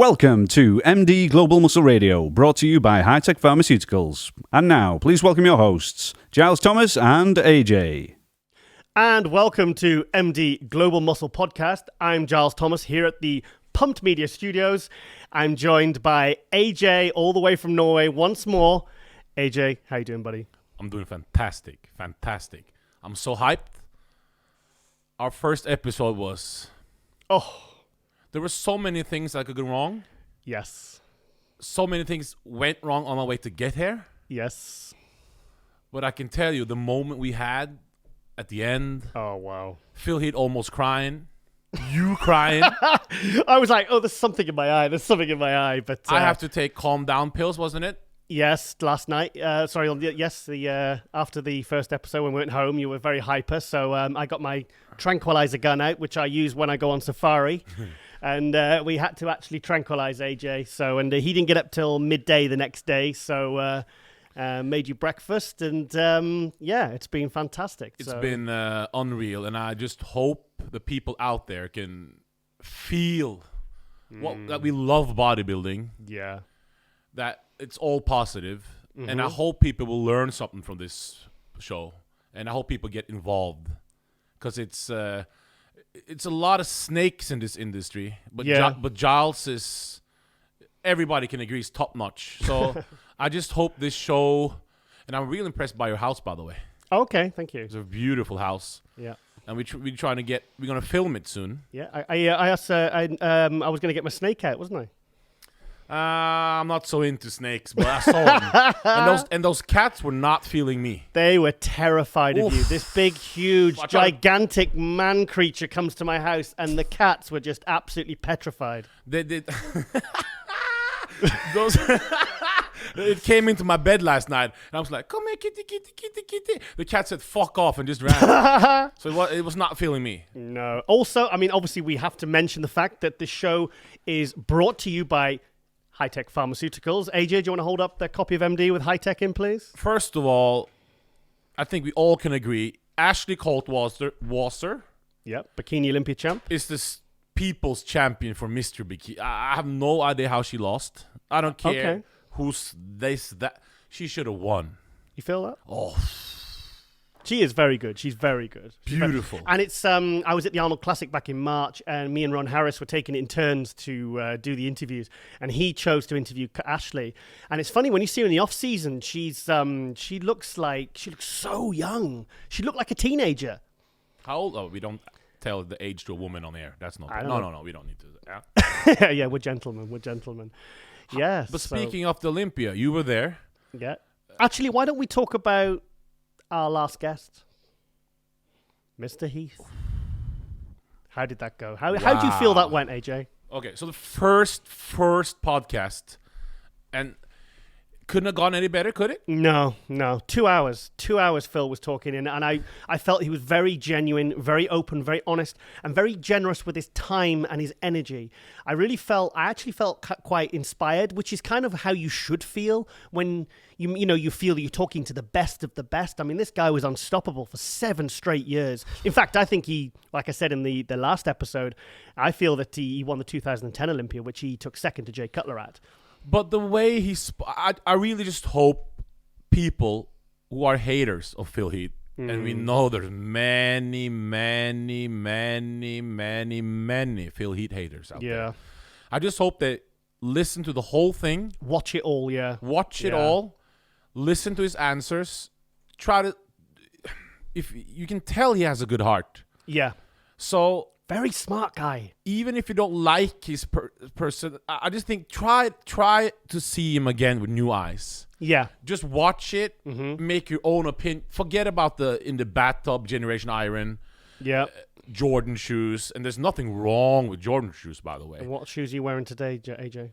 Welcome to MD Global Muscle Radio, brought to you by High-Tech Pharmaceuticals. And now, please welcome your hosts, Giles Thomas and AJ. And welcome to MD Global Muscle Podcast. I'm Giles Thomas here at the Pumped Media Studios. I'm joined by AJ all the way from Norway once more. AJ, how you doing, buddy? I'm doing fantastic. I'm so hyped. Our first episode was... There were so many things that could go wrong. Yes. So many things went wrong on our way to get here. Yes. But I can tell you, the moment we had at the end... Oh, wow. Phil Heath almost crying. You crying. I was like, there's something in my eye. But I have to take calm down pills, wasn't it? Yes, last night. After the first episode when we went home, you were very hyper. So I got my tranquilizer gun out, which I use when I go on safari. And we had to actually tranquilize AJ. So, and he didn't get up till midday the next day. So made you breakfast. And it's been fantastic. It's been unreal. And I just hope the people out there can feel that we love bodybuilding. Yeah. That it's all positive. And I hope people will learn something from this show. And I hope people get involved. Because it's a lot of snakes in this industry. But but Giles is, everybody can agree, is top notch. So I just hope this show, and I'm really impressed by your house, by the way. Okay, thank you. It's a beautiful house. Yeah. And we're going to film it soon. Yeah, I was going to get my snake out, wasn't I? I'm not so into snakes, but I saw them. and those cats were not feeling me. They were terrified of you. This big, huge, gigantic man creature comes to my house, and the cats were just absolutely petrified. They did. It came into my bed last night, and I was like, "Come here, kitty, kitty, kitty, kitty." The cat said, "Fuck off," and just ran. So it was not feeling me. No. Also, I mean, obviously, we have to mention the fact that the show is brought to you by High-Tech Pharmaceuticals. AJ, do you want to hold up the copy of MD with High-Tech in, please? First of all, I think we all can agree, Ashley Coultwasser. Yep, Bikini Olympia champ. Is this people's champion for Mr. Bikini. I have no idea how she lost. I don't care who's this, that. She should have won. You feel that? Oh. She is very good. She's very good. Beautiful. And it's I was at the Arnold Classic back in March, and me and Ron Harris were taking it in turns to do the interviews, and he chose to interview Ashley. And it's funny when you see her in the off season, she looks so young. She looked like a teenager. How old? Oh, we don't tell the age to a woman on air. That's not. No. We don't need to. Yeah. Yeah, we're gentlemen. Yeah. But speaking of the Olympia, you were there. Yeah. Actually, why don't we talk about our last guest, Mr. Heath? How did that go? How do you feel that went, AJ? Okay, so the first podcast, and couldn't have gone any better, could it? No. 2 hours. 2 hours Phil was talking in, and I felt he was very genuine, very open, very honest, and very generous with his time and his energy. I actually felt quite inspired, which is kind of how you should feel when you feel that you're talking to the best of the best. I mean, this guy was unstoppable for 7 straight years. In fact, I think he, like I said in the last episode, I feel that he won the 2010 Olympia, which he took second to Jay Cutler at. But the way I really just hope people who are haters of Phil Heath, and we know there's many Phil Heath haters out there. I just hope they listen to the whole thing. Watch it all, yeah. Watch it all. Listen to his answers. If you can tell he has a good heart. Yeah. So... Very smart guy. Even if you don't like his person, I just think try to see him again with new eyes. Yeah. Just watch it, make your own opinion. Forget about in the bathtub Generation Iron. Yeah. Jordan shoes. And there's nothing wrong with Jordan shoes, by the way. And what shoes are you wearing today, AJ?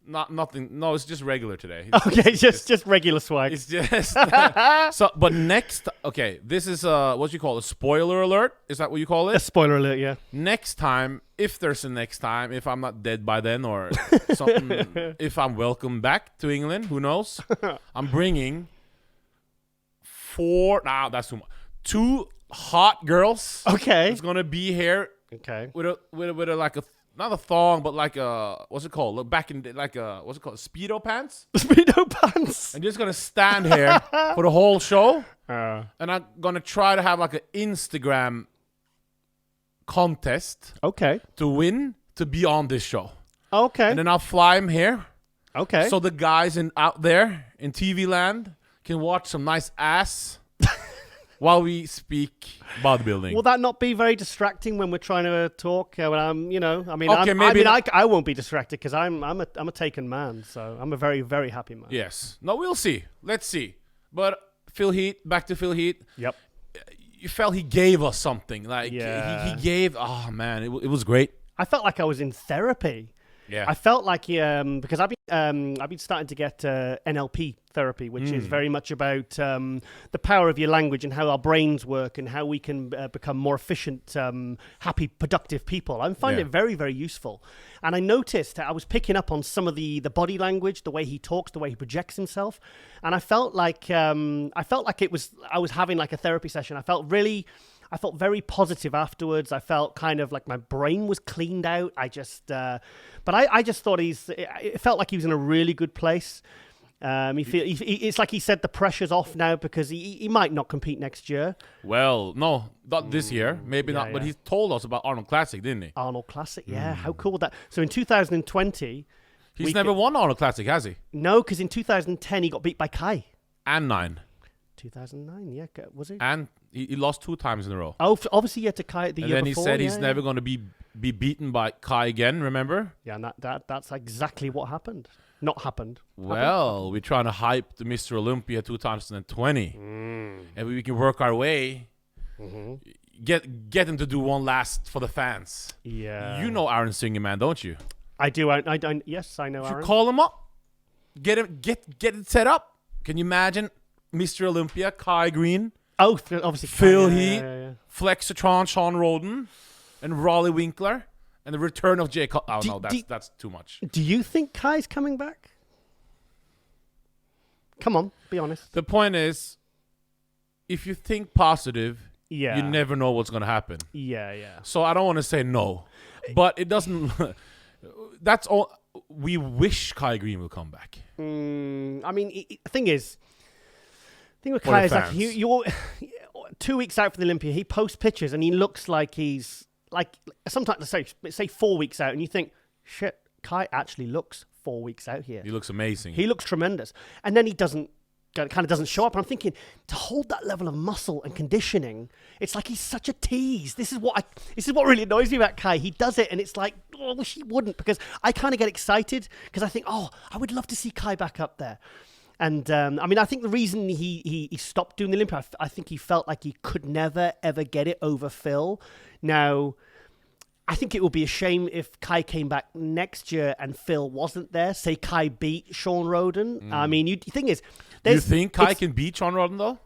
Nothing. No, it's just regular today. Okay, just regular swag. It's just but next. Okay, this is what you call a spoiler alert. Is that what you call it? A spoiler alert, yeah. Next time, if there's a next time, if I'm not dead by then or something, if I'm welcome back to England, who knows? I'm bringing 4. Nah, that's too much. 2 hot girls. Okay, it's gonna be here. Okay, with a like a not a thong, but like a, what's it called? Look back in like a, what's it called? Speedo pants. Speedo pants. I'm just gonna stand here for the whole show, Uh, and I'm gonna try to have like an Instagram contest okay. to win to be on this show, Okay. and then I'll fly him here, Okay. so the guys out there in TV land can watch some nice ass while we speak bodybuilding. Will that not be very distracting when we're trying to talk? When I'm, maybe I won't be distracted because I'm a taken man, so I'm a very, very happy man. Yes. No, we'll see. Let's see. But Phil Heath, back to Phil Heath. Yep. You felt he gave us something. Like Yeah. he gave. Oh man, it was great. I felt like I was in therapy. Yeah. I felt like because I've been starting to get NLP therapy, which is very much about the power of your language and how our brains work and how we can become more efficient, happy, productive people. I'm finding it very, very useful. And I noticed I was picking up on some of the body language, the way he talks, the way he projects himself, and I felt like I was having like a therapy session. I felt very positive afterwards. I felt kind of like my brain was cleaned out. I just thought it felt like he was in a really good place. It's like he said the pressure's off now because he might not compete next year. Well, no, not this year. Maybe not. But he told us about Arnold Classic, didn't he? Arnold Classic, yeah. How cool was that? So in 2020... He's never won Arnold Classic, has he? No, because in 2010 he got beat by Kai. And 9. 2009, yeah. Was it? And he lost 2 times in a row. Oh, obviously he had to Kai the year before. And then he said he's never going to be beaten by Kai again, remember? Yeah, and that's exactly what happened. Not happened. Well, we're trying to hype the Mr. Olympia 2020. And we can work our way. Get him to do one last for the fans. Yeah. You know Aaron Singer, man, don't you? I do. I don't. Yes, I know You Aaron. call him up. Get it set up. Can you imagine Mr. Olympia, Kai Green, Oh, obviously. Phil Kai, Heath, yeah. Flexitron, Shawn Rhoden, and Raleigh Winkler, and the return of Jay Oh, no, that's too much. Do you think Kai's coming back? Come on, be honest. The point is, if you think positive, Yeah. you never know what's going to happen. Yeah. So I don't want to say no, but it doesn't. That's all. We wish Kai Green will come back. I mean, the thing with For Kai the is like fans. you're 2 weeks out for the Olympia. He posts pictures and he looks like he's like sometimes say 4 weeks out, and you think, shit, Kai actually looks 4 weeks out here. He looks amazing. He looks tremendous, and then he doesn't show up. And I'm thinking, to hold that level of muscle and conditioning, it's like he's such a tease. This is what really annoys me about Kai. He does it, and it's like, oh, I wish he wouldn't, because I kind of get excited because I think, oh, I would love to see Kai back up there. And I mean, I think the reason he stopped doing the Olympia, I think he felt like he could never ever get it over Phil. Now, I think it would be a shame if Kai came back next year and Phil wasn't there. Say Kai beat Shawn Rhoden. I mean, the thing is, you think Kai can beat Shawn Rhoden though?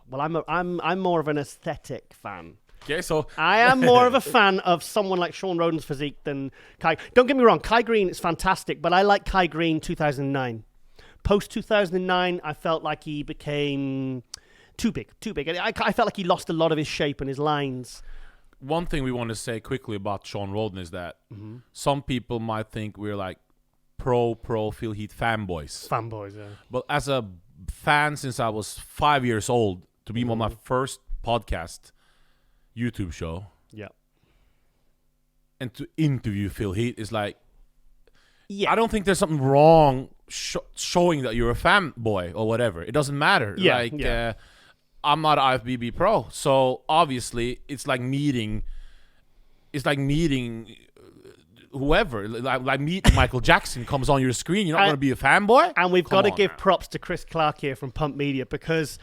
Well, I'm more of an aesthetic fan. Okay, so I am more of a fan of someone like Shawn Rhoden's physique than Kai. Don't get me wrong, Kai Green is fantastic, but I like Kai Green 2009. Post 2009, I felt like he became too big. I felt like he lost a lot of his shape and his lines. one thing we want to say quickly about Shawn Rhoden is that some people might think we're like pro Phil Heath fanboys. Fanboys, yeah. But as a fan since I was 5 years old, to be on my first podcast YouTube show, Yeah. and to interview Phil Heath is like, Yeah. I don't think there's something wrong showing that you're a fanboy or whatever. It doesn't matter. Yeah, I'm not IFBB pro, so obviously it's like meeting whoever. Like meeting Michael Jackson comes on your screen. You're not going to be a fanboy. And we've Come got to on give now. props to Chris Clark here from Pump Media, because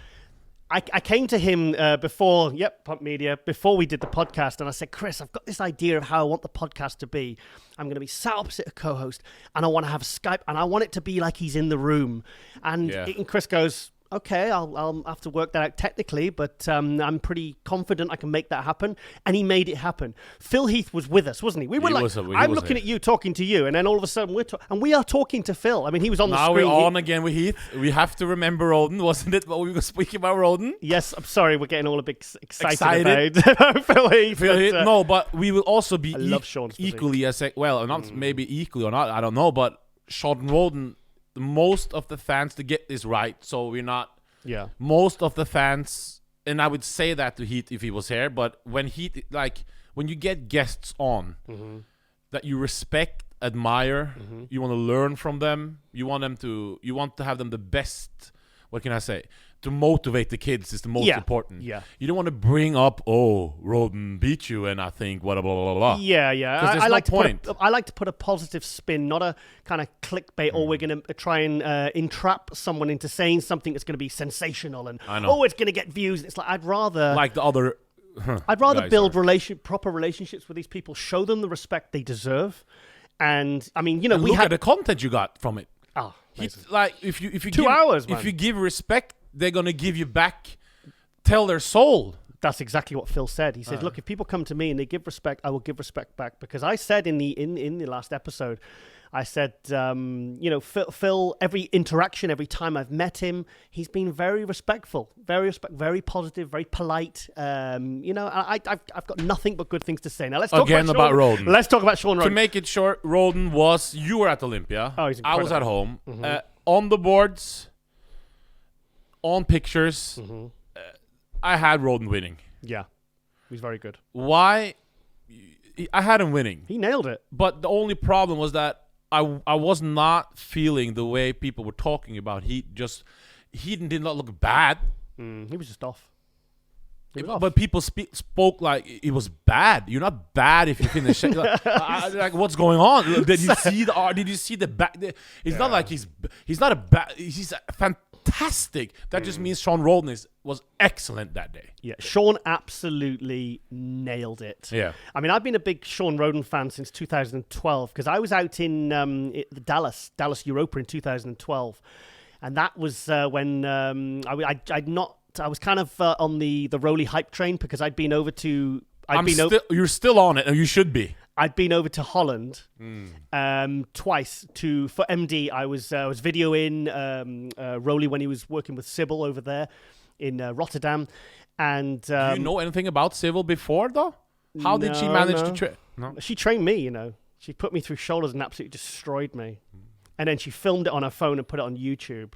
I came to him before we did the podcast, and I said, Chris, I've got this idea of how I want the podcast to be. I'm going to be sat opposite a co-host, and I want to have Skype, and I want it to be like he's in the room. And Chris goes, okay, I'll have to work that out technically, but I'm pretty confident I can make that happen. And he made it happen. Phil Heath was with us, wasn't he? We were I'm looking at you, talking to you, and then all of a sudden we are talking to Phil. I mean, he was on the screen. Now we're on again with Heath. We have to remember Rhoden, wasn't it? What we were speaking about Rhoden? Yes, I'm sorry, we're getting all a bit excited about Phil Heath. No, but we will also be equally as not maybe equally or not, I don't know, but Shawn Rhoden, most of the fans to get this right, so we're not. Yeah. Most of the fans, and I would say that to Heath if he was here, but when Heath, like when you get guests on that you respect, admire, you want to learn from them, you want to have them the best. What can I say? To motivate the kids is the most important. Yeah. You don't want to bring up, Rhoden beat you, and I think blah blah blah blah. Yeah. I like I like to put a positive spin, not a kind of clickbait. Or we're going to try and entrap someone into saying something that's going to be sensational, and it's going to get views. It's like I'd rather the other. I'd rather build proper relationships with these people, show them the respect they deserve, and I mean, look at the content you got from it. Oh, like if you 2 hours, man. If you give respect, they're gonna give you back. Tell their soul. That's exactly what Phil said. He said, "Look, if people come to me and they give respect, I will give respect back." Because I said in the last episode, I said, Phil, every interaction, every time I've met him, he's been very respectful, very positive, very polite. I've got nothing but good things to say. Now let's talk about Rhoden. Let's talk about Shawn Rhoden. To make it short, you were at Olympia. Oh, he's I incredible. was at home. On the boards, on pictures, I had Rhoden winning. Yeah, he's very good. Why? I had him winning. He nailed it. But the only problem was that I was not feeling the way people were talking about. He did not look bad. He was just off. But people spoke like it was bad. You're not bad if you finish. Like what's going on? Did you see the art? Did you see the back? It's not like he's not a bad. He's fantastic. That just means Shawn Rhoden was excellent that day. Yeah, Shawn absolutely nailed it. Yeah. I mean, I've been a big Shawn Rhoden fan since 2012 because I was out in the Dallas Europa in 2012, and that was when I was kind of on the Rolly hype train because I'd been over to. You're still on it, and you should be. I'd been over to Holland twice for MD. I was videoing Rolly when he was working with Sybil over there in Rotterdam. And do you know anything about Sybil before though? How did she manage to train? No, she trained me. She put me through shoulders and absolutely destroyed me. And then she filmed it on her phone and put it on YouTube.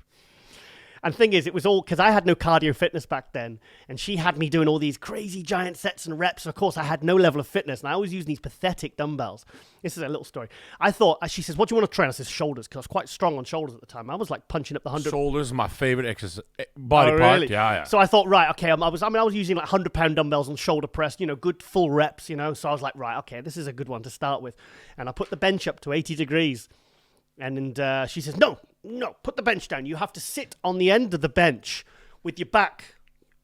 And the thing is, it was all because I had no cardio fitness back then, and she had me doing all these crazy giant sets and reps. Of course, I had no level of fitness, and I was using these pathetic dumbbells. This is a little story. I thought, she says, "What do you want to train?" I says, "Shoulders," because I was quite strong on shoulders at the time. I was like punching up the 100. Shoulders, my favorite exercise, body part. Really? Yeah. So I thought, right, okay. I was using like 100-pound dumbbells on shoulder press, good full reps, So I was like, right, okay, this is a good one to start with, and I put the bench up to 80 degrees. And she says, no, put the bench down. You have to sit on the end of the bench with your back.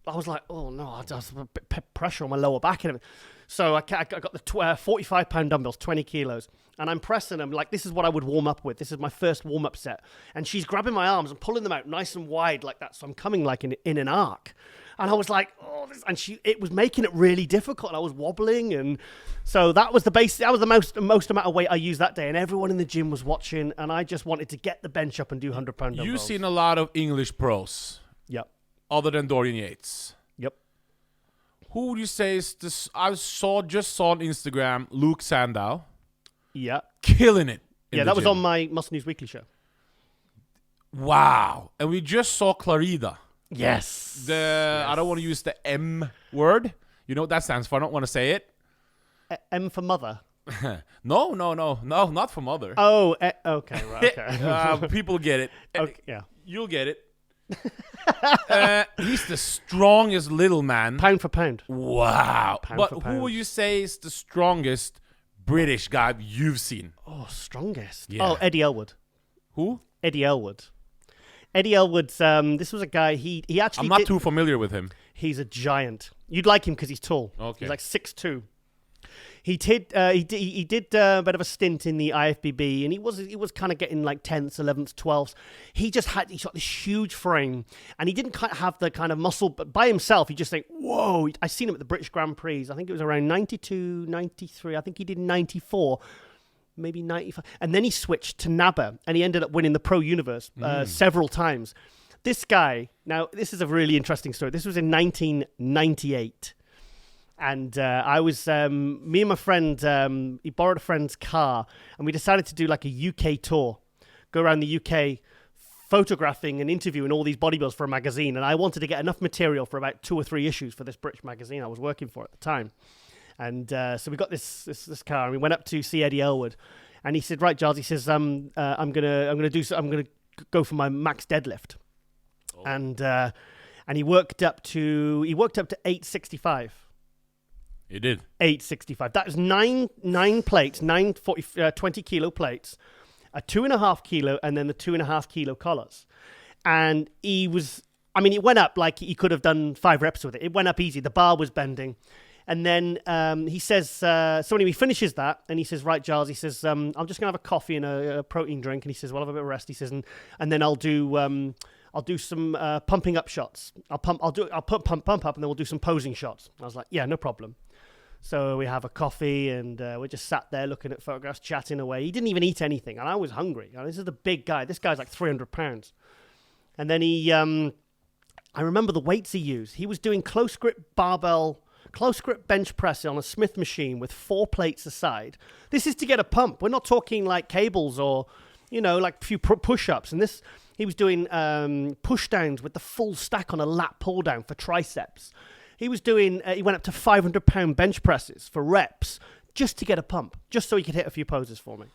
I was like, oh, no, I just have a bit pressure on my lower back. And so I got the 45-pound dumbbells, 20 kilos, and I'm pressing them like this is what I would warm up with. This is my first warm-up set. And she's grabbing my arms and pulling them out nice and wide like that. So I'm coming like in an arc. And I was like, oh, it was making it really difficult. I was wobbling, and so that was the base. That was the most amount of weight I used that day, and everyone in the gym was watching, and I just wanted to get the bench up and do 100-pound dumbbells. You've seen a lot of English pros. Yep. Other than Dorian Yates. Yep. Who would you say is this? I just saw on Instagram Luke Sandow. Yeah. Killing it. Yeah, that was on my Muscle News Weekly show. Wow. And we just saw Clarida. Yes. I don't want to use the M word. You know what that stands for? I don't want to say it. M for mother. No, not for mother. Oh, okay, right. Okay. People get it. Okay, yeah. You'll get it. He's the strongest little man. Pound for pound. Wow. Pound but for who pound. would you say is the strongest British guy you've seen? Oh, strongest. Yeah. Oh, Eddy Elwood. Who? Eddy Elwood. Eddy Elwood, this was a guy, he actually I'm not too familiar with him. He's a giant. You'd like him because he's tall. Okay. He's like 6'2". He did a bit of a stint in the IFBB, and he was kind of getting like 10th, 11th, 12th. He's got this huge frame, and he didn't quite have the kind of muscle, but by himself, you just think, whoa. I seen him at the British Grand Prix. I think it was around 92, 93. I think he did 94, maybe 95. And then he switched to NABBA, and he ended up winning the Pro Universe several times. This guy, now, this is a really interesting story. This was in 1998. And I was, me and my friend, he borrowed a friend's car, and we decided to do like a UK tour, go around the UK photographing and interviewing all these bodybuilders for a magazine. And I wanted to get enough material for about 2 or 3 issues for this British magazine I was working for at the time. And so we got this car, and we went up to see Eddy Elwood, and he said, "Right, Giles," he says, I'm gonna go for my max deadlift," and he worked up to 865. He did 865. That was nine plates, 20 kilo plates, a 2.5 kilo, and then the 2.5 kilo collars. And it went up like he could have done 5 reps with it. It went up easy. The bar was bending. And then he says, so when he finishes that, and he says, "Right, Giles," he says, "I'm just gonna have a coffee and a protein drink." And he says, "Well, I'll have a bit of rest." He says, and then I'll do some pumping up shots. I'll pump up, and then we'll do some posing shots. I was like, "Yeah, no problem." So we have a coffee, and we just sat there looking at photographs, chatting away. He didn't even eat anything, and I was hungry. This is the big guy. This guy's like 300 pounds. And then I remember the weights he used. He was doing close grip bench press on a Smith machine with 4 plates aside. This is to get a pump. We're not talking like cables or, like a few push-ups. And he was doing push-downs with the full stack on a lat pull-down for triceps. He was doing, he went up to 500-pound bench presses for reps just to get a pump, just so he could hit a few poses for me.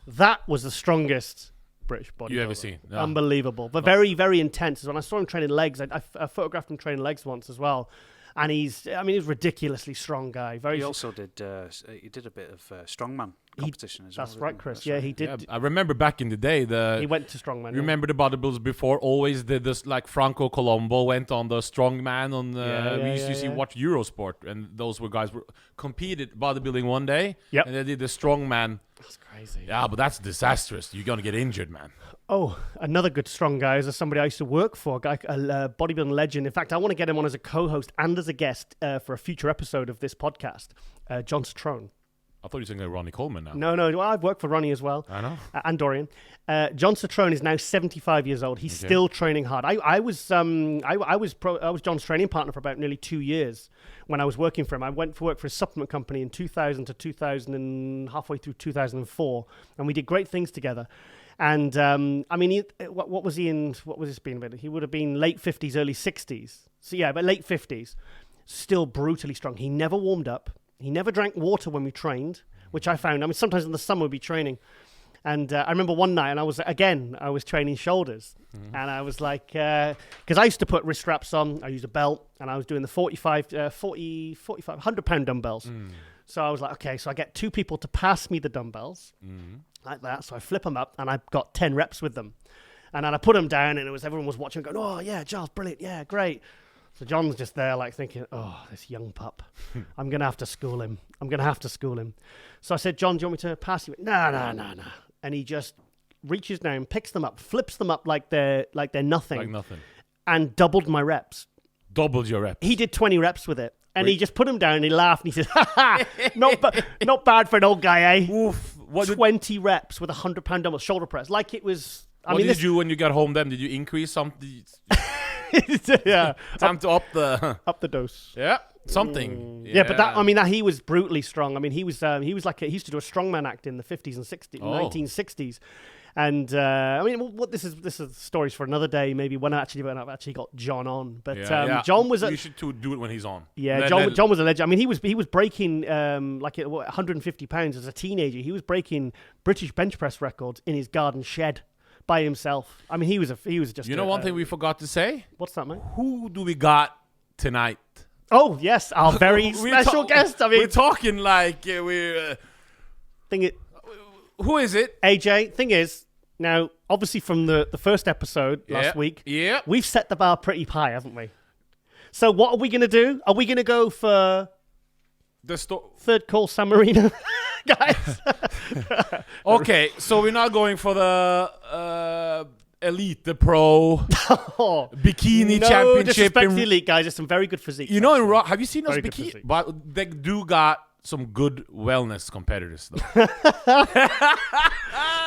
That was the strongest British bodybuilder you ever seen. No. Unbelievable, but very, very intense. When I saw him training legs, I photographed him training legs once as well. And he's a ridiculously strong guy. He also did a bit of strongman competition as well. That's right, Chris. Yeah, he did. Yeah, I remember back in the day, he went to strongman. Remember the bodybuilders before always did this, like Franco Colombo went on the strongman on. We used to watch Eurosport, and those were guys who competed bodybuilding one day, and they did the strongman. That's crazy. Yeah, but that's disastrous. You're gonna get injured, man. Oh, another good strong guy is somebody I used to work for, a bodybuilding legend. In fact, I want to get him on as a co-host and as a guest for a future episode of this podcast, John Citrone. I thought you were saying Ronnie Coleman now. No. Well, I've worked for Ronnie as well. I know. And Dorian. John Citrone is now 75 years old. He's still training hard. I was John's training partner for about nearly 2 years when I was working for him. I went to work for a supplement company in 2000 to 2000 and halfway through 2004, and we did great things together. And what was this being about? He would have been late 50s, early 60s. So yeah, but late 50s, still brutally strong. He never warmed up. He never drank water when we trained, which I found. Sometimes in the summer we'd be training. And I remember one night, and I was training shoulders. Mm-hmm. And I was like, because I used to put wrist straps on, I used a belt, and I was doing the 100-pound dumbbells. Mm. So I was like, okay, so I get 2 people to pass me the dumbbells, like that. So I flip them up, and I got 10 reps with them. And then I put them down, and everyone was watching, going, "Oh, yeah, Giles, brilliant, yeah, great." So John's just there, like, thinking, "Oh, this young pup. I'm going to have to school him. So I said, "John, do you want me to pass you?" No. And he just reaches down, picks them up, flips them up like they're nothing. Like nothing. And doubled my reps. Doubled your reps? He did 20 reps with it. And he just put them down, and he laughed, and he said, "Ha ha, not bad for an old guy, eh?" Oof. 20 reps with 100-pound dumbbell shoulder press. Like it was... What did you do when you got home then? Did you increase something? Yeah. Time to up the dose. Yeah. Something. Yeah, but that he was brutally strong. He was like he used to do a strongman act in the 50s and 60s, 1960s. And this is stories for another day, maybe when I've actually got John on. But John was... You should do it when he's on. Yeah, John was a legend. He was breaking 150 pounds as a teenager. He was breaking British bench press records in his garden shed by himself. He was just... one thing we forgot to say? What's that, mate? Who do we got tonight? Oh, yes, our very special guest. We're talking like we're... Who is it? AJ, thing is... Now, obviously from the first episode last week, we've set the bar pretty high, haven't we? So what are we going to do? Are we going to go for Third call San Marino, guys. Okay, so we're not going for the Elite, the Pro Bikini no Championship. Disrespect to the Elite, guys. There's some very good physique. You know, in Raw, have you seen those Very good bikini? physique. But they do got some good wellness competitors, though.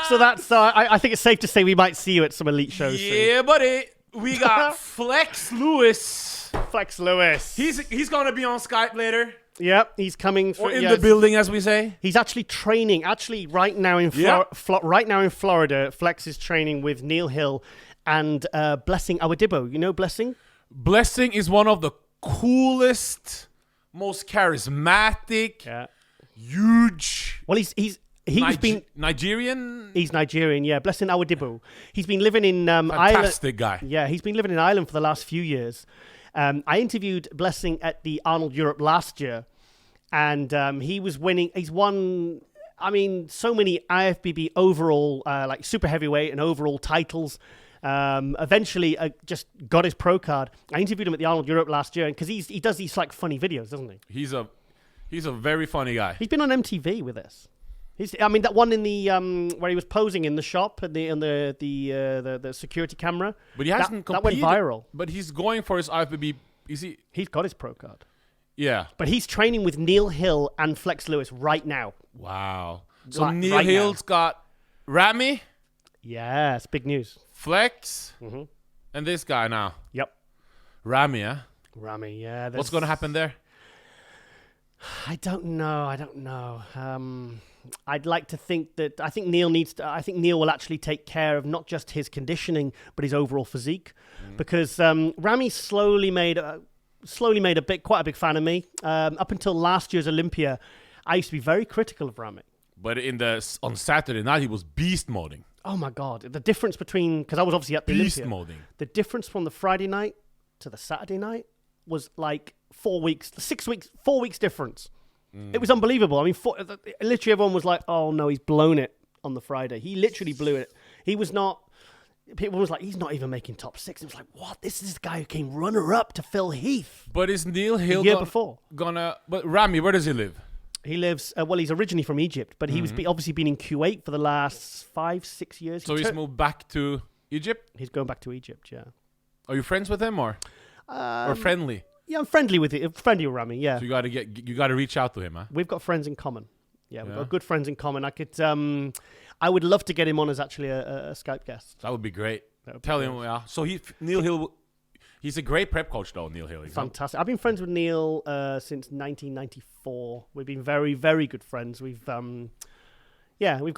So that's. I think it's safe to say we might see you at some Elite shows soon. Yeah, buddy. We got Flex Lewis. Flex Lewis. He's gonna be on Skype later. Yep, he's coming Or in the building, as we say. He's actually training. Actually, right now in Florida, Flex is training with Neal Hill and Blessing Awadibo. You know Blessing? Blessing is one of the coolest, most charismatic, huge. Well, he's been Nigerian. He's Nigerian, yeah. Blessing Awadibo. He's been living in Ireland. Fantastic guy. Yeah, he's been living in Ireland for the last few years. I interviewed Blessing at the Arnold Europe last year, and he was winning. He's won, I mean, so many IFBB overall, like super heavyweight and overall titles. Eventually, just got his pro card. I interviewed him at the Arnold Europe last year, because he does these like funny videos, doesn't he? He's a very funny guy. He's been on MTV with us. That one in the where he was posing in the shop and the security camera. But he hasn't that went viral. But he's going for his IFBB. He's got his pro card. Yeah. But he's training with Neal Hill and Flex Lewis right now. Wow. So Neal Hill's got Rami. Yeah, it's big news. Flex. And this guy now. Yep. Rami, huh? Rami, yeah. What's going to happen there? I don't know. I'd like to think that I think Neal will actually take care of not just his conditioning but his overall physique, because Rami slowly made quite a big fan of me. Up until last year's Olympia, I used to be very critical of Rami. But on Saturday night he was beast moding. Oh my God, the difference between, because I was obviously at the beast Olympia. moding. The difference from the Friday night to the Saturday night was like 4 weeks, 6 weeks, 4 weeks difference. It was unbelievable. I mean, literally everyone was like, "Oh no, he's blown it on the Friday." He literally blew it. He was not. People was like, "He's not even making top 6." It was like, "What? This is the guy who came runner-up to Phil Heath." But is Neal Hill the year before gonna? But Rami, where does he live? He lives. Well, he's originally from Egypt, but he was obviously been in Kuwait for the last 5-6 years. So he's moved back to Egypt. He's going back to Egypt. Yeah. Are you friends with him or friendly? Yeah, I'm friendly with Rami. Yeah. So you gotta reach out to him, huh? We've got friends in common. Yeah, we've got good friends in common. I would love to get him on as actually a Skype guest. That would be great. Tell him, yeah. So Neal Hill, he's a great prep coach, though. Neal Hill, fantastic. I've been friends with Neal since 1994. We've been very, very good friends. We've got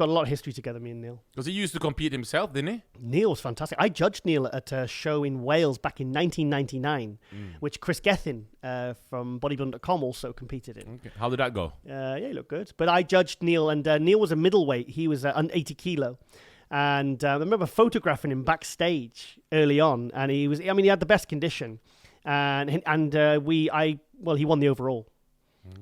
a lot of history together, me and Neal. Because he used to compete himself, didn't he? Neal was fantastic. I judged Neal at a show in Wales back in 1999, which Chris Gethin from bodybuilding.com also competed in. Okay. How did that go? Yeah, he looked good. But I judged Neal, and Neal was a middleweight. He was 80 kilo. And I remember photographing him backstage early on, and he had the best condition. And he won the overall.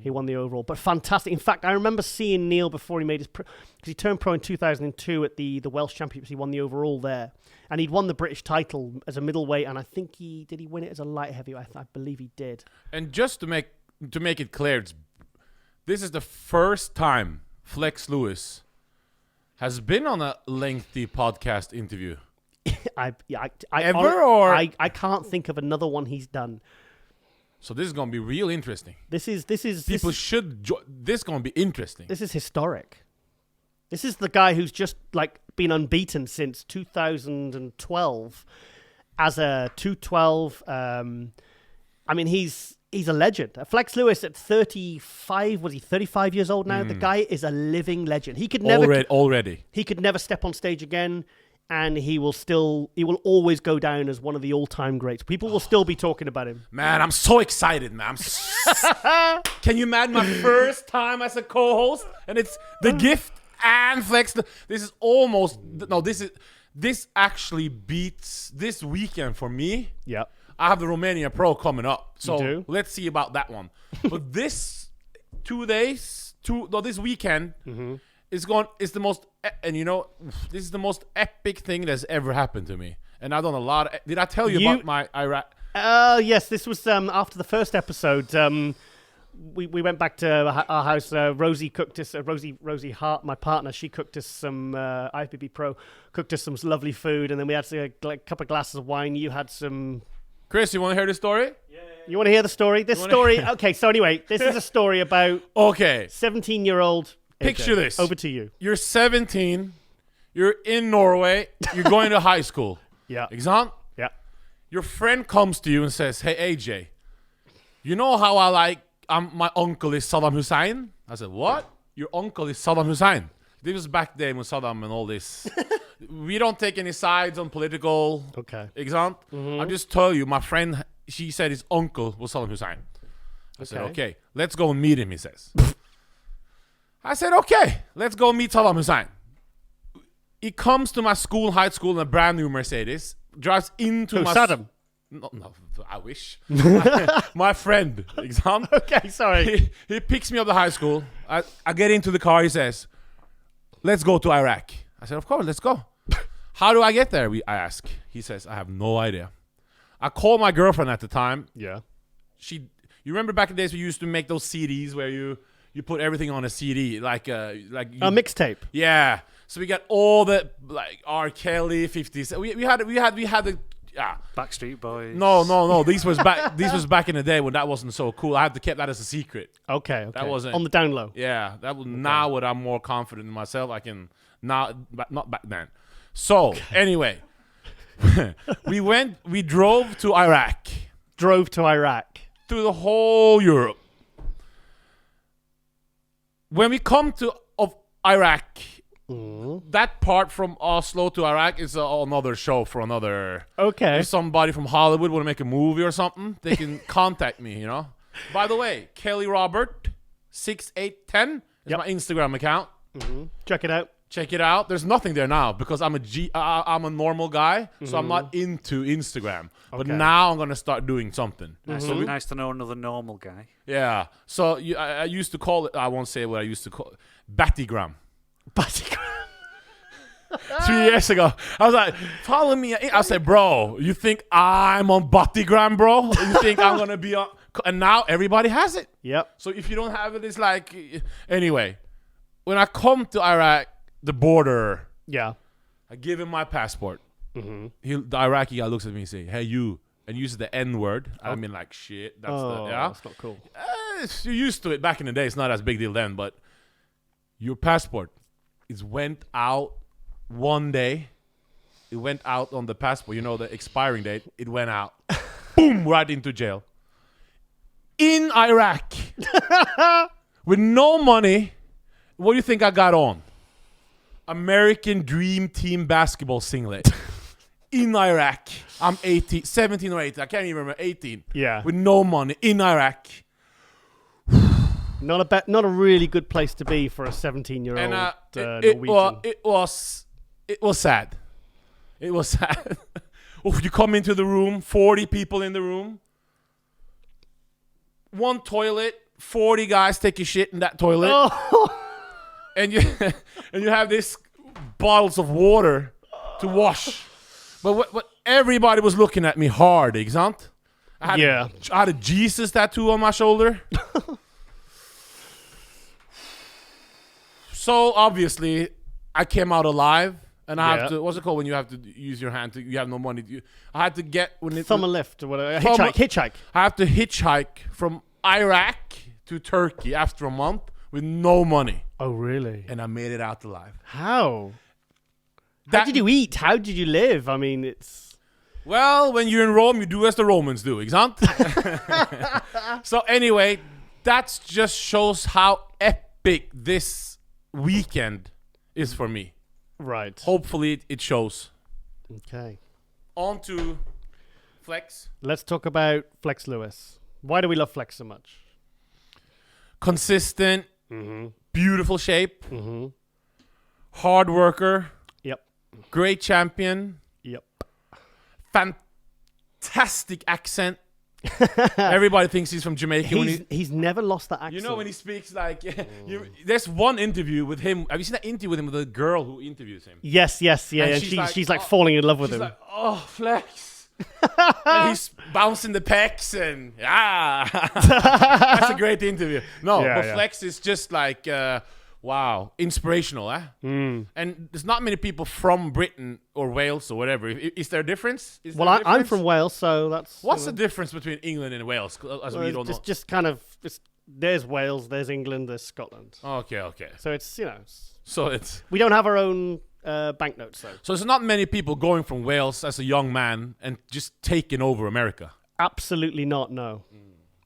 He won the overall, but fantastic. In fact, I remember seeing Neal before he made his because he turned pro in 2002 at the Welsh Championships. He won the overall there, and he'd won the British title as a middleweight. And I think he win it as a light heavyweight. I believe he did. And just to make it clear, this is the first time Flex Lewis has been on a lengthy podcast interview. I can't think of another one he's done. So this is going to be real interesting. This is This is going to be interesting. This is historic. This is the guy who's just like been unbeaten since 2012 as a 212. I mean, he's a legend. Flex Lewis at 35, was he 35 years old now? The guy is a living legend. He could never already. He could never step on stage again. And he will always go down as one of the all-time greats. People will still be talking about him. Man, I'm so excited, man. Can you imagine my first time as a co-host? And it's The Gift and Flex. This actually beats this weekend for me. Yeah. I have the Romania Pro coming up. So you do? Let's see about that one. But this this weekend... This is the most epic thing that's ever happened to me. And I've done a lot of... Did I tell you about my Iraq? Yes, this was after the first episode. we went back to our house. Rosie cooked us. Rosie Hart, my partner, she cooked us some IFBB Pro, cooked us some lovely food, and then we had a couple of glasses of wine. You had some. Chris, you want to hear the story? Yeah. You want to hear the story? This story. Okay, so anyway, this is a story about 17-year-old. Picture this. Over to you. You're 17. You're in Norway. You're going to high school. Yeah. Exam? Yeah. Your friend comes to you and says, "Hey, AJ, you know how my uncle is Saddam Hussein?" I said, "What? Your uncle is Saddam Hussein?" This was back then with Saddam and all this. We don't take any sides on political exam. I just tell you, my friend, she said his uncle was Saddam Hussein. I said, okay, let's go and meet him, he says. I said, okay, let's go meet Saddam Hussein. He comes to my school, high school, in a brand new Mercedes, drives into my... Saddam? No, I wish. My friend, exam. Okay, sorry. He picks me up to high school. I get into the car, he says, let's go to Iraq. I said, of course, let's go. How do I get there? I ask. He says, I have no idea. I called my girlfriend at the time. Yeah. You remember back in the days we used to make those CDs where you put everything on a CD, like a mixtape. Yeah. So we got all the R. Kelly 50s. We had the Backstreet Boys. No. This was back in the day when that wasn't so cool. I had to keep that as a secret. Okay. That wasn't on the down low. Yeah. That was now when I'm more confident in myself. I can now, but not back then. So anyway, we drove to Iraq. Through the whole Europe. When we come to Iraq, that part from Oslo to Iraq is another show for another. Okay. If somebody from Hollywood want to make a movie or something, they can contact me, By the way, Kelly Robert 6810 is my Instagram account. Check it out. There's nothing there now because I'm a normal guy, so I'm not into Instagram. But now I'm gonna start doing something. Nice to know another normal guy. Yeah. So I used to call it. I won't say what I used to call it. Battygram. 3 years ago, I was like, follow me. I said, bro, you think I'm on Battygram, bro? You think I'm gonna be on? And now everybody has it. Yep. So if you don't have it, it's like anyway. When I come to Iraq, the border. Yeah. I give him my passport. The Iraqi guy looks at me and say, "Hey, you," and uses the N word. I mean, like shit. That's that's not cool. You're used to it. Back in the day, it's not as big deal then. But your passport, it went out one day. It went out on the passport. The expiring date. It went out. Boom! Right into jail. In Iraq, with no money. What do you think I got on? American Dream Team basketball singlet. In Iraq. I'm 17 or 18. I can't even remember. 18. Yeah. With no money. In Iraq. Not a really good place to be for a 17-year-old Norwegian. It was sad. It was sad. You come into the room, 40 people in the room. One toilet, 40 guys take a shit in that toilet. Oh. And you have this bottles of water to wash. But everybody was looking at me hard, exant? I had a Jesus tattoo on my shoulder. So obviously, I came out alive, and I have to. What's it called when you have to use your hand? You have no money. I had to get thumb a lift or whatever. Hitchhike. I have to hitchhike from Iraq to Turkey after a month with no money. Oh, really? And I made it out alive. How? How did you eat? How did you live? I mean, it's... Well, when you're in Rome, you do as the Romans do, exant? So anyway, that just shows how epic this weekend is for me. Right. Hopefully it shows. Okay. On to Flex. Let's talk about Flex Lewis. Why do we love Flex so much? Consistent, beautiful shape, hard worker, great champion, fantastic accent. Everybody thinks he's from Jamaica. He's never lost that accent. When he speaks like... there's one interview with him. Have you seen that interview with him with the girl who interviews him? Yes, yeah. And she's like falling in love with him. She's like, oh, Flex. and he's bouncing the pecs and that's a great interview. No, Yeah, but yeah. Flex is just like wow, inspirational, eh? And there's not many people from Britain or Wales or whatever. Is there a difference? Is Well, there a I'm difference? from Wales, so that's... What's the difference between England and Wales? As we don't know. just kind of... there's Wales, there's England, there's Scotland. Okay. So it's, So it's we don't have our own banknotes, though. there's not many people going from Wales as a young man and just taking over America Absolutely not, no.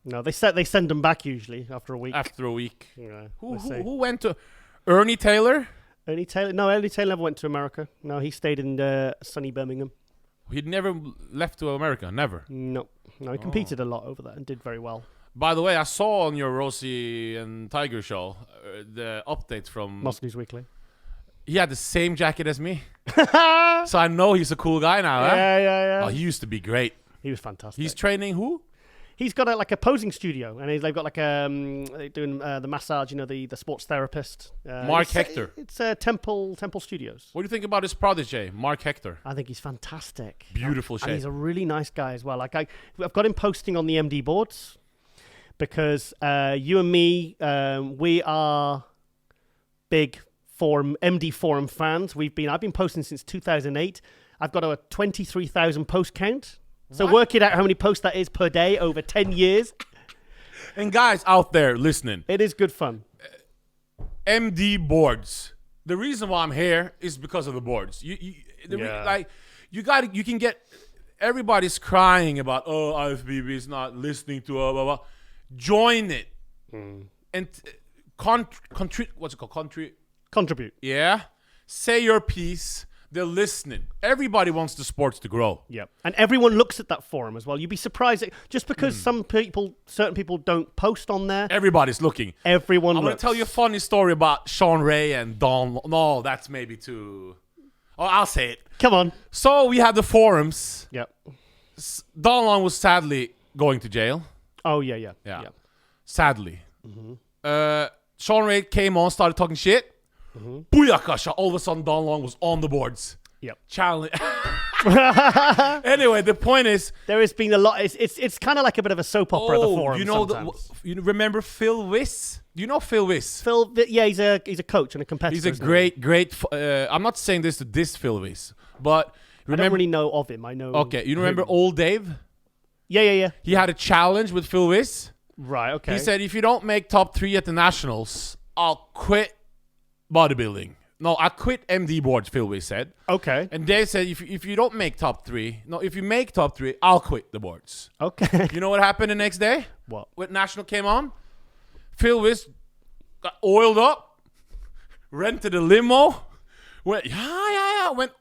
No, they send them back usually after a week. after a week. Yeah, Who went to Ernie Taylor? Ernie Taylor? No, Ernie Taylor never went to America. No, he stayed in sunny Birmingham. He'd never left to America, never. No, he competed a lot over there and did very well. By the way, I saw on your Rosie and Tiger show the updates from Moscow's Weekly. He had the same jacket as me, so I know he's a cool guy now. Eh? Yeah. Oh, he used to be great. He was fantastic. He's training who? He's got a posing studio, and they've got like they're doing the massage, the sports therapist. Mark Hector. It's Temple Studios. What do you think about his protege, Mark Hector? I think he's fantastic. Beautiful and shape. he's a really nice guy as well. Like I've got him posting on the MD boards because you and me, we are big MD forum fans. I've been posting since 2008. I've got a 23,000 post count. So work it out how many posts that is per day over 10 years. And guys out there listening, It is good fun. MD boards. The reason why I'm here is because of the boards. You can get. Everybody's crying about IFBB is not listening to blah blah. Join it and what's it called? Contribute. Yeah. Say your piece. They're listening. Everybody wants the sports to grow. Yep. And everyone looks at that forum as well. You'd be surprised just because certain people don't post on there. Everybody's looking. Everyone I'm going to tell you a funny story about Shawn Rhoden and Don. No, that's maybe too... Oh, I'll say it. Come on. So we had the forums. Yep. Don Long was sadly going to jail. Oh, yeah. Sadly. Shawn Rhoden came on, started talking shit. Booyakasha. All of a sudden, Don Long was on the boards. Yep. Challenge. Anyway, the point is, There has been a lot. It's kind of like a bit of a soap opera. The forum. you know, sometimes. you remember Phil Wiss? Do you know Phil Wiss? Phil, yeah, he's a coach and a competitor. He's a isn't he? great. I'm not saying this to diss Phil Wiss, but I don't really know of him. I know. Okay, you remember him. Old Dave? Yeah. He had a challenge with Phil Wiss. Right. Okay. He said, if you don't make top 3 at the nationals, I'll quit bodybuilding. No, I quit MD boards, Phil Wiss said. Okay. And Dave said, if you don't make top 3, if you make top 3, I'll quit the boards. Okay. You know what happened the next day? What? When national came on, Phil Wiss got oiled up, rented a limo, went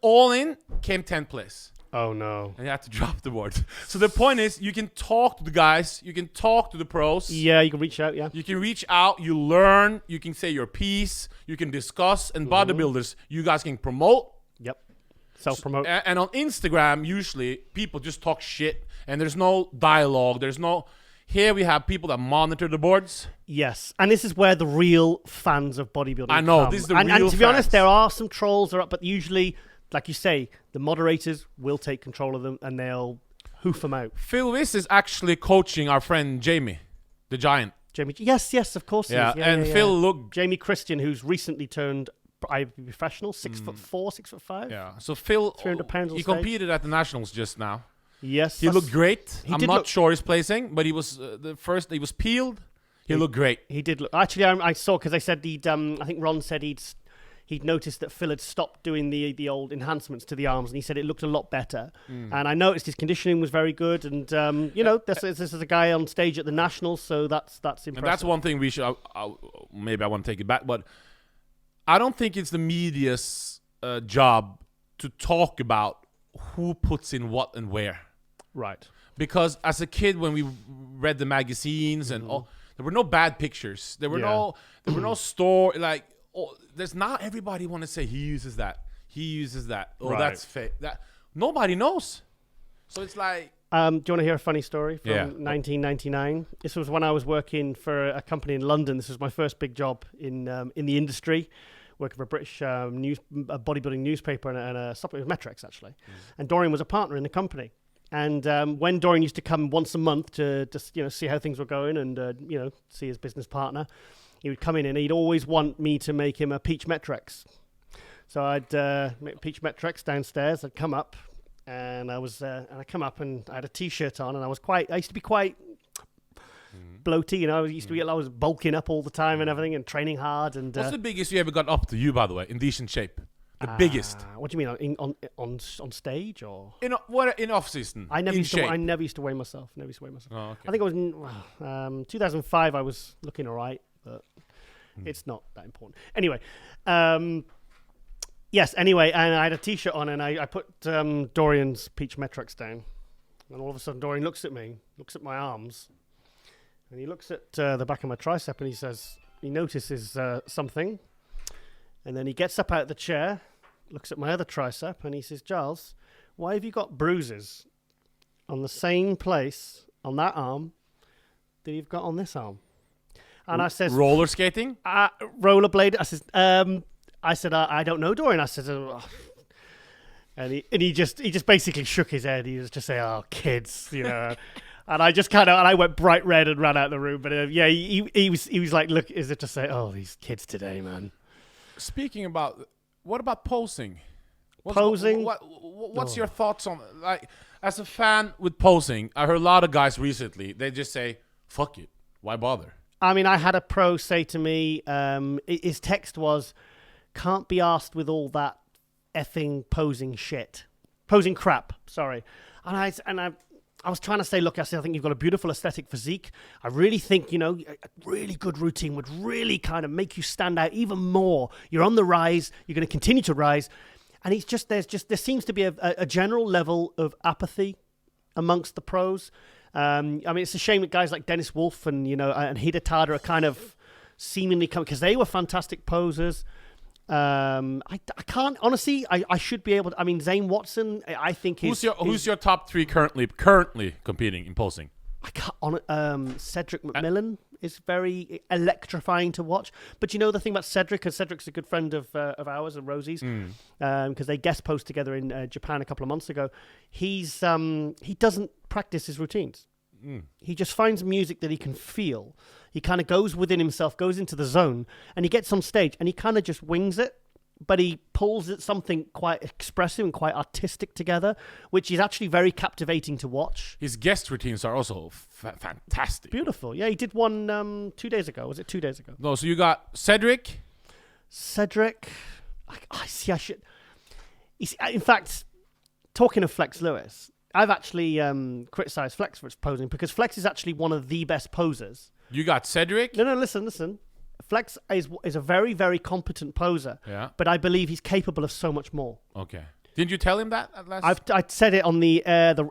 all in, came 10th place. Oh no. And he had to drop the board. So the point is, you can talk to the guys, you can talk to the pros. Yeah, you can reach out. Yeah. You can reach out, you learn, you can say your piece, you can discuss, and bodybuilders, you guys can promote. Yep. Self-promote. And on Instagram, usually, people just talk shit, and there's no dialogue, Here we have people that monitor the boards. Yes, and this is where the real fans of bodybuilding I know, come. this is the and real to be honest, fans. there are some trolls that are up, but usually, like you say, the moderators will take control of them and they'll hoof them out. Phil Wiss is actually coaching our friend Jamie, the Giant. Jamie, yes, of course. he is. And Phil looked... Jamie Christian, who's recently turned professional, 6'4", 6'5". Yeah, so Phil, 300 pounds on he stage. competed at the Nationals just now. Yes, He looked great. I'm did not look- sure his placing, but he was the first. He was peeled. He looked great. He did look. Actually, I saw because they said he'd. I think Ron said he'd noticed that Phil had stopped doing the old enhancements to the arms, and he said it looked a lot better. And I noticed his conditioning was very good, and this is a guy on stage at the Nationals, so that's impressive. And that's one thing we should. Maybe I want to take it back, but I don't think it's the media's job to talk about who puts in what and where. Right. Because as a kid, when we read the magazines and all, there were no bad pictures. There were no store like. There's not everybody want to say he uses that. Oh, Right. that's fake. That nobody knows. So it's like. Do you want to hear a funny story from Yeah. 1999? This was when I was working for a company in London. This was my first big job in the industry, working for a British bodybuilding newspaper and a supplement with Metrex, actually. And Dorian was a partner in the company. And when Dorian used to come once a month to just see how things were going and see his business partner, he would come in and he'd always want me to make him a peach Metrex. So I'd make peach Metrex downstairs. I'd come up and I had a t-shirt on and I used to be quite bloaty, I was bulking up all the time and everything and training hard. And what's the biggest you ever got up to you, by the way, in decent shape? The biggest. What do you mean on stage or in off season? I never used to weigh myself. Oh, okay. I think it was 2005. I was looking all right, but it's not that important. Anyway, yes. Anyway, and I had a t-shirt on, and I put Dorian's peach Metrex down, and all of a sudden Dorian looks at me, looks at my arms, and he looks at the back of my tricep, and he notices something, and then he gets up out of the chair, looks at my other tricep, and he says, "Giles, why have you got bruises on the same place on that arm that you've got on this arm?" And I says, "Roller skating, rollerblade." I said, I don't know, Dorian. I said, and he just basically shook his head. He was just saying, "Oh, kids," And I just I went bright red and ran out of the room. But he was like, "Look, is it to say, oh, these kids today, man." Speaking about, what about posing? Posing? What's your thoughts on, like, as a fan with posing? I heard a lot of guys recently, they just say, "Fuck it, why bother?" I mean, I had a pro say to me, his text was, "Can't be asked with all that effing posing crap." Sorry, and I was trying to say, look, I think you've got a beautiful aesthetic physique. I really think, a really good routine would really kind of make you stand out even more. You're on the rise. You're going to continue to rise. And there seems to be a general level of apathy amongst the pros. I mean, it's a shame that guys like Dennis Wolf and Hidetada are kind of seemingly coming, because they were fantastic posers. I can't honestly. I should be able to. I mean, Zane Watson. I think who's your top three currently competing in posing? I can't. Cedric McMillan is very electrifying to watch. But the thing about Cedric, because Cedric's a good friend of ours and Rosie's, because they guest posed together in Japan a couple of months ago. He doesn't practice his routines. He just finds music that he can feel. He kind of goes within himself, goes into the zone, and he gets on stage and he kind of just wings it, but he pulls it something quite expressive and quite artistic together, which is actually very captivating to watch. His guest routines are also fantastic. Beautiful. Yeah, he did one 2 days ago. Was it 2 days ago? No, so you got Cedric. I should. In fact, talking of Flex Lewis, I've actually criticized Flex for his posing, because Flex is actually one of the best posers. You got Cedric? No, listen. Flex is a very, very competent poser. Yeah. But I believe he's capable of so much more. Okay. Didn't you tell him that at last? I said it on the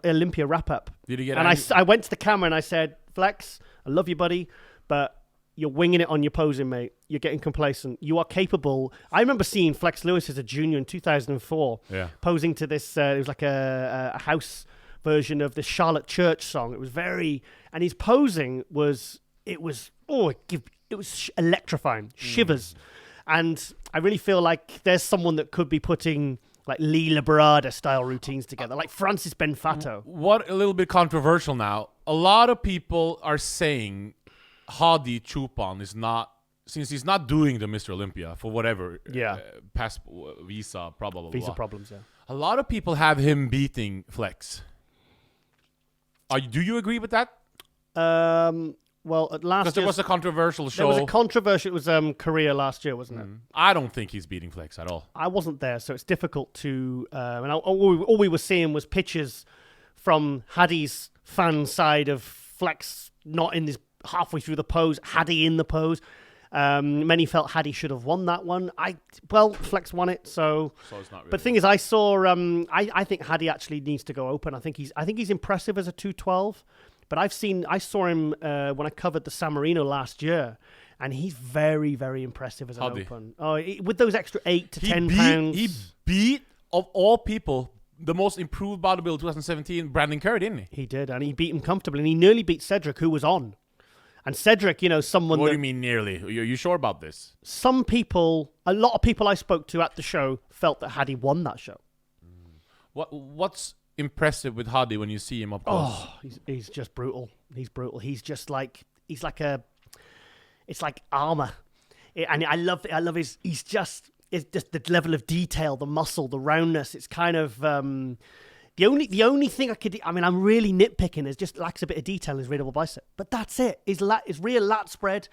Olympia wrap-up. Did he get angry? And I went to the camera and I said, "Flex, I love you, buddy, but you're winging it on your posing, mate. You're getting complacent. You are capable." I remember seeing Flex Lewis as a junior in 2004, posing to this. It was like a house version of the Charlotte Church song. It was and his posing was electrifying, shivers. And I really feel like there's someone that could be putting like Lee Labrada style routines together, like Francis Benfato. What a little bit controversial now. A lot of people are saying Hadi Chupan is not, since he's not doing the Mr. Olympia for whatever passport, visa, problems. Yeah. A lot of people have him beating Flex. Do you agree with that? Well, at last, because there was a controversial show. There was a controversial. It was Korea last year, wasn't it? I don't think he's beating Flex at all. I wasn't there, so it's difficult to. And all we were seeing was pictures from Hadi's fan side of Flex not in this halfway through the pose, Hadi in the pose. Many felt Hadi should have won that one. Flex won it, so it's not really. But the thing is, I saw. I think Hadi actually needs to go open. I think he's impressive as a 212. But I saw him when I covered the San Marino last year, and he's very, very impressive as an open. With those extra 8 to 10 pounds. He beat, of all people, the most improved bodybuilder 2017, Brandon Curry, didn't he? He did, and he beat him comfortably, and he nearly beat Cedric, who was on. And Cedric, someone. What do you mean nearly? Are you sure about this? A lot of people I spoke to at the show felt that Hadi won that show. What's impressive with Hadi when you see him up close? Oh, he's just brutal. He's brutal. It's like armor. And I love it's just the level of detail, the muscle, the roundness. It's kind of the only thing I'm really nitpicking is just lacks a bit of detail in his rear double bicep. But that's it. His rear lat spread.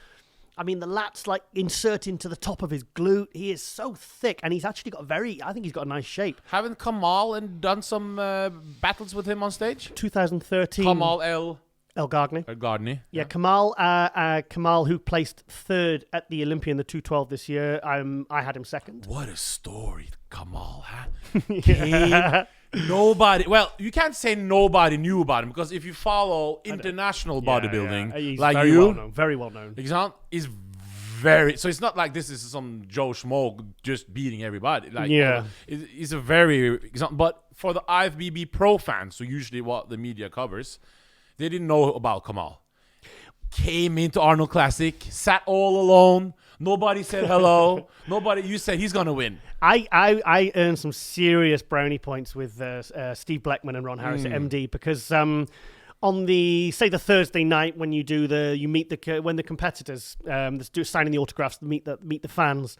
I mean, the lat's like insert into the top of his glute. He is so thick, and he's actually got I think he's got a nice shape. Haven't Kemal and done some battles with him on stage? 2013. Kemal El Gardner. Yeah. Kemal, who placed third at the Olympia in the 212 this year. I had him second. What a story Kemal had. Nobody. Well, you can't say nobody knew about him because if you follow international bodybuilding, he's like very well known. He's very. So it's not like this is some Joe Schmo just beating everybody. Like, he's a very. But for the IFBB pro fans, so usually what the media covers, they didn't know about Kemal. Came into Arnold Classic, sat all alone. Nobody said hello. You said he's gonna win. I earned some serious brownie points with Steve Bleckman and Ron Harris at MD because on the Thursday night when you meet when the competitors signing the autographs, meet the fans.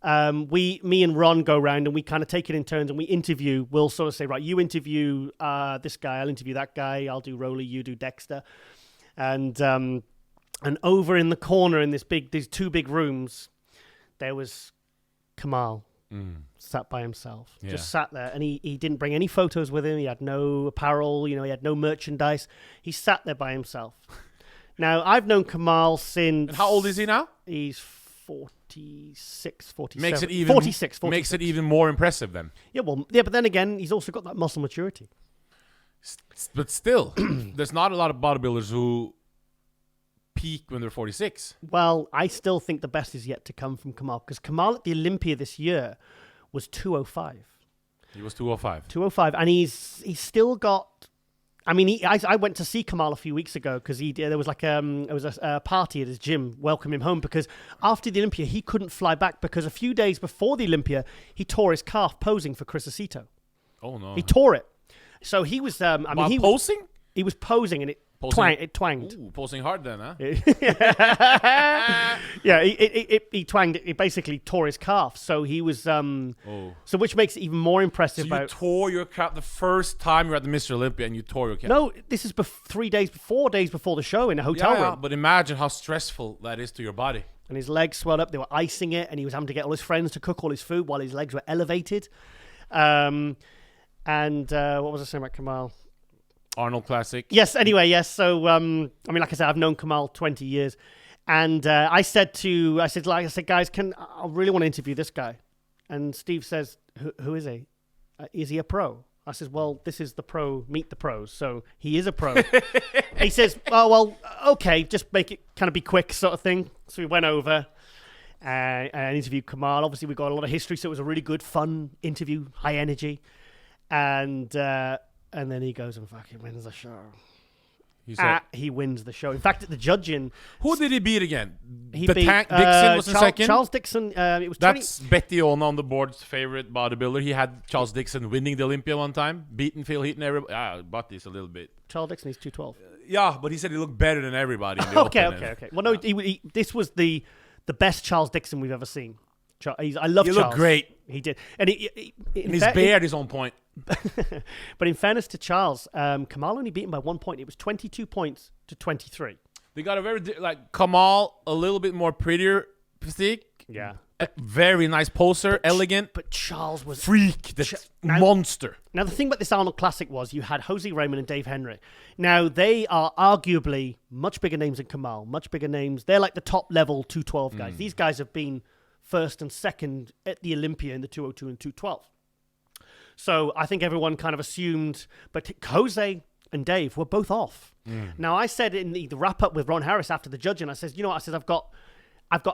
Me and Ron go around and we kind of take it in turns and we interview. We'll sort of say, right, you interview this guy, I'll interview that guy, I'll do Rolly, you do Dexter, and over in the corner in these two big rooms, there was Kemal sat by himself, just sat there, and he didn't bring any photos with him. He had no apparel, he had no merchandise. He sat there by himself. Now I've known Kemal since. And how old is he now? He's 46, 47. Makes it even 46. Makes it even more impressive then. Yeah, but then again, he's also got that muscle maturity. But still, there's not a lot of bodybuilders who peak when they're 46. Well, I still think the best is yet to come from Kemal because Kemal at the Olympia this year was 205. He was 205. 205, and he's still got. I mean, I went to see Kemal a few weeks ago because there was a party at his gym, welcome him home because after the Olympia he couldn't fly back because a few days before the Olympia he tore his calf posing for Chris Aceto. Oh no! He tore it, so he was. Posing? He was posing and it twanged. Ooh, posing hard then, huh? Yeah, he twanged. It basically tore his calf. So he was. So which makes it even more impressive. So you tore your calf the first time you were at the Mr. Olympia and you tore your calf. No, this is 4 days before the show in a hotel room. But imagine how stressful that is to your body. And his legs swelled up. They were icing it, and he was having to get all his friends to cook all his food while his legs were elevated. And what was I saying about Kemal? Arnold Classic. Yes. Anyway, yes. So, like I said, I've known Kemal 20 years, and I said, guys, I really want to interview this guy, and Steve says, who is he? Is he a pro? I says, well, this is the pro. Meet the pros. So he is a pro. He says, oh well, okay, just make it kind of be quick, sort of thing. So we went over and interviewed Kemal. Obviously, we got a lot of history, so it was a really good, fun interview, high energy, and then he goes and fucking wins the show. He wins the show. In fact, at the judging... Who did he beat again? He beat Tank Dixon was in second? Charles Dixon. It was That's Betty on the board's favorite bodybuilder. He had Charles Dixon winning the Olympia one time, beating Phil Heaton. But this a little bit. Charles Dixon, he's 212. Yeah, but he said he looked better than everybody in the Okay. Well, no, this was the best Charles Dixon we've ever seen. I love Charles. He looked great. He did. And his beard is on point. But in fairness to Charles, Kemal only beat him by 1 point. It was 22 points to 23. They got a very, Kemal, a little bit more prettier physique. Yeah. A very nice poser, elegant. But Charles was... Freak, monster. Now, the thing about this Arnold Classic was you had Jose Raymond and Dave Henry. Now, they are arguably much bigger names than Kemal, much bigger names. They're like the top-level 212 guys. These guys have been first and second at the Olympia in the 202 and 212. So I think everyone kind of assumed, but Jose and Dave were both off. Now I said in the wrap up with Ron Harris after the judging, I said, I've got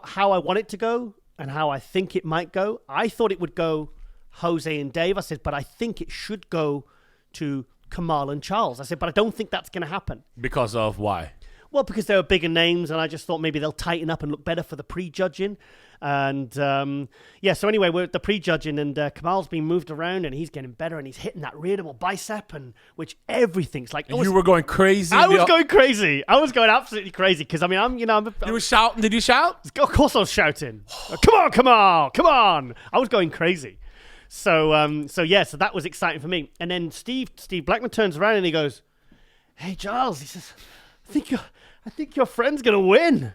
how I want it to go and how I think it might go. I thought it would go Jose and Dave. I said, but I think it should go to Kemal and Charles. I said, but I don't think that's going to happen. Because of why? Well, because they were bigger names, and I just thought maybe they'll tighten up and look better for the pre-judging. And so anyway, we're at the pre-judging, and Kemal's been moved around, and he's getting better, and he's hitting that rear double bicep, and which everything's like. You were going crazy. I was going crazy. I was going absolutely crazy because I mean, you were shouting. Did you shout? Of course, I was shouting. Come on, Kemal, come on! I was going crazy. So that was exciting for me. And then Steve Blackman turns around and he goes, "Hey, Giles," he says, I think your friend's gonna win."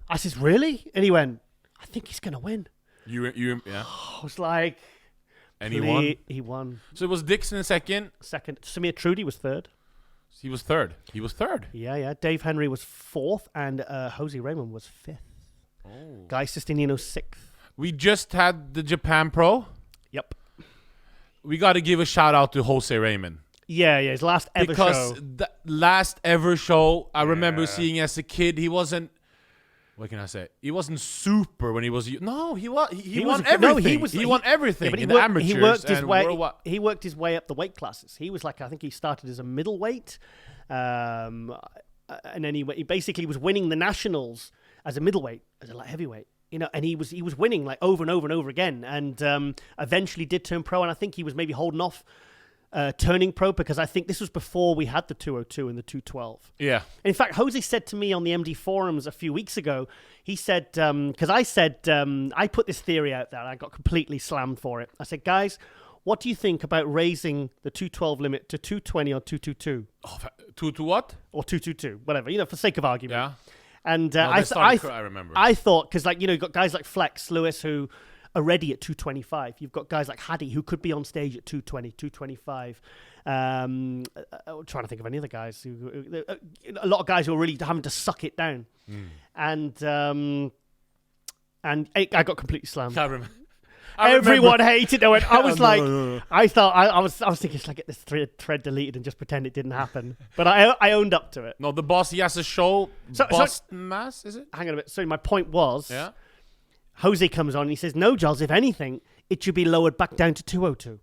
I says, "Really?" And he went, "I think he's gonna win." You yeah. I was like, and he won. He won. So it was Dixon in second. Samir Trudy was third. He was third. Yeah. Dave Henry was fourth, and Jose Raymond was fifth. Oh. Guy Sistinino sixth. We just had the Japan Pro. Yep. We got to give a shout out to Jose Raymond. Yeah, his last ever show. Because the last ever show, I remember seeing as a kid, he wasn't. What can I say? He wasn't super when he was. No, he won everything. No, he won everything in the amateurs. He worked his way up the weight classes. He was like, I think he started as a middleweight, and then he basically was winning the nationals as a middleweight, as a light heavyweight. And he was winning like over and over and over again, and eventually did turn pro. And I think he was maybe holding off turning pro because I think this was before we had the 202 and the 212. Yeah. In fact, Jose said to me on the MD forums a few weeks ago, he said, because I said, I put this theory out there, and I got completely slammed for it. I said, guys, what do you think about raising the 212 limit to 220 or 222? Oh, to what? Or 222, whatever, for sake of argument. Yeah. And I remember. I thought, because you've got guys like Flex Lewis who are ready at 225. You've got guys like Hadi who could be on stage at 220, 225. I'm trying to think of any other guys. A lot of guys who are really having to suck it down. And I got completely slammed. I remember. Everyone hated it. I was I was thinking, should I get this thread deleted and just pretend it didn't happen? But I owned up to it. No, the boss, he has a show. Mass, is it? Hang on a bit. So my point was, Jose comes on and he says, "No, Giles, if anything, it should be lowered back down to 202.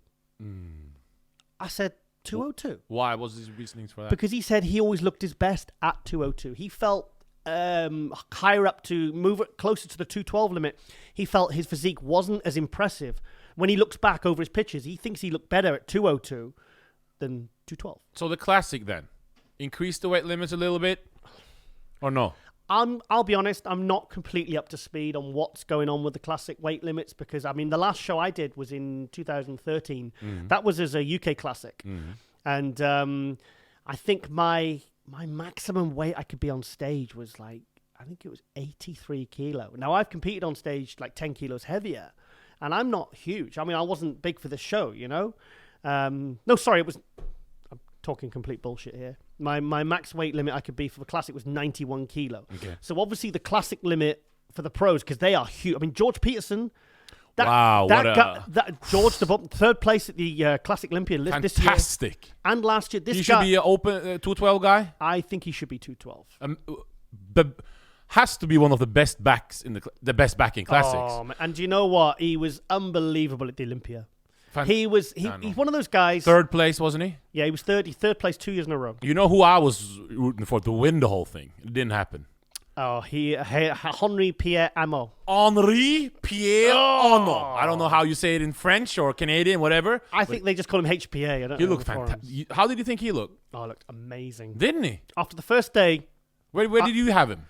I said, 202? Why? What was his reasonings for that? Because he said he always looked his best at 202. He felt higher up to move it closer to the 212 limit. He felt his physique wasn't as impressive. When he looks back over his pictures, he thinks he looked better at 202 than 212. So the classic then, increase the weight limits a little bit, or no? I'll be honest, I'm not completely up to speed on what's going on with the classic weight limits because, I mean, the last show I did was in 2013. That was as a UK classic. And I think my maximum weight I could be on stage was like, I think it was 83 kilo. Now, I've competed on stage like 10 kilos heavier, and I'm not huge. I mean, I wasn't big for the show, No, sorry, I'm talking complete bullshit here. My max weight limit I could be for the classic was 91 kilo. Okay. So obviously the classic limit for the pros, because they are huge. I mean, George Peterson. George, the third place at the Classic Olympia this year. Fantastic. And last year, he should be an open 212 guy? I think he should be 212. But has to be one of the best backs in the best back in classics. And do you know what? He was unbelievable at the Olympia. He's one of those guys. Third place, wasn't he? Yeah, he was third place 2 years in a row. You know who I was rooting for to win the whole thing? It didn't happen. Oh, Henri Pierre Amo. Henri Pierre Amo. I don't know how you say it in French or Canadian, whatever. I think they just call him HPA. He looked fantastic. How did you think he looked? Oh, he looked amazing. Didn't he? After the first day. Where did you have him?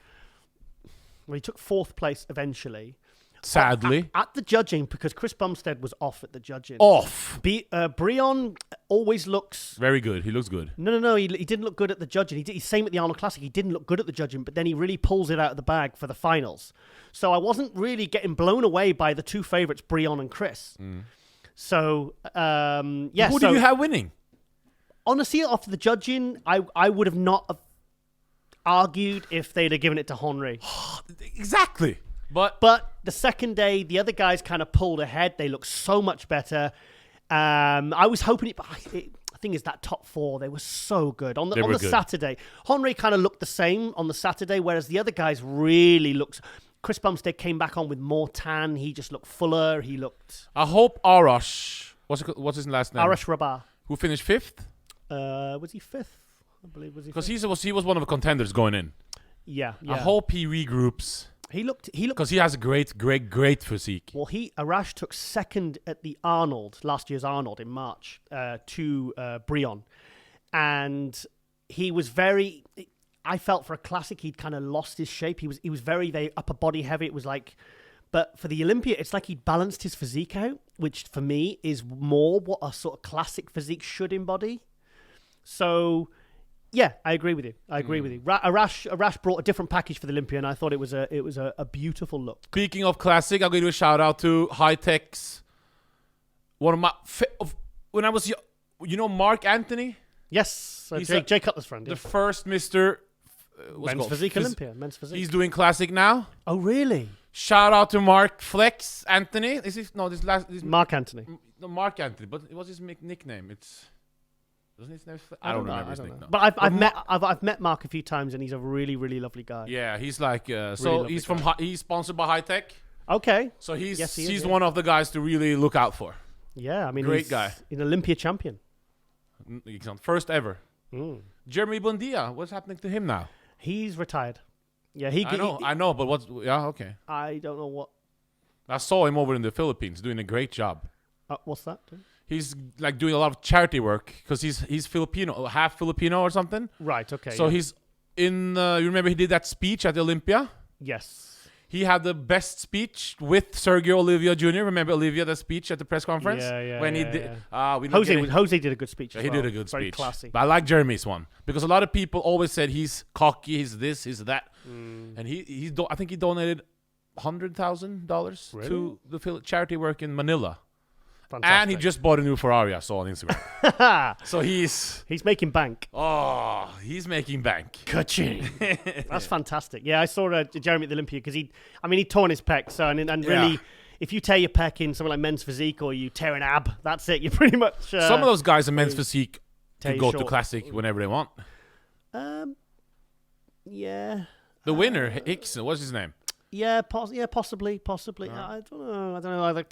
Well, he took 4th place eventually. Sadly. At the judging, because Chris Bumstead was off at the judging. Off? Brion always looks... Very good. He looks good. No. He didn't look good at the judging. He's same at the Arnold Classic. He didn't look good at the judging, but then he really pulls it out of the bag for the finals. So I wasn't really getting blown away by the 2 favourites, Brion and Chris. So, yeah. Who did you have winning? Honestly, after the judging, I would have not argued if they'd have given it to Henri. Exactly. But the second day, the other guys kind of pulled ahead. They looked so much better. I was hoping the thing is that top 4, they were so good. On the Saturday, Henri kind of looked the same on the Saturday, whereas the other guys really looked... Chris Bumstead came back on with more tan. He just looked fuller. He looked... I hope Arash... What's his last name? Arash Rabat. Who finished 5th? Was he 5th? I believe was he. Because he was one of the contenders going in. Yeah. I hope he regroups He looked because he has a great physique. Well, Arash took second at the last year's Arnold in March, to Brion. And he was I felt for a classic, he'd kind of lost his shape. He was very upper body heavy. It was like, but for the Olympia, it's like he'd balanced his physique out, which for me is more what a sort of classic physique should embody. So, yeah, I agree with you. Arash brought a different package for the Olympia, and I thought it was a beautiful look. Speaking of classic, I'll give you a shout out to High Tech's. One of my when I was Mark Anthony. Yes, Jay Cutler's friend. Yeah. The first Mr. Men's Physique Olympia. Men's Physique. He's doing classic now. Oh, really? Shout out to Mark Flex Anthony. Mark Anthony. No, Mark Anthony. But what's his nickname? Doesn't his name? I don't remember his nickname. But I've met Mark a few times, and he's a really, really lovely guy. Yeah, he's like really he's sponsored by High Tech. Okay. So he's one of the guys to really look out for. Yeah, I mean, great guy. He's an Olympia champion. First ever. Jeremy Bondia, what's happening to him now? He's retired. Yeah, I know, but okay. I don't know what. I saw him over in the Philippines doing a great job. What's that? He's like doing a lot of charity work because he's Filipino, half Filipino or something. Right. Okay. So he's in. You remember he did that speech at the Olympia? Yes. He had the best speech with Sergio Olivia Jr. Remember Olivia, the speech at the press conference? Yeah. When he did. Jose did a good speech. He did a good speech. Very classy. But I like Jeremy's one because a lot of people always said he's cocky, he's this, he's that, and I think he donated $100,000 to the charity work in Manila. Fantastic. And he just bought a new Ferrari, I saw on Instagram. So he's making bank. Oh, he's making bank. Ka-ching. That's fantastic. Yeah, I saw Jeremy at the Olympia because he'd torn his pec. So and really, if you tear your pec in something like Men's Physique or you tear an ab, that's it. You're pretty much. Some of those guys in Men's Physique can go to Classic whenever they want. Yeah. The winner, Hickson, what's his name? Yeah, possibly. I don't know.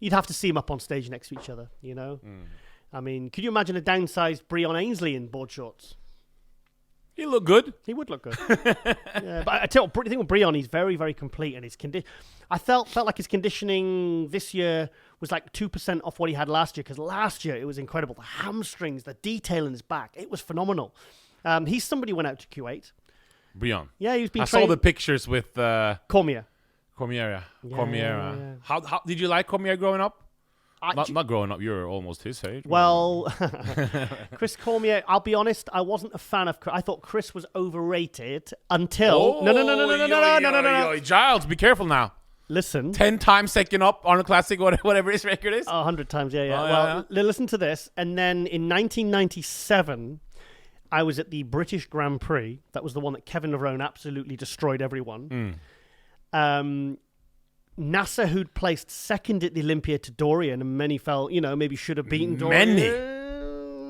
You'd have to see them up on stage next to each other, you know? I mean, could you imagine a downsized Brion Ainsley in board shorts? He look good. He would look good. Yeah, but I tell you, the thing with Brion, he's very, very complete, and his I felt like his conditioning this year was like 2% off what he had last year, because last year it was incredible. The hamstrings, the detail in his back, it was phenomenal. He's somebody who went out to Q8. Brion. Yeah, he's been I saw the pictures with Cormier. Cormier. Yeah. How did you like Cormier growing up? Not growing up. You're almost his age. Well, Chris Cormier. I'll be honest. I wasn't a fan of. I thought Chris was overrated until. No. Giles, be careful now. Listen. 10 times second up on a Classic, whatever his record is. 100 times. Yeah. Listen to this. And then in 1997. I was at the British Grand Prix. That was the one that Kevin Nerone absolutely destroyed everyone. NASA, who'd placed second at the Olympia to Dorian, and many felt, maybe should have beaten Dorian.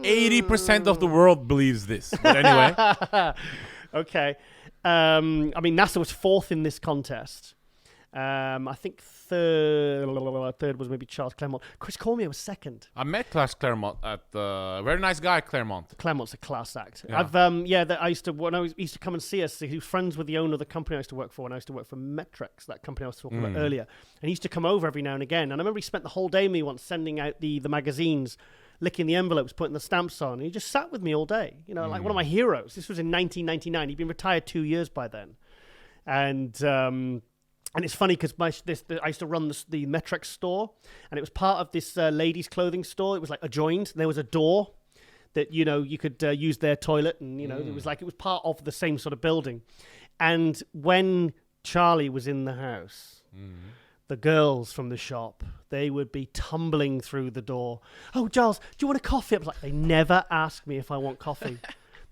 80% of the world believes this. But anyway. Okay. I mean, NASA was fourth in this contest. I think third was maybe Charles Clermont. Chris Cormier was second. I met Class Clermont at very nice guy, Clermont. Clermont's a class act. Yeah. I used to come and see us. He was friends with the owner of the company I used to work for, and I used to work for Metrex, that company I was talking about earlier. And he used to come over every now and again. And I remember he spent the whole day with me once sending out the magazines, licking the envelopes, putting the stamps on. And he just sat with me all day. Like one of my heroes. This was in 1999. He'd been retired 2 years by then. And it's funny because I used to run the Metrex store, and it was part of this ladies' clothing store. It was like adjoined. There was a door that you could use their toilet, and it was part of the same sort of building. And when Charlie was in the house, the girls from the shop, they would be tumbling through the door. Oh, Giles, do you want a coffee? I was like, they never ask me if I want coffee.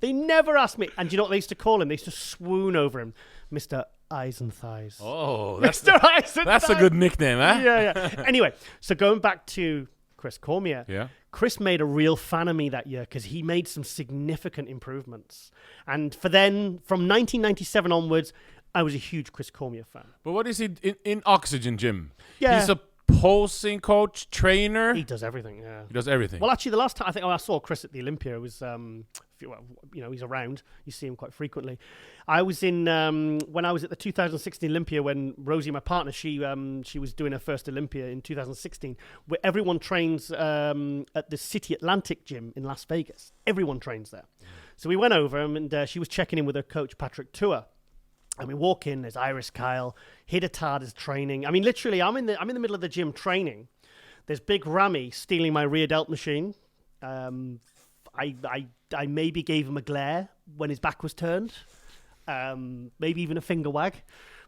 They never asked me. And do you know what they used to call him? They used to swoon over him, Mr. Eyes and Thighs. Oh, Mr. Eyes and that's Thighs. a good nickname, eh? Yeah. Anyway, so going back to Chris Cormier. Yeah. Chris made a real fan of me that year because he made some significant improvements. And from 1997 onwards, I was a huge Chris Cormier fan. But what is he in Oxygen Gym? Yeah. He's a posing coach, trainer. He does everything. Yeah. He does everything. Well, actually, the last time I saw Chris at the Olympia was, he's around. You see him quite frequently. I was in when I was at the 2016 Olympia when Rosie, my partner, she was doing her first Olympia in 2016, where everyone trains at the City Atlantic gym in Las Vegas. Everyone trains there. So we went over and she was checking in with her coach Patrick Tua. And we walk in. There's Iris Kyle, Hidetard is training. I mean, literally, I'm in the middle of the gym training. There's Big Ramy stealing my rear delt machine. I maybe gave him a glare when his back was turned. Maybe even a finger wag.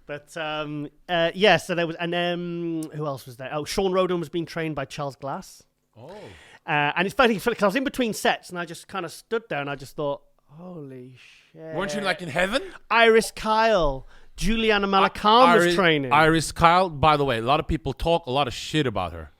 But so there was, and who else was there? Oh, Shawn Rhoden was being trained by Charles Glass. Oh. And it's funny because I was in between sets and I just kind of stood there and I just thought, holy shit. Weren't you like in heaven? Iris Kyle, Juliana Malakam was training. Iris Kyle, by the way, a lot of people talk a lot of shit about her.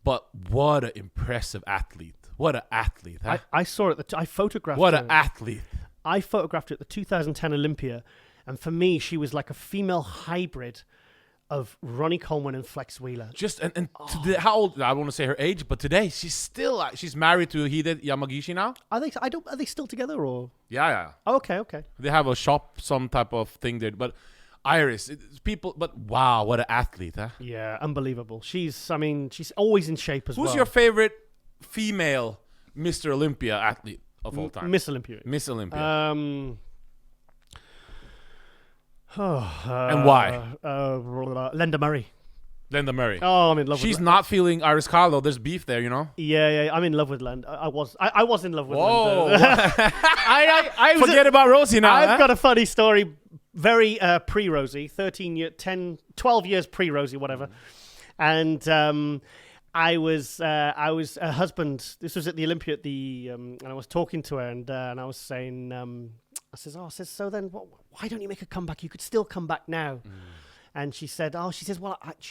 But what an impressive athlete. What an athlete. Huh? I saw it. I photographed What her. an athlete. I photographed her at the 2010 Olympia. And for me, she was like a female hybrid of Ronnie Coleman and Flex Wheeler. Today, how old? I don't want to say her age, but today she's married to Hide Yamagishi now. Are they still together or? Yeah. Oh, okay. They have a shop, some type of thing there. But Iris, but wow, what an athlete, huh? Yeah, unbelievable. She's always in shape as well. Who's your favorite female Mr. Olympia athlete of all time? Miss Olympia. Miss Olympia. And why? Linda Murray. Linda Murray. Oh, I'm in love with She's not feeling Iris Kyle, though. There's beef there, you know? Yeah, I'm in love with Linda. I was in love with Whoa. Linda. I Forget about Rosie now. I've got a funny story, very pre-Rosie, 12 years pre-Rosie, whatever. And I was her husband. This was at the Olympia and I was talking to her and I was saying, I says, so then why don't you make a comeback? You could still come back now. And she said, she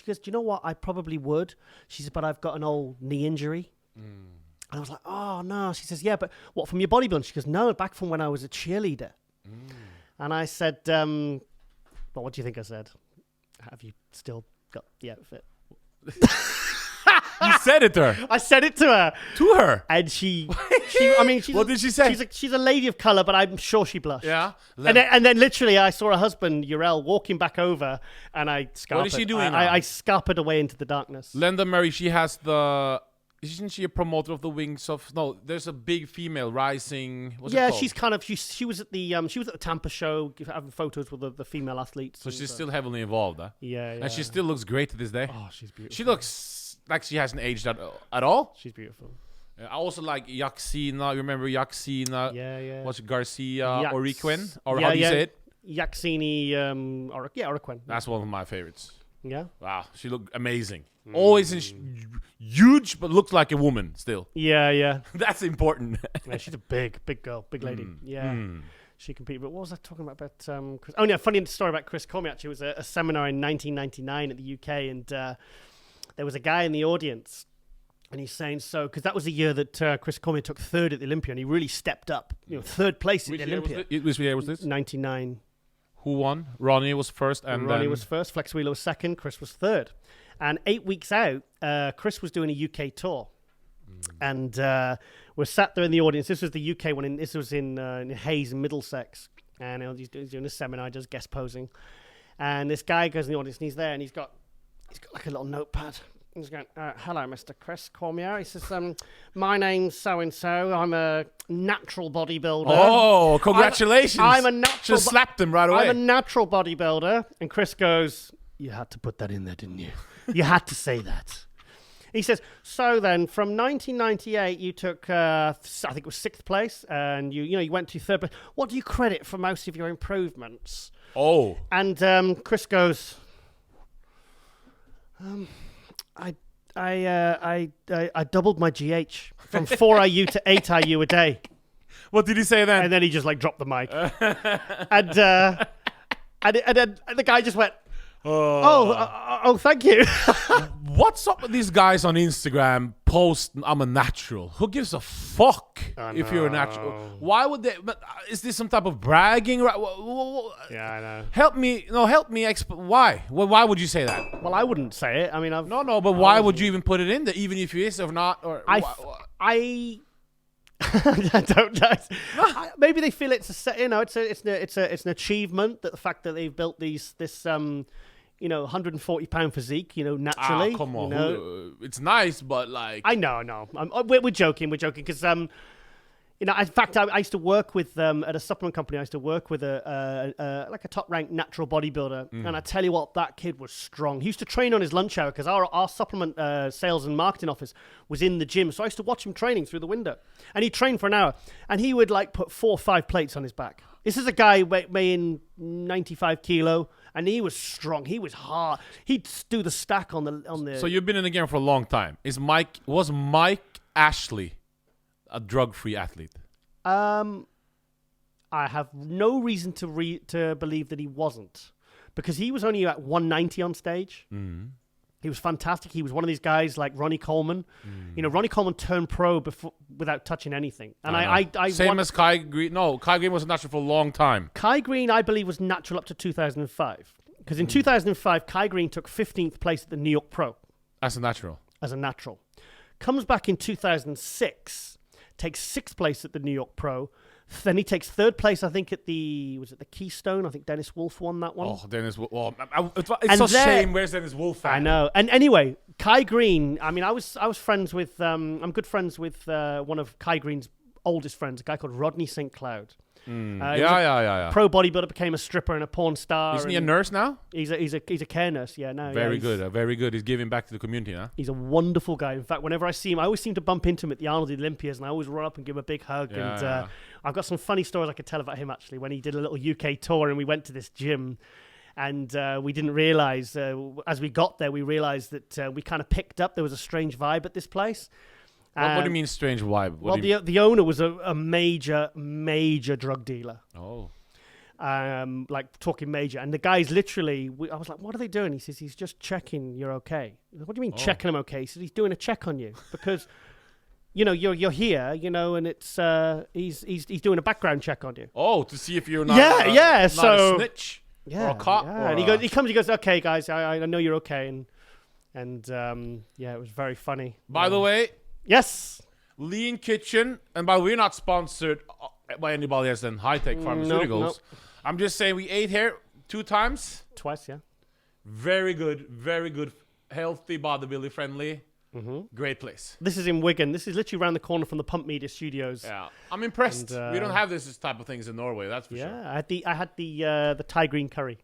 goes, do you know what? I probably would. She says, but I've got an old knee injury. And I was like, oh, no. She says, yeah, but what, from your bodybuilding? She goes, no, back from when I was a cheerleader. And I said, well, what do you think I said? Have you still got the outfit? You said it to her. I said it to her. To her? And she's what did she say? She's a lady of colour, but I'm sure she blushed. Yeah. And then literally I saw her husband, Urel, walking back over and I scarpered. What is she doing now? I scarpered away into the darkness. Linda Murray, she has isn't she a promoter of the Wings of... No, there's a big female rising... What's it called? She's kind of... She was at the Tampa show having photos with the female athletes. So she's still heavily involved, huh? Yeah. And she still looks great to this day. Oh, she's beautiful. She looks like she hasn't aged at all. She's beautiful. I also like Yaxina. You remember Yaxina? Yeah. What's it, Garcia Oriquin? Or how do you say it? Yaxini Oriquin. That's one of my favorites. Yeah. Wow, she looked amazing. Always huge, but looks like a woman still. Yeah. That's important. Yeah, she's a big girl, big lady. Yeah. She competed. But what was I talking about Chris? Oh, yeah, funny story about Chris Cormier. Actually, it was a seminar in 1999 at the UK, and there was a guy in the audience, and he's saying, because that was the year that Chris Cormier took third at the Olympia, and he really stepped up, third place at the Olympia. Which year was this? 99. Who won? Ronnie was first, and Ronnie was first. Flex Wheeler was second. Chris was third. And 8 weeks out, Chris was doing a UK tour, and we're sat there in the audience. This was the UK one. This was in Hayes, Middlesex, and he's doing a seminar, just guest posing. And this guy goes in the audience, and he's there, and he's got like a little notepad. He's going, hello, Mr. Chris Cormier. He says, my name's so-and-so. I'm a natural bodybuilder. Oh, congratulations. I'm a natural... Just slapped him right away. I'm a natural bodybuilder. And Chris goes, you had to put that in there, didn't you? You had to say that. He says, so then, from 1998, you took, I think it was 6th place, and you went to 3rd place. What do you credit for most of your improvements? Oh. And Chris goes... I doubled my GH from 4 IU to 8 IU a day. What did he say then? And then he just dropped the mic. and then the guy just went, Thank you. What's up with these guys on Instagram post I'm a natural? Who gives a fuck if you're a natural? Why would they? But is this some type of bragging? Yeah, I know. Help me. No, help me. Why? Well, why would you say that? Well, I wouldn't say it. I mean, But why would you even put it in there, even if you is or not? Or I don't know. Maybe they feel it's an achievement, that the fact that they've built this 140-pound physique, naturally. Come on, it's nice, but like I know. We're joking because in fact, I used to work with at a supplement company. I used to work with a top-ranked natural bodybuilder, and I tell you what, that kid was strong. He used to train on his lunch hour because our supplement sales and marketing office was in the gym. So I used to watch him training through the window, and he'd train for an hour, and he would like put 4 or 5 plates on his back. This is a guy weighing 95 kilo, and he was strong. He was hard. He'd do the stack on the. So you've been in the game for a long time. Was Mike Ashley a drug-free athlete? I have no reason to believe that he wasn't, because he was only at 190 on stage. Mm. He was fantastic. He was one of these guys like Ronnie Coleman. Ronnie Coleman turned pro without touching anything. And I same as Kai Green. No, Kai Green was natural for a long time. Kai Green, I believe, was natural up to 2005. Because in 2005, Kai Green took 15th place at the New York Pro. As a natural. Comes back in 2006, takes 6th place at the New York Pro. Then he takes 3rd place, I think, at the Keystone? I think Dennis Wolf won that one. Oh, Dennis Wolf. Oh, it's a shame. Where's Dennis Wolf at? I know. And anyway, Kai Green, I mean, I was friends with, I'm good friends with one of Kai Green's oldest friends, a guy called Rodney St. Cloud. Yeah. Pro bodybuilder, became a stripper and a porn star. Isn't he a nurse now? He's a care nurse. Yeah, no. Very good. He's giving back to the community, huh? He's a wonderful guy. In fact, whenever I see him, I always seem to bump into him at the Arnold Olympias, and I always run up and give him a big hug. I've got some funny stories I could tell about him actually. When he did a little UK tour, and we went to this gym, and we didn't realize as we got there, we realized that we kind of picked up there was a strange vibe at this place. What do you mean strange vibe? The owner was a major drug dealer. Oh. Like talking major. And the guy's literally, I was like, what are they doing? He says, he's just checking you're okay. What do you mean checking him okay? He says, he's doing a check on you because, you're here, and it's, he's doing a background check on you. Oh, to see if you're not, not a snitch or a cop. Yeah. And he goes, okay, guys, I know you're okay. And it was very funny. By the way, yes. Lean Kitchen, and by the way, we're not sponsored by anybody else than High Tech Pharmaceuticals. Nope. I'm just saying we ate here 2 times. Twice, yeah. Very good, healthy, bodybuilder friendly. Mm-hmm. Great place. This is in Wigan. This is literally around the corner from the Pump Media Studios. Yeah, I'm impressed. We don't have this type of things in Norway, that's for sure. Yeah, I had the Thai green curry.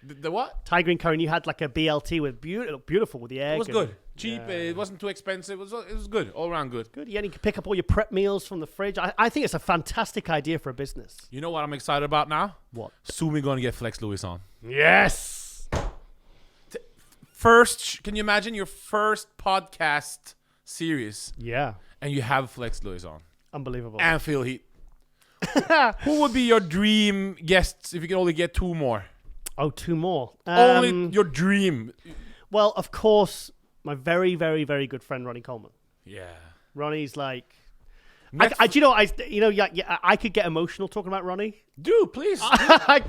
The what? Thai green curry, and you had like a BLT with beautiful with the egg. It was good. Cheap. It wasn't too expensive. It was good. All around good. Good. Yeah, and you can pick up all your prep meals from the fridge. I think it's a fantastic idea for a business. You know what I'm excited about now? What? Soon we're going to get Flex Lewis on. Yes. First, can you imagine your first podcast series? Yeah. And you have Flex Lewis on. Unbelievable. And Phil Heath. Who would be your dream guests if you could only get 2 more? Oh, 2 more. Only your dream. Well, of course, my very, very, very good friend Ronnie Coleman. Yeah. Ronnie's like, I could get emotional talking about Ronnie. Do please. I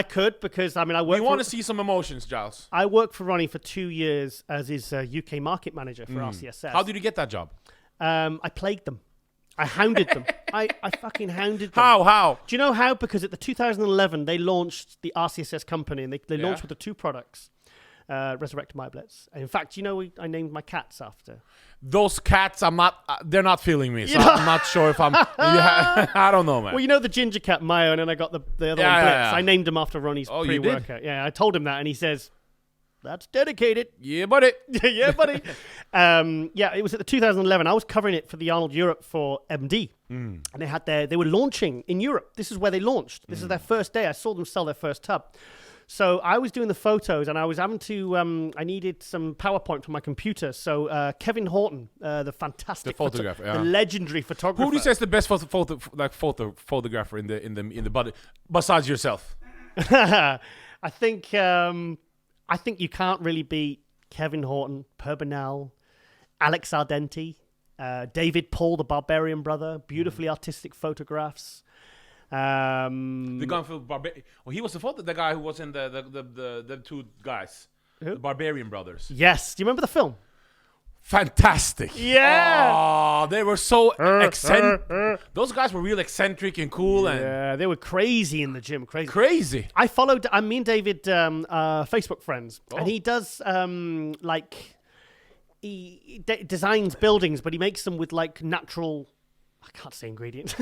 could because I work. We want to see some emotions, Giles. I worked for Ronnie for 2 years as his UK market manager for RCSS. How did you get that job? I plagued them. I hounded them. I fucking hounded them. How? Do you know how? Because at the 2011, they launched the RCSS company, and they launched with the 2 products, Resurrect My Blitz. And in fact, I named my cats after. Those cats, they're not feeling me, so I'm not sure if I'm, I don't know, man. Well, the ginger cat, Mayo, and then I got the other one, Blitz. Yeah. I named him after Ronnie's pre-workout. Yeah, I told him that, and he says, that's dedicated. Yeah, buddy. Yeah, buddy. It was at the 2011. I was covering it for the Arnold Europe for MD. And they were launching in Europe. This is where they launched. This is their first day. I saw them sell their first tub. So I was doing the photos, and I was having to, I needed some PowerPoint for my computer. So Kevin Horton, the fantastic photographer, the legendary photographer. Who do you say is the best photographer in the body besides yourself? I think I think you can't really beat Kevin Horton, Per Bernal, Alex Ardenti, David Paul, the Barbarian brother. Beautifully artistic photographs. The guy from he was the guy who was in the two guys, the Barbarian brothers. Yes. Do you remember the film? Fantastic. Yeah. Oh, they were so eccentric. Those guys were real eccentric and cool. Yeah, they were crazy in the gym. Crazy. I followed. Me and David, Facebook friends, and he does he designs buildings, but he makes them with like natural. I can't say ingredients.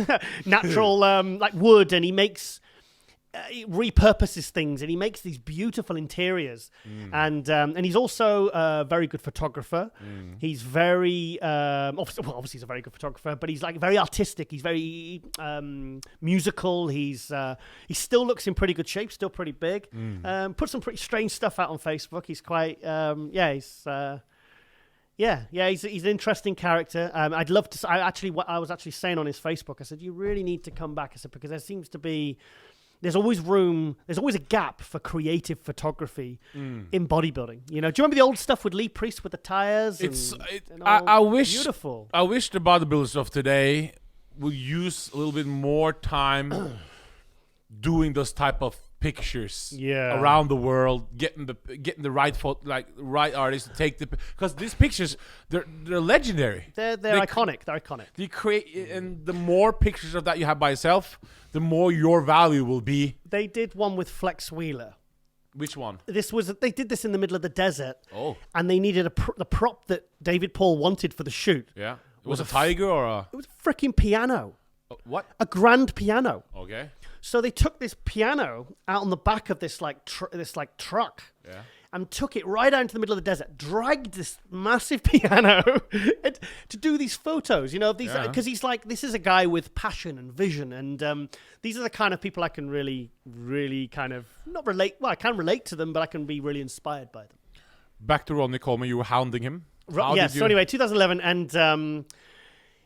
Natural like wood, and he repurposes things, and he makes these beautiful interiors. And he's also a very good photographer. He's very obviously he's a very good photographer, but he's like very artistic. He's very musical. He still looks in pretty good shape, still pretty big. Put some pretty strange stuff out on Facebook. He's quite he's an interesting character. I'd love to. I was actually saying on his Facebook, I said, you really need to come back. I said, because there seems to be, there's always a gap for creative photography in bodybuilding. You know, do you remember the old stuff with Lee Priest with the tires? I wish beautiful. I wish the bodybuilders of today would use a little bit more time doing those type of pictures around the world, getting the right right artists to take because these pictures they're legendary. They're iconic. They're iconic. They create, and the more pictures of that you have by yourself, the more your value will be. They did one with Flex Wheeler. Which one? They did this in the middle of the desert. Oh. And they needed the prop that David Paul wanted for the shoot. Yeah. It was a tiger or a... It was a freaking piano. What? A grand piano. Okay. So they took this piano out on the back of this truck, and took it right out into the middle of the desert, dragged this massive piano to do these photos. You know, because he's like, this is a guy with passion and vision, and these are the kind of people I can really, really kind of not relate. Well, I can relate to them, but I can be really inspired by them. Back to Ronnie Coleman, you were hounding him. So anyway, 2011, and.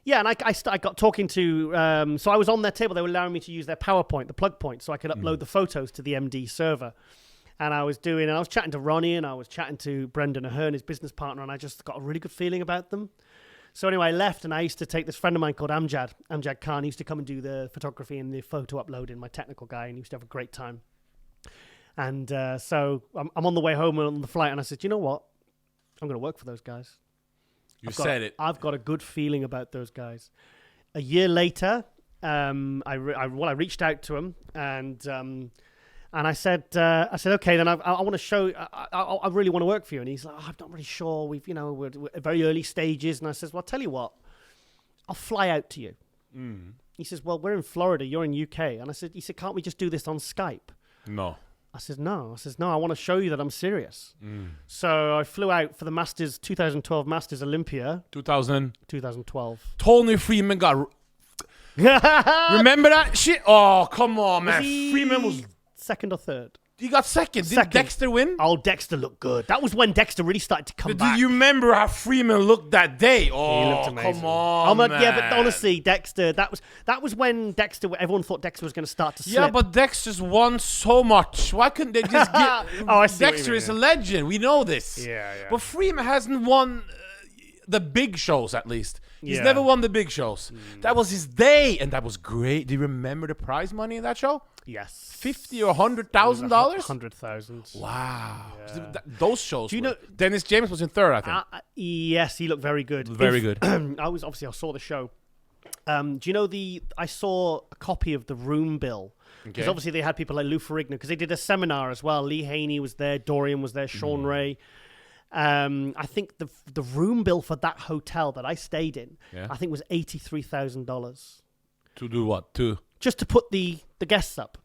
Yeah, and I got talking to, so I was on their table. They were allowing me to use their PowerPoint, the plug point, so I could upload the photos to the MD server. And I was chatting to Ronnie, and I was chatting to Brendan Ahern, his business partner, and I just got a really good feeling about them. So anyway, I left, and I used to take this friend of mine called Amjad Khan. He used to come and do the photography and the photo uploading, my technical guy, and he used to have a great time. And so I'm on the way home on the flight, and I said, you know what? I'm going to work for those guys. I've got a good feeling about those guys. A year later, I reached out to him and I said, okay, then I want to show. I really want to work for you. And he's like, I'm not really sure. We're at very early stages. And I says, well, I'll tell you what, I'll fly out to you. He says, well, we're in Florida, you're in UK. And he said, can't we just do this on Skype? No. I said, no, I want to show you that I'm serious. So I flew out for the Masters, 2012 Masters Olympia. 2012. Tony Freeman got... Remember that shit? Oh, come on, man. Freeman was... second or third? He got second. Did Dexter win? Oh, Dexter looked good. That was when Dexter really started to come back. Do you remember how Freeman looked that day? Oh, he looked amazing. Come on, man. Yeah, but honestly, Dexter, that was when Dexter, everyone thought Dexter was going to start to slip. Yeah, but Dexter's won so much. Why couldn't they just get... I see Dexter is a legend. We know this. Yeah. But Freeman hasn't won the big shows, at least. He's never won the big shows. That was his day, and that was great. Do you remember the prize money in that show? Yes. $50,000 or $100,000? $100,000. Wow. Yeah. Those shows. Do you know Dennis James was in third, I think. Yes, he looked very good. Very good. I saw the show. Do you know I saw a copy of the room bill. Because obviously they had people like Lou Ferrigno, because they did a seminar as well. Lee Haney was there, Dorian was there, Shawn Ray. I think the room bill for that hotel that I stayed in, I think was $83,000. To do what? Just to put the guests up.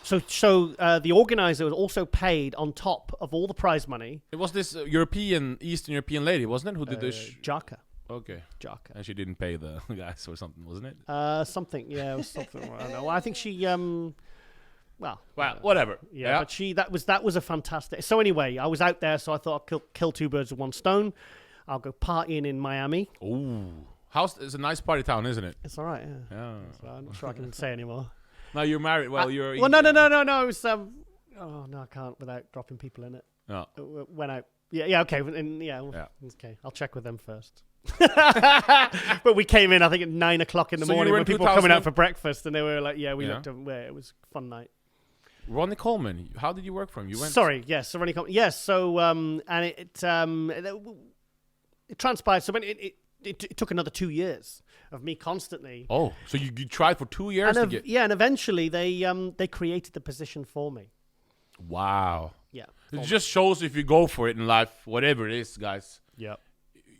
So the organizer was also paid on top of all the prize money. It was this Eastern European lady, wasn't it? Who did this? Jaka. Okay. Jaka. And she didn't pay the guys or something, wasn't it? Something. Yeah, it was something. I don't know. I think she. Well, whatever. Yeah, but that was a fantastic. So anyway, I was out there, so I thought I'll kill two birds with one stone. I'll go partying in Miami. Ooh. It's a nice party town, isn't it? It's all right, yeah. So I'm not sure I can say anymore. Now you're married. Well, you're... Well, no. It was, oh, no, I can't without dropping people in it. Yeah. When I okay, Yeah. okay. I'll check with them first. But we came in, I think, at 9 o'clock in the So you morning were when in people were coming 2000 out for breakfast, and they were like, "Yeah, we Yeah. looked at where it was a fun night." Ronnie Coleman, how did you work for him? You went. Sorry, yes, so Ronnie Coleman, yes. So and it transpired. So when it took another 2 years of me constantly. Oh, so you tried for 2 years to get. Yeah, and eventually they created the position for me. Wow. Yeah. It just shows if you go for it in life, whatever it is, guys. Yeah.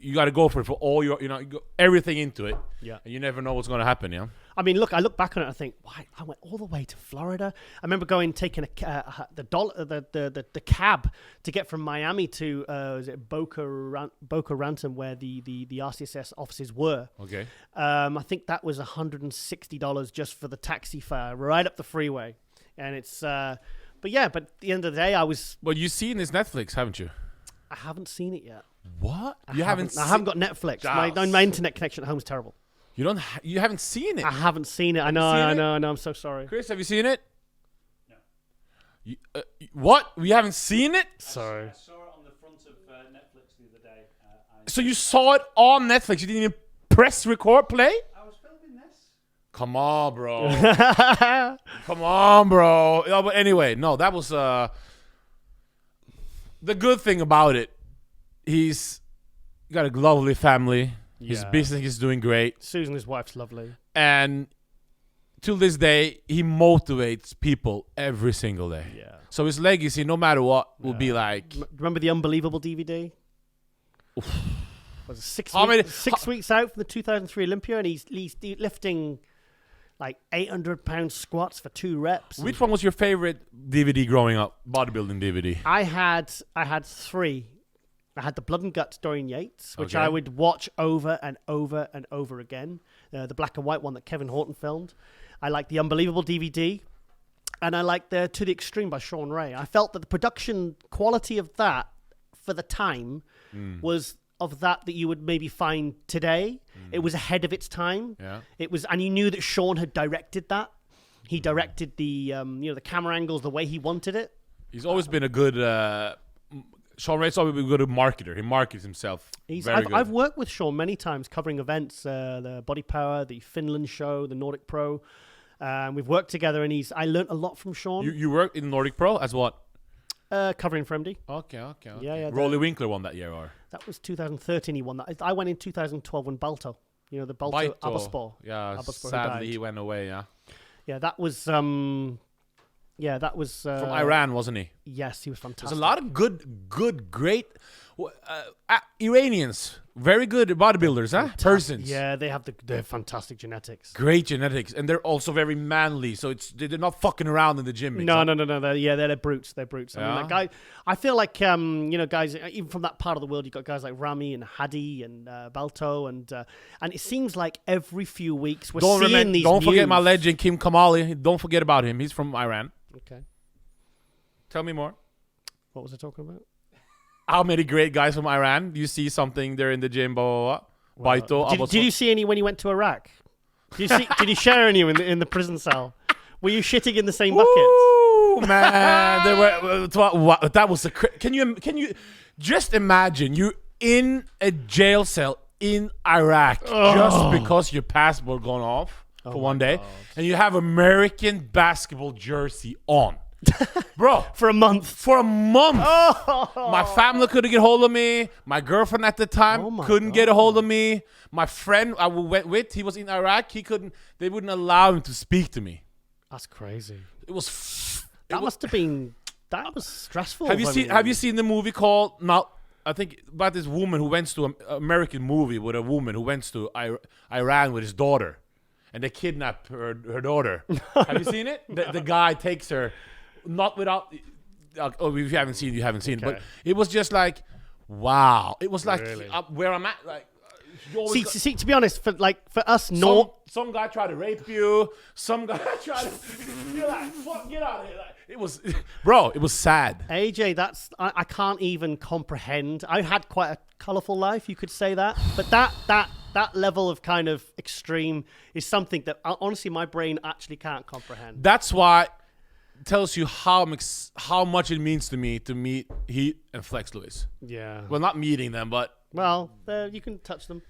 You got to go for it for all your, you go everything into it. Yeah. And you never know what's going to happen, yeah? I mean, I look back on it, I think, why I went all the way to Florida. I remember taking the cab to get from Miami to was it Boca Raton, where the RCSS offices were. Okay. I think that was $160 just for the taxi fare right up the freeway, and it's. But at the end of the day, Well, you've seen this Netflix, haven't you? I haven't seen it yet. What? I haven't got Netflix. My internet connection at home is terrible. You haven't seen it? I haven't seen it. I know. I'm so sorry. Chris, have you seen it? No. What? You haven't seen it? Sorry. I saw it on the front of Netflix the other day. So you saw it on Netflix? You didn't even press record play? I was filming this. Come on, bro. Come on, bro. No, but anyway, no, that was the good thing about it. He's got a lovely family. His Yeah. business is doing great. Susan, his wife's lovely. And till this day, he motivates people every single day. Yeah. So his legacy, no matter what, will be like... Remember the Unbelievable DVD? Was it 6 How many- weeks, 6 weeks out from the 2003 Olympia, and he's lifting like 800-pound squats for 2 reps. Which one was your favorite DVD growing up? Bodybuilding DVD. I had 3. I had the Blood and Guts Dorian Yates, which Okay. I would watch over and over and over again. The black and white one that Kevin Horton filmed. I liked the Unbelievable DVD, and I liked the To the Extreme by Shawn Rhoden. I felt that the production quality of that for the time was of that you would maybe find today. It was ahead of its time. Yeah. It was, and you knew that Shawn had directed that. He directed the the camera angles the way he wanted it. He's always been a good... Shawn Rhoden's always been a good marketer. He markets himself very good. I've worked with Shawn many times covering events, the Body Power, the Finland show, the Nordic Pro. We've worked together, and I learned a lot from Shawn. You worked in Nordic Pro as what? Covering for MD. Okay. Yeah, Rolly Winkler won that year, or? That was 2013 he won that. I went in 2012 when Balto, the Balto Abaspor. Yeah, Abaspor who sadly died. he went away, yeah. Yeah, that was... from Iran, wasn't he? Yes, he was fantastic. There's a lot of great Iranians. Very good bodybuilders, huh? Persons. Yeah, they have they're fantastic genetics. Great genetics. And they're also very manly. So they're not fucking around in the gym. No. They're brutes. They're brutes. I mean, Yeah. like I feel like, guys, even from that part of the world, you've got guys like Rami and Hadi and Balto. And it seems like every few weeks we're seeing these Don't forget my news. legend, Kim Kamali. Don't forget about him. He's from Iran. Okay. Tell me more. What was I talking about? How many great guys from Iran? You see something there in the gym, blah, blah, blah. Baito, Did you see any when you went to Iraq? Did you share any in the prison cell? Were you shitting in the same bucket? Ooh, man. That was can you just imagine you in a jail cell in Iraq just because your passport gone off for one day and you have American basketball jersey on. Bro, For a month. My family couldn't get hold of me. My girlfriend at the time couldn't get a hold of me. My friend I went with, he was in Iraq. They wouldn't allow him to speak to me. That's crazy. It was That was stressful. Have you seen the movie called I think about this woman who went to an American movie with a woman who went to Iran with his daughter, and they kidnapped her daughter. Have you seen it? The guy takes her, not without. Oh, if you haven't seen it. But it was just like, wow. It was like Really? where I'm at. Like, See, to be honest, for us, some guy tried to rape you. Some guy tried to. You're like, fuck, get out of here. Like, it was, bro. It was sad. AJ, I can't even comprehend. I had quite a colourful life, you could say that. But that level of kind of extreme is something that honestly my brain actually can't comprehend. That's why tells you how much it means to me to meet Heat and Flex Lewis. Yeah. Well, not meeting them, but Well, you can touch them.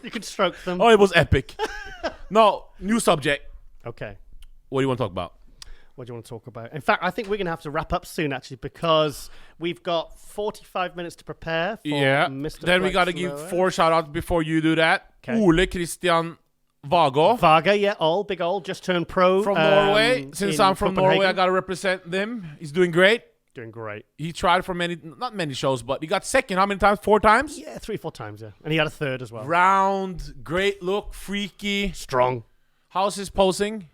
You can stroke them. it was epic. No, new subject. Okay. What do you want to talk about? What do you want to talk about? In fact, I think we're going to have to wrap up soon, actually, because we've got 45 minutes to prepare for Mr. Then we got to give 4 shout-outs before you do that. Okay. Ole Christian Vago. Vaga, big old, just turned pro. From Norway. Since I'm from Copenhagen. Norway, I got to represent them. He's doing great. Doing great. He tried for not many shows, but he got second how many times? 4 times? Yeah, 3-4 times, yeah. And he had a third as well. Round, great look, freaky. Strong. How's his posing?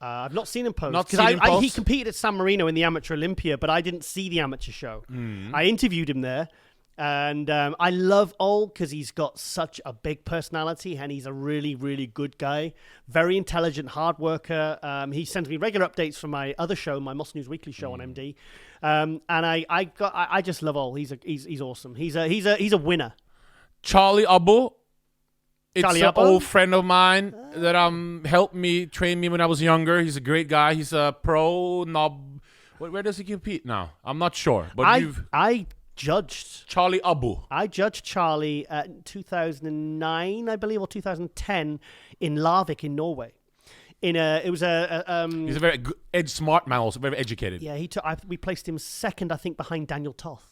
I've not seen him pose. Not seen him pose? He competed at San Marino in the Amateur Olympia, but I didn't see the amateur show. I interviewed him there, and I love Ole because he's got such a big personality, and he's a really, really good guy. Very intelligent, hard worker. He sends me regular updates from my other show, my Muscle News Weekly show on MD. And I just love Ole. He's awesome. He's a winner. Charlie Abu. It's Charlie an Abu? old friend of mine that helped me, train me when I was younger. He's a great guy. He's a pro knob. Where does he compete now? I'm not sure. But I judged Charlie Abu. I judged Charlie in 2009, I believe, or 2010 in Larvik in Norway. He's a very good, smart man, also very educated. Yeah, we placed him second, I think, behind Daniel Toth.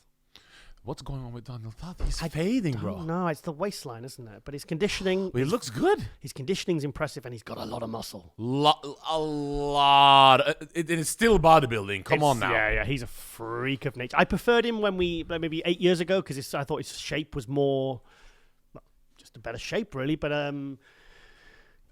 What's going on with Daniel Toth? He's fading, bro. No, it's the waistline, isn't it? But his conditioning. He looks good. His conditioning's impressive, and he's got a lot of muscle. A lot. It's still bodybuilding. Come on now. Yeah, he's a freak of nature. I preferred him when maybe 8 years ago because I thought his shape was more, just a better shape, really. But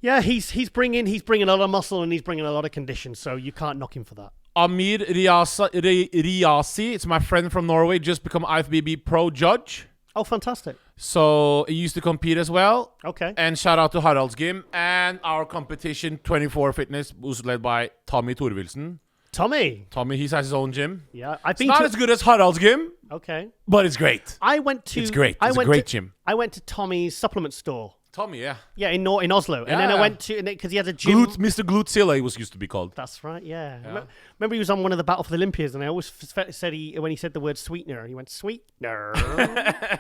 yeah, he's bringing a lot of muscle and he's bringing a lot of condition, so you can't knock him for that. Amir Riasi, it's my friend from Norway, just become IFBB pro judge. Oh, fantastic. So he used to compete as well. Okay. And shout out to Harald's Gym. And our competition, 24 Fitness, was led by Tommy Torvilsen. Tommy, he has his own gym. Yeah, It's not as good as Harald's Gym, Okay. but it's great. It's great. It's a great gym. I went to Tommy's supplement store. Tommy, yeah. Yeah, in Oslo. And then I Yeah. went to, because he had a gym. Mr. Glutzilla, he was used to be called. That's right, yeah. Remember he was on one of the Battle for the Olympias, and I always said when he said the word sweetener, he went, sweetener.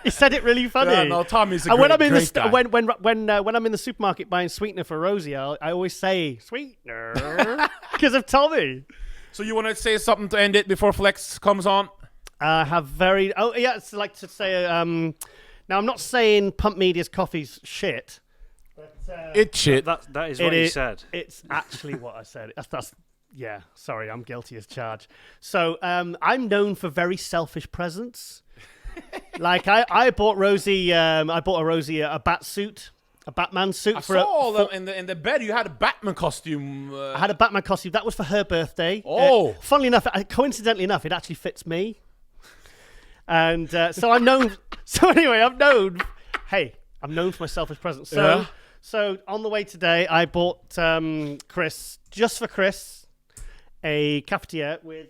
He said it really funny. Yeah, no, Tommy's a and great, when I'm in great guy. when I'm in the supermarket buying sweetener for Rosie, I always say sweetener because of Tommy. So you want to say something to end it before Flex comes on? It's like to say, now I'm not saying Pump Media's coffee's shit. But, It's shit. That is what you said. It's actually what I said. Yeah, sorry, I'm guilty as charged. So I'm known for very selfish presents. Like I bought Rosie, a bat suit, a Batman suit. I saw them in the bed. You had a Batman costume. I had a Batman costume. That was for her birthday. Oh. Funnily enough, coincidentally enough, it actually fits me. And so I'm known. So anyway, I'm known. Hey, I'm known for my selfish presents. So on the way today, I bought Chris, a cafetiere with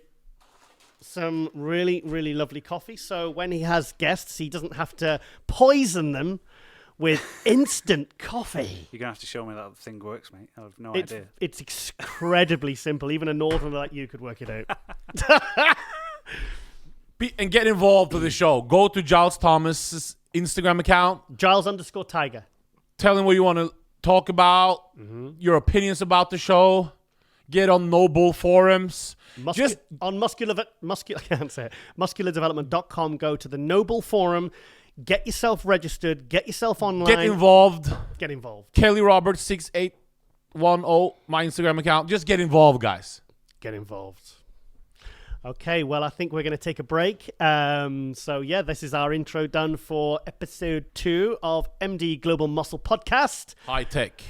some really, really lovely coffee. So when he has guests, he doesn't have to poison them with instant coffee. You're going to have to show me that the thing works, mate. I have no idea. It's incredibly simple. Even a northerner like you could work it out. And get involved with the show. Go to Giles Thomas' Instagram account. Giles_Tiger. Tell him what you want to talk about. Your opinions about the show. Get on Noble forums. Just on I can't say it. musculardevelopment.com. Go to the Noble forum. Get yourself registered. Get yourself online. Get involved. Kelly Roberts 6810, my Instagram account. Just get involved, guys. Get involved. Okay, well, I think we're going to take a break. So, yeah, this is our intro done for episode 2 of MD Global Muscle Podcast. High tech.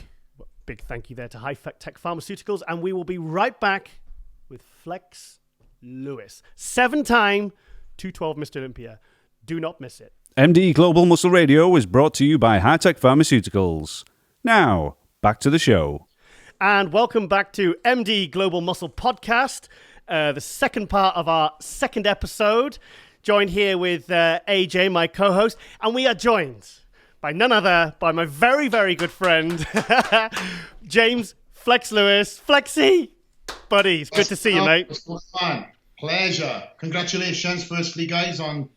Big thank you there to High Tech Pharmaceuticals. And we will be right back with Flex Lewis. 7-time 212 Mr. Olympia. Do not miss it. MD Global Muscle Radio is brought to you by High Tech Pharmaceuticals. Now, back to the show. And welcome back to MD Global Muscle Podcast. The second part of our second episode, joined here with AJ, my co-host, and we are joined by none other, by my very, very good friend, James Flex Lewis. Flexi! Buddy, it's good to see you, mate. It's so fun. Pleasure. Congratulations, firstly, guys, on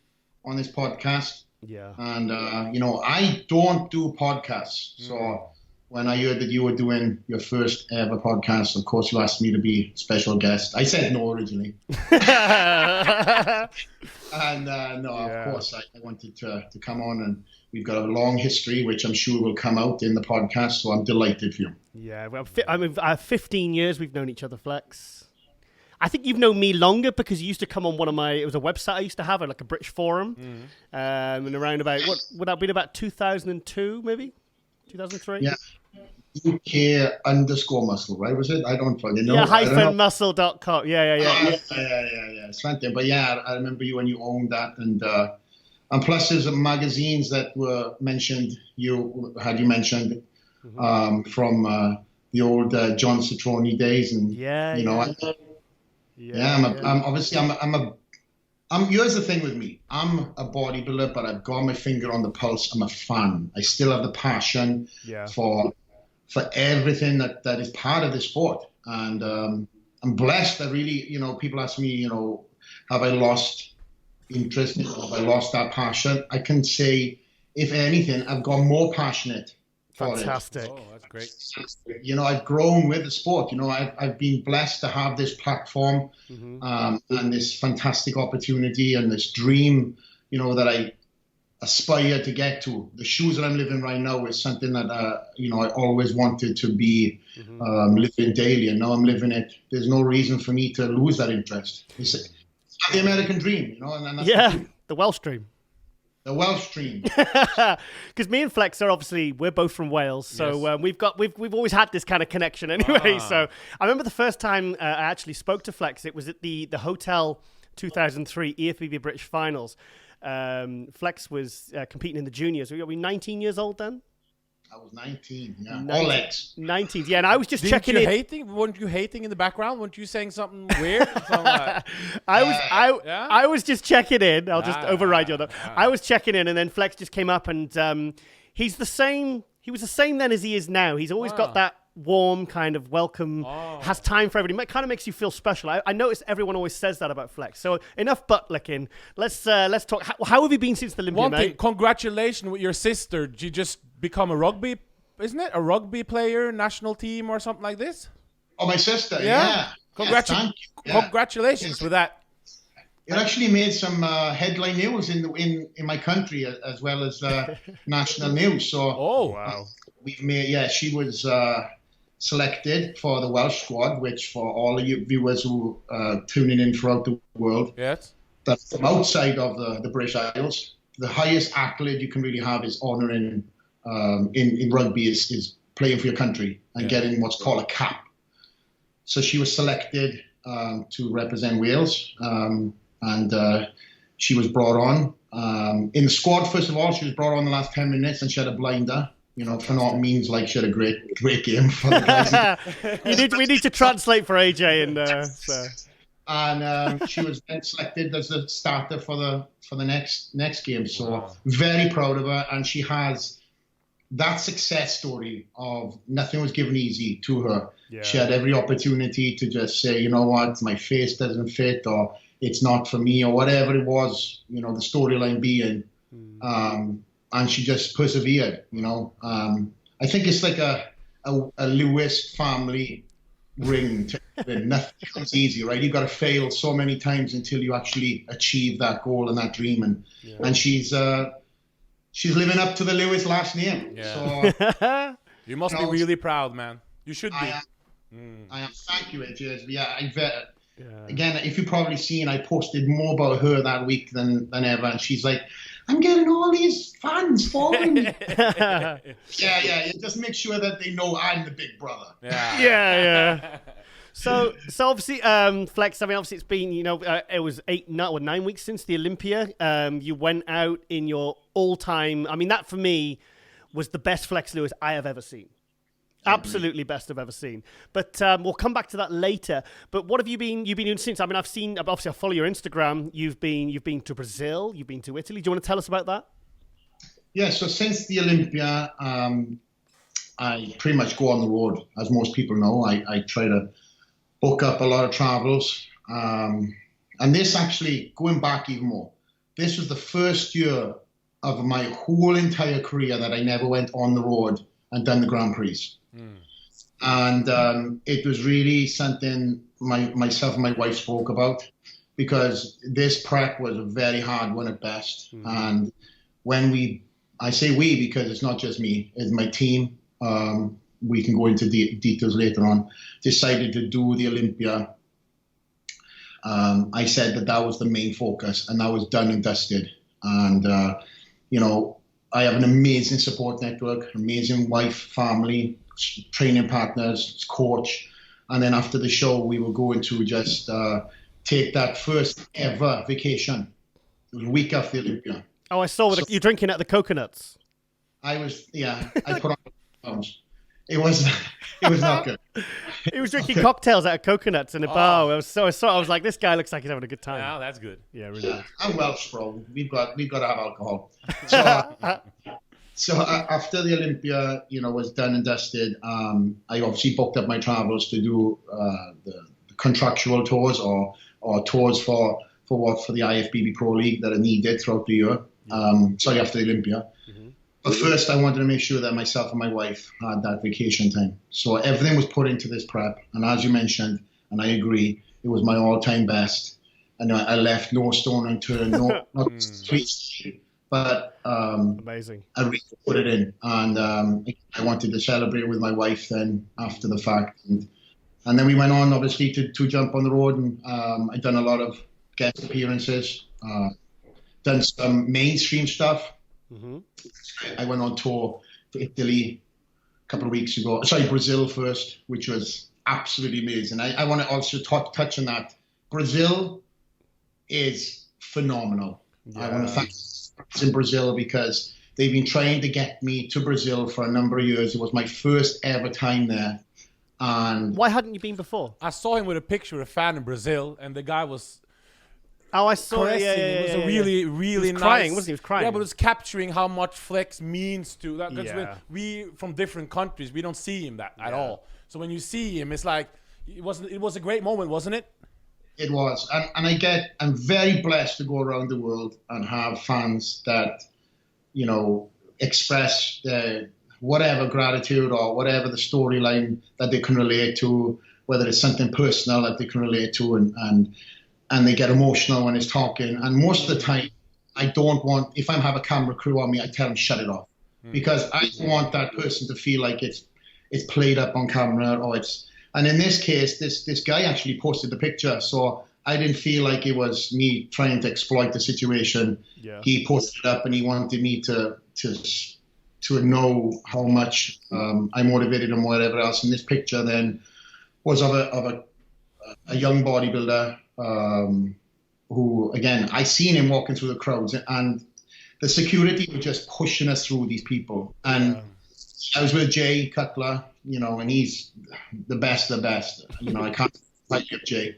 this podcast. Yeah. And, I don't do podcasts. So when I heard that you were doing your first ever podcast, of course, you asked me to be special guest. I said no originally. And of course, I wanted to come on, and we've got a long history, which I'm sure will come out in the podcast. So I'm delighted for you. Yeah. Well, 15 years we've known each other, Flex. I think you've known me longer because you used to come on it was a website I used to have, like a British forum. And around about, what would that have been, about 2002, maybe? 2003? Yeah. UK_muscle, right? Was it? I don't fucking know. Yeah, -muscle.com. Yeah. Yeah. It's something. But yeah, I remember you when you owned that. And plus there's magazines that were mentioned, mentioned from the old John Citroni days. And, here's the thing with me. I'm a bodybuilder, but I've got my finger on the pulse. I'm a fan. I still have the passion for everything that is part of the sport. And I'm blessed that really, people ask me, have I lost interest? Have I lost that passion? I can say, if anything, I've got more passionate. Fantastic. Oh, that's great. I've grown with the sport. I've been blessed to have this platform and this fantastic opportunity and this dream, that I aspire to get to. The shoes that I'm living right now is something that, I always wanted to be living daily, and now I'm living it. There's no reason for me to lose that interest. It's the American dream, and that's the Welsh dream. The Welsh dream. Because me and Flex are we're both from Wales, so we've always had this kind of connection anyway. So I remember the first time I actually spoke to Flex, it was at the Hotel 2003 EFBB British Finals. Flex was competing in the juniors. Were we 19 years old then? I was 19, yeah. All legs. 19, yeah, and I was just checking in. Weren't you hating in the background? Weren't you saying something weird? I was just checking in. I'll just override you on that. I was checking in, and then Flex just came up, and he's the same. He was the same then as he is now. He's always got that warm kind of welcome, has time for everybody. It kind of makes you feel special. I notice everyone always says that about Flex. So enough butt licking. Let's talk. How have you been since the Olympia, One thing, mate? Congratulations with your sister. Did you just become a rugby, isn't it? A rugby player, national team or something like this? Oh, my sister, yeah. Congratulations with that. It actually made some headline news in my country as well as national news. So, wow. She was selected for the Welsh squad, which for all of you viewers who tuning in throughout the world, that's from outside of the British Isles, the highest accolade you can really have is honouring in rugby is playing for your country and getting what's called a cap. So she was selected to represent Wales, and she was brought on. In the squad, first of all, she was brought on the last 10 minutes and she had a blinder. For not means like she had a great game for the guys. we need to translate for AJ and she was then selected as the starter for the next game. So very proud of her, and she has that success story of nothing was given easy to her. Yeah. She had every opportunity to just say, you know what, my face doesn't fit, or it's not for me, or whatever it was, the storyline being. And she just persevered, I think it's like a Lewis family ring. Nothing comes easy, right? You've got to fail so many times until you actually achieve that goal and that dream. And she's living up to the Lewis last name. Yeah. So, you must be really proud, man. You should be. I am. Thank you, AJ. Again, if you've probably seen, I posted more about her that week than ever. And she's like, I'm getting all these fans following me. Yeah. Just make sure that they know I'm the big brother. Yeah. So obviously, Flex, obviously it's been, it was 9 weeks since the Olympia. You went out in your all-time, that for me was the best Flex Lewis I have ever seen. Absolutely best I've ever seen. But we'll come back to that later. But what have you been doing since? I've seen, obviously I follow your Instagram. You've been to Brazil, you've been to Italy. Do you want to tell us about that? Yeah, so since the Olympia, I pretty much go on the road, as most people know. I try to book up a lot of travels. And this actually, going back even more, this was the first year of my whole entire career that I never went on the road and done the Grand Prix. And it was really something myself and my wife spoke about, because this prep was a very hard one at best. And when I say we because it's not just me, it's my team, we can go into details later on, decided to do the Olympia. I said that was the main focus, and that was done and dusted. And, I have an amazing support network, amazing wife, family, training partners, coach. And then after the show, we were going to just take that first ever vacation. It was a week after the Olympia. Oh, I saw you're drinking at the coconuts. I put on pounds. It was not good. He was drinking cocktails out of coconuts in a bar. I was like, this guy looks like he's having a good time. Yeah, that's good. Yeah, really good. I'm Welsh, bro. We've got to have alcohol. So after the Olympia, was done and dusted, I obviously booked up my travels to do the contractual tours or tours for the IFBB Pro League that I needed throughout the year. After the Olympia. But first, I wanted to make sure that myself and my wife had that vacation time. So everything was put into this prep. And as you mentioned, and I agree, it was my all-time best. And I left no stone unturned, not sweet, but amazing. I really put it in. And I wanted to celebrate with my wife then after the fact. And then we went on, obviously, to jump on the road. And I'd done a lot of guest appearances, done some mainstream stuff. I went on tour to Italy a couple of weeks ago. Brazil first, which was absolutely amazing. I want to also touch on that. Brazil is phenomenal. Yeah. I want to thank in Brazil because they've been trying to get me to Brazil for a number of years. It was my first ever time there. And why hadn't you been before? I saw him with a picture of a fan in Brazil, and the guy was... Oh, I saw it. Yeah, it was a really, really he was nice. Crying, wasn't he? He was crying. Yeah, but it was capturing how much flex means to that. Because we from different countries, we don't see him at all. So when you see him, it's like it was a great moment, wasn't it? It was, and I'm very blessed to go around the world and have fans that, express whatever gratitude or whatever the storyline that they can relate to, whether it's something personal that they can relate to, and they get emotional when it's talking. And most of the time, I don't want, if I have a camera crew on me, I tell them shut it off. Because I don't want that person to feel like it's played up on camera and in this case, this guy actually posted the picture. So I didn't feel like it was me trying to exploit the situation. Yeah. He posted it up and he wanted me to know how much I motivated him, whatever else. And this picture then was of a young bodybuilder, who, again, I seen him walking through the crowds and the security were just pushing us through these people. And I was with Jay Cutler, and he's the best of the best. I can't fight with Jay.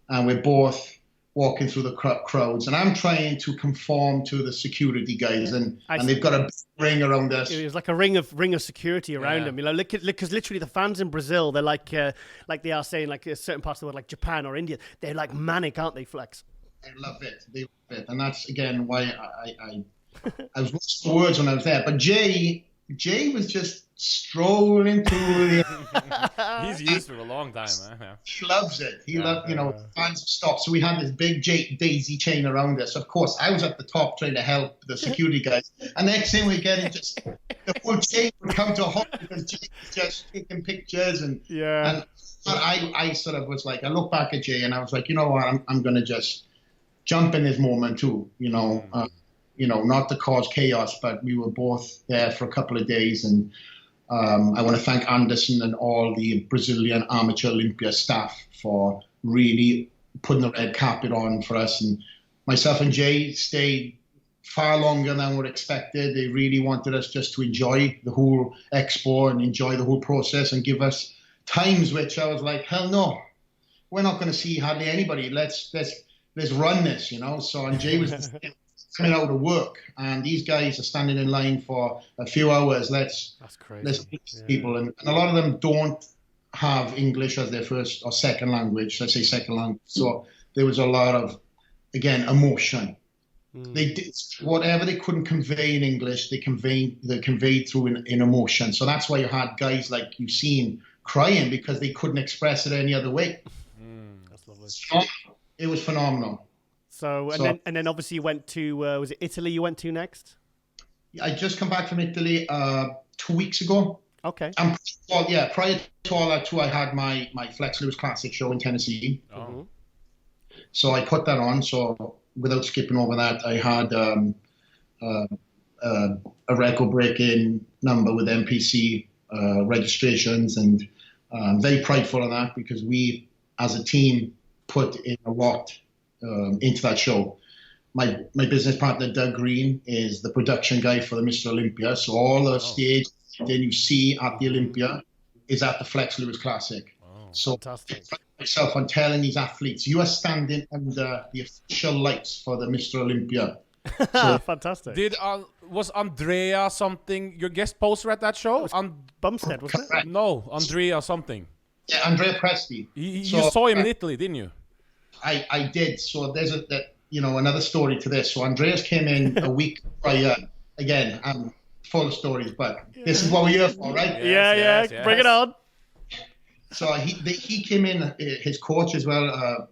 And we're both walking through the crowds, and I'm trying to conform to the security guys, and they've got a big ring around us. It was like a ring of security around them. Because literally the fans in Brazil, they're like they are saying, like certain parts of the world, like Japan or India, they're like manic, aren't they, Flex? I love it. They love it, and that's again why I was lost for words when I was there. But Jay was just strolling through the... He's used to it a long time, man. He loves it. He loves, fans stop. So we had this big daisy chain around us. Of course, I was at the top trying to help the security guys. And next thing we're getting just... The whole chain would come to a halt because Jay was just taking pictures. And I sort of was like, I looked back at Jay and I was like, you know what, I'm going to just jump in this moment too, not to cause chaos, but we were both there for a couple of days. And I want to thank Anderson and all the Brazilian Amateur Olympia staff for really putting the red carpet on for us. And myself and Jay stayed far longer than we expected. They really wanted us just to enjoy the whole expo and enjoy the whole process and give us times which I was like, hell no, we're not going to see hardly anybody. Let's run this, So, and Jay was coming out of work, and these guys are standing in line for a few hours. Let's meet these people, and a lot of them don't have English as their first or second language. Let's say second language. So there was a lot of, again, emotion. They did whatever they couldn't convey in English, they conveyed through in emotion. So that's why you had guys like you've seen crying because they couldn't express it any other way. That's lovely. So it was phenomenal. So and then obviously you went to was it Italy? You went to next? I just come back from Italy 2 weeks ago. Okay. And prior to all that too, I had my Flex Lewis Classic show in Tennessee. Oh. So I put that on. So without skipping over that, I had a record-breaking number with MPC registrations, and I'm very prideful of that because we, as a team, put in a lot into that show. My business partner, Doug Green, is the production guy for the Mr. Olympia. So all the stage that you see at the Olympia is at the Flex Lewis Classic. So Fantastic. myself, I'm telling these athletes, you are standing under the official lights for the Mr. Olympia. So, Fantastic. Was Andrea something your guest poster at that show? Bumstead, wasn't it? No, Andrea something. Yeah, Andrea Presti. You saw him in Italy, didn't you? I did. So there's another story to this. So Andreas came in a week prior. Again, I'm full of stories, but this is what we're here for, right? Yes. Bring it on. So he came in, his coach as well,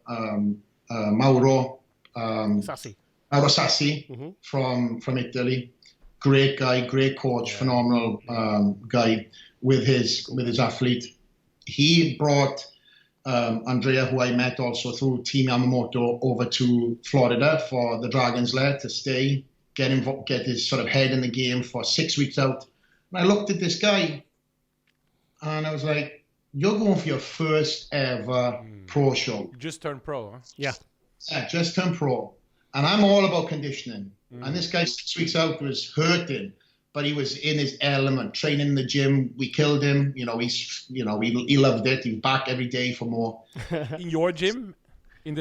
Mauro Sassi. Mauro Sassi from Italy. Great guy, great coach, phenomenal guy with his athlete. He brought Andrea, who I met also through Team Yamamoto, over to Florida for the Dragons Lair to stay, get his sort of head in the game for 6 weeks out. And I looked at this guy and I was like, you're going for your first ever pro show. You just turned pro, huh? Yeah. Yeah, just turned pro. And I'm all about conditioning. And this guy 6 weeks out was hurting, but he was in his element, training in the gym. We killed him. He loved it. He's back every day for more. In your gym? He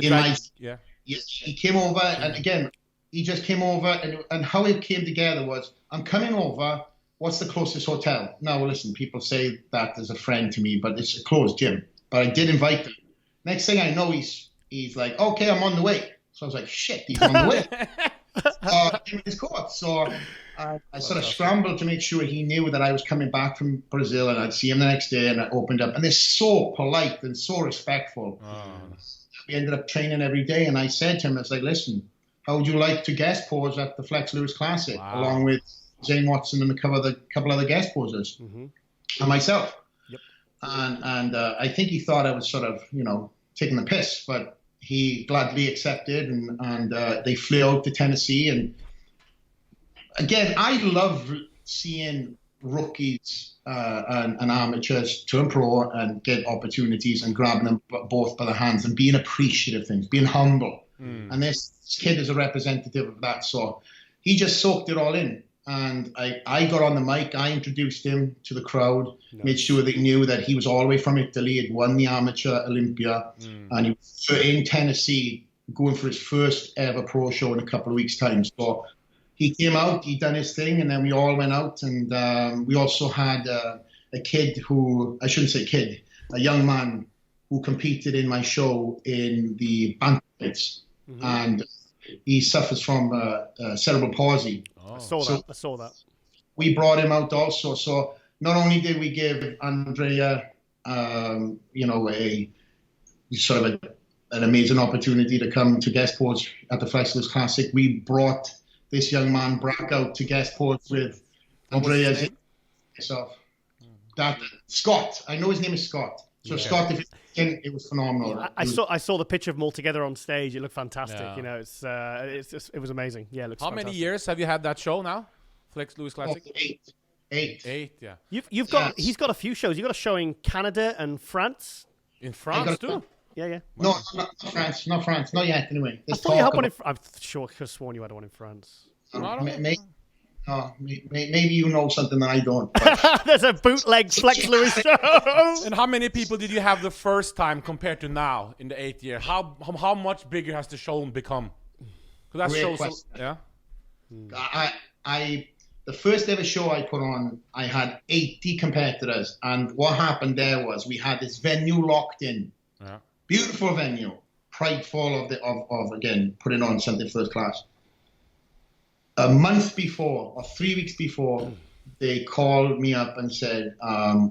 came over, and again, he just came over, and how it came together was, I'm coming over. What's the closest hotel? Now, listen, people say that as a friend to me, but it's a closed gym. But I did invite him. Next thing I know, he's like, okay, I'm on the way. So I was like, shit, he's on the way. In his court. So I sort of scrambled to make sure he knew that I was coming back from Brazil, and I'd see him the next day, and I opened up. And they're so polite and so respectful. We ended up training every day, and I said to him, I was like, listen, how would you like to guest pose at the Flex Lewis Classic, along with Zane Watson and a couple other guest posers, and myself. Yep. And I think he thought I was sort of, taking the piss, but he gladly accepted, and they flew out to Tennessee. And again, I love seeing rookies and amateurs turn pro and get opportunities and grabbing them both by the hands and being appreciative of things, being humble. And this kid is a representative of that. So he just soaked it all in. And I got on the mic, I introduced him to the crowd, made sure they knew that he was all the way from Italy, had won the amateur Olympia, and he was in Tennessee going for his first ever pro show in a couple of weeks' time. So he came out, he done his thing, and then we all went out, and we also had a kid who, I shouldn't say kid, a young man who competed in my show in the bantamweights, and he suffers from cerebral palsy. I saw that. We brought him out also. So not only did we give Andrea, a sort of an amazing opportunity to come to guest pose at the Flex Lewis Classic, we brought this young man back out to guest pose with Andrea's himself. Scott. I know his name is Scott. So Scott, if you can, it was phenomenal. Yeah, I saw the picture of them all together on stage. It looked fantastic. Yeah. It was amazing. Yeah, it looks. How fantastic. many years have you had that show now? Flex Lewis Classic. 8. Yeah. He's got a few shows. You got a show in Canada and France. In France too. Yeah. No, not France. Not France. Not yet. Anyway, I thought you had one in. I'm sure I could have sworn you had one in France. Maybe you know something that I don't. There's a bootleg Flex Lewis show. And how many people did you have the first time compared to now in the 8th year? How much bigger has the show become? Because that shows. Yeah. the first ever show I put on, I had 80 competitors. And what happened there was we had this venue locked in. Yeah. Beautiful venue. Prideful of again, putting on something first class. A month before, or 3 weeks before, they called me up and said,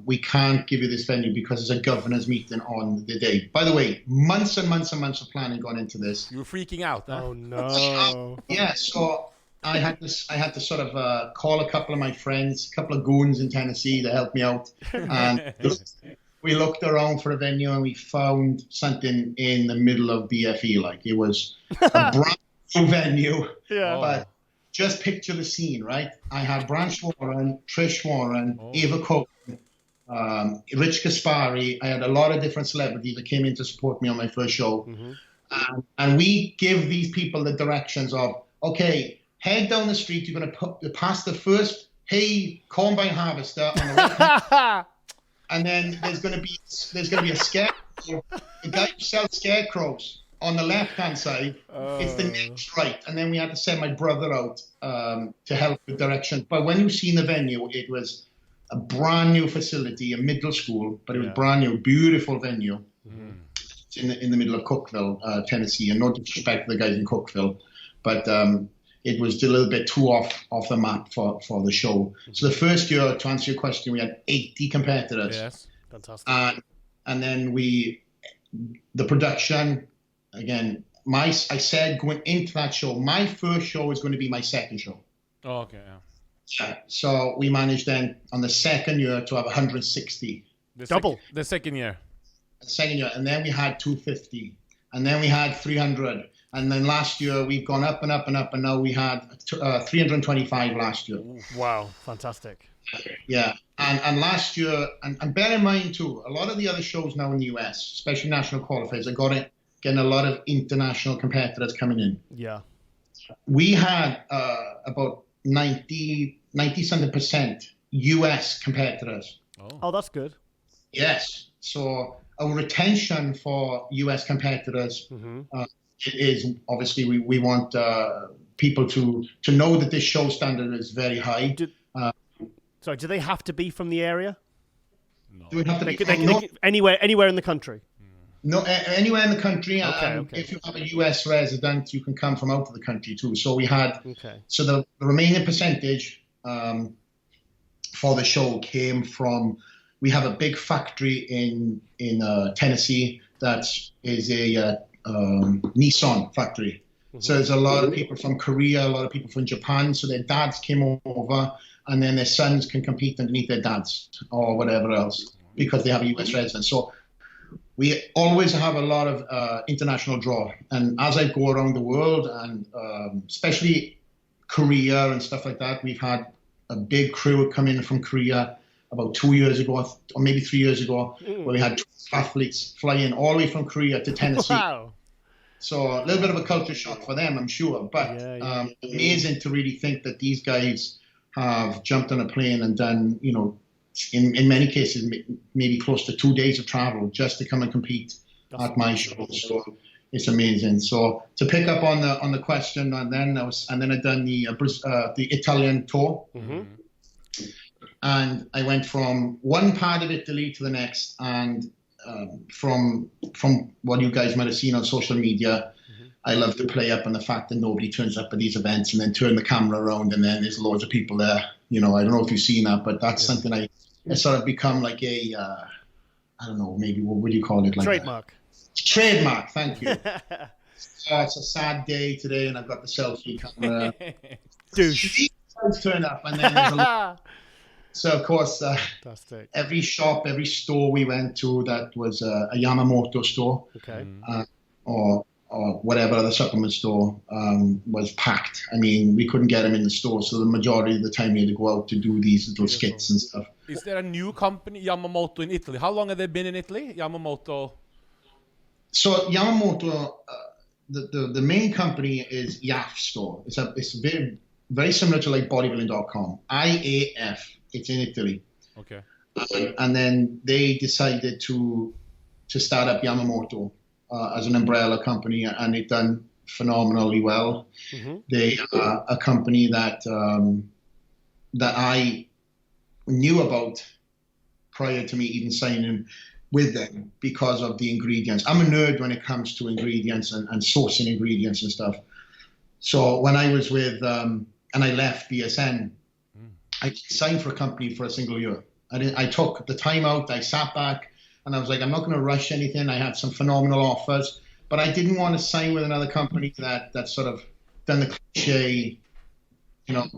we can't give you this venue because there's a governor's meeting on the day. By the way, months and months and months of planning gone into this. You were freaking out, huh? Oh, no. Yeah, so I had to sort of call a couple of my friends, a couple of goons in Tennessee to help me out. And we looked around for a venue and we found something in the middle of BFE. Like, it was a brand new venue. Yeah. But just picture the scene, right? I had Branch Warren, Trish Warren, Ava Cohen, Rich Gaspari. I had a lot of different celebrities that came in to support me on my first show. Mm-hmm. And we give these people the directions of, okay, head down the street. You're going to pass the first hay combine harvester on the right. And then there's going to be a scarecrow. The guy who sells scarecrows on the left-hand side, it's the next right. And then we had to send my brother out to help with direction. But when you've seen the venue, it was a brand new facility, a middle school, but it was brand new, beautiful venue. Mm-hmm. It's in the middle of Cookeville, Tennessee. And no disrespect to the guys in Cookeville, but it was a little bit too off the map for the show. So the first year, to answer your question, we had 80 competitors. Yes, fantastic. And then the production. Again, I said going into that show, my first show is going to be my second show. Oh, okay. Yeah. So we managed then on the second year to have 160. Double. The second year. The second year. And then we had 250. And then we had 300. And then last year we've gone up and up and up. And now we had 325 last year. Wow. Fantastic. Yeah. And last year, and bear in mind too, a lot of the other shows now in the US, especially national qualifiers, are getting a lot of international competitors coming in. Yeah. We had about 90-something% US competitors. Oh, that's good. Yes. So our retention for US competitors is obviously we want people to know that this show standard is very high. Sorry, do they have to be from the area? No. Do we have to be anywhere in the country? No, anywhere in the country. Okay. If you have a US resident, you can come from out of the country too. So we had, so the remaining percentage for the show came from, we have a big factory in Tennessee that is a Nissan factory. Mm-hmm. So there's a lot of people from Korea, a lot of people from Japan. So their dads came over and then their sons can compete underneath their dads or whatever else because they have a US resident. So we always have a lot of international draw. And as I go around the world, and especially Korea and stuff like that, we've had a big crew come in from Korea about 2 years ago, or maybe 3 years ago, where we had athletes fly in all the way from Korea to Tennessee. Wow. So a little bit of a culture shock for them, I'm sure. But amazing to really think that these guys have jumped on a plane and done, in many cases, maybe close to 2 days of travel just to come and compete at my show. So it's amazing. So to pick up on the question, and then I done the Italian tour, and I went from one part of Italy to the next, and from what you guys might have seen on social media, I love to play up on the fact that nobody turns up at these events and then turn the camera around and then there's loads of people there. I don't know if you've seen that, but that's something I sort of become like a, I don't know, maybe what would you call it? Like trademark. Trademark, thank you. It's a sad day today and I've got the selfie camera. Douche. Turn up and then there's a lot. So, of course, every shop, every store we went to that was a Yamamoto store or whatever other supplement store was packed. I mean, we couldn't get them in the store, so the majority of the time we had to go out to do these little skits and stuff. Is there a new company, Yamamoto, in Italy? How long have they been in Italy, Yamamoto? So Yamamoto, the main company is YAF store. It's very, very similar to like bodybuilding.com. IAF. It's in Italy. Okay. And then they decided to start up Yamamoto as an umbrella company, and it done phenomenally well. They are a company that that I knew about prior to me even signing with them because of the ingredients. I'm a nerd when it comes to ingredients and sourcing ingredients and stuff. So when I was with, and I left BSN, I signed for a company for a single year. I took the time out, I sat back, and I was like, I'm not going to rush anything. I had some phenomenal offers, but I didn't want to sign with another company that sort of done the cliche,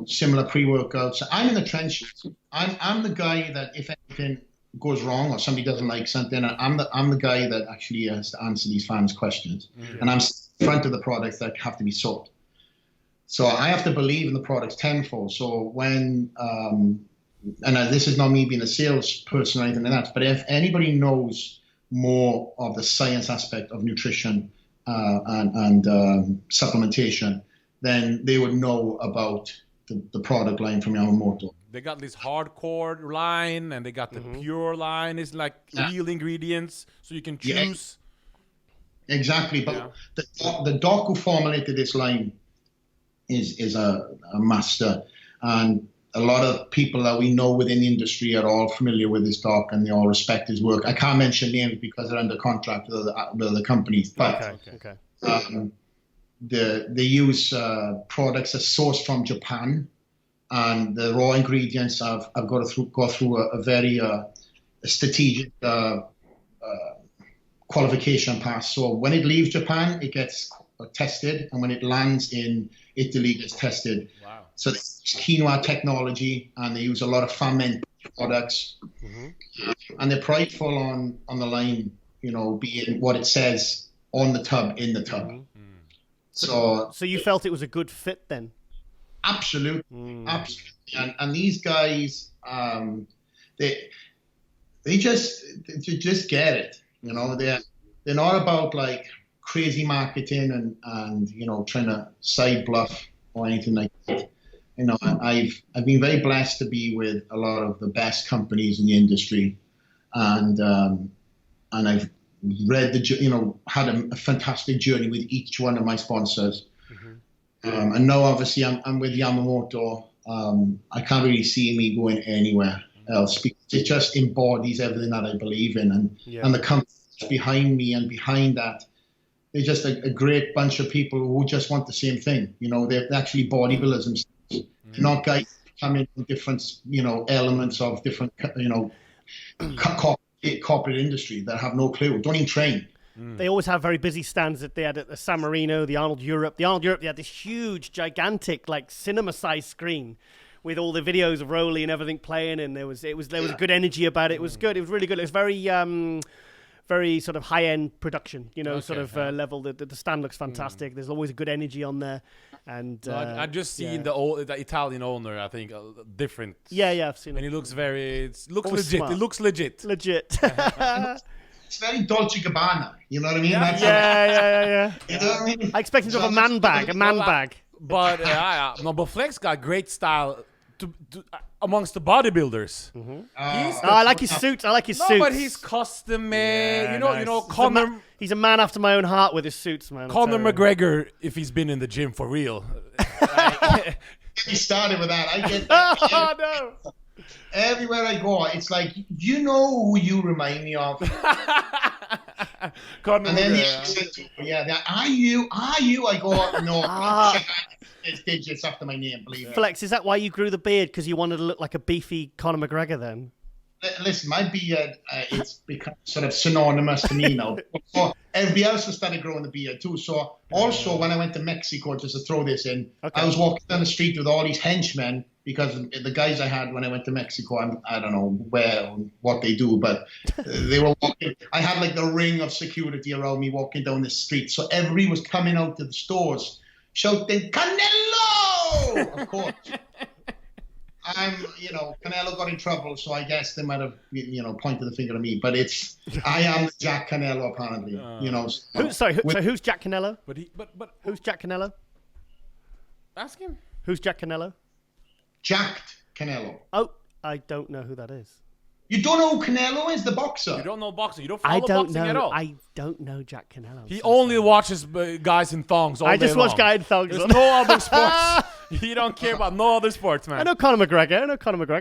similar pre-workouts. I'm in the trenches. I'm the guy that if anything goes wrong or somebody doesn't like something, I'm the guy that actually has to answer these fans' questions. And I'm in front of the products that have to be sold. So I have to believe in the products tenfold. So when, this is not me being a salesperson or anything like that, but if anybody knows more of the science aspect of nutrition and supplementation, then they would know about the product line from Yamamoto. They got this hardcore line, and they got the pure line. It's like real ingredients, so you can choose. Yeah, exactly, but the doc who formulated this line is a master, and a lot of people that we know within the industry are all familiar with this doc, and they all respect his work. I can't mention names because they're under contract with the companies, but they use products that sourced from Japan, and the raw ingredients have got to go through a very strategic qualification pass. So when it leaves Japan, it gets tested, and when it lands in Italy, it gets tested. Wow. So they use quinoa technology, and they use a lot of fermented products, and they're prideful on the line, being what it says on the tub, in the tub. So you felt it was a good fit then? Absolutely. And these guys, they just get it. They're not about like crazy marketing and trying to side bluff or anything like that. I've been very blessed to be with a lot of the best companies in the industry, and I've read had a fantastic journey with each one of my sponsors. And now obviously I'm with Yamamoto. I can't really see me going anywhere else because it just embodies everything that I believe in, and the companies behind me and behind that, they're just a great bunch of people who just want the same thing. They're actually bodybuilders themselves. They're not guys coming from different, elements of different, corporate industry that have no clue, don't even train. They always have very busy stands that they had at the San Marino, the Arnold Europe. The Arnold Europe, they had this huge, gigantic, like cinema-sized screen with all the videos of Rolly and everything playing, and there was a good energy about it. It was good. It was really good. It was very sort of high-end production, level. The stand looks fantastic. There's always a good energy on there. And I just seen the Italian owner, I think, different. Yeah, I've seen it. And it looks looks legit. Smart. It looks legit. Legit. It's very Dolce Gabbana, you know what I mean? Yeah. You know what I mean? I expect him to have a man bag. But but Flex got great style to amongst the bodybuilders. I like his suits. No, but he's custom made. Nice. Conor. He's a man after my own heart with his suits, man. Conor McGregor, if he's been in the gym for real. He started with that. I get that. Oh no. Everywhere I go, it's like, you know who you remind me of. Conor and then McGregor. are you? I go, no. It's digits after my name, believe me. Flex, is that why you grew the beard? Because you wanted to look like a beefy Conor McGregor then? Listen, my beard, it's become sort of synonymous to me now. So everybody else has started growing the beard too. So also when I went to Mexico, just to throw this in, I was walking down the street with all these henchmen because the guys I had when I went to Mexico, I don't know what they do, but they were walking. I had like the ring of security around me walking down the street. So everybody was coming out to the stores shouting, Canelo! Of course. Canelo got in trouble, so I guess they might have, pointed the finger at me. But I am Jack Canelo, apparently. Who's Jack Canelo? But who's Jack Canelo? Ask him. Who's Jack Canelo? Jacked Canelo. Oh, I don't know who that is. You don't know who Canelo is, the boxer? You don't know boxing. You don't follow boxing at all. I don't know Jack Canelo. He only watches guys in thongs all day long. I just watch guys in thongs. There's no other sports. You don't care about no other sports, man. I know Conor McGregor. I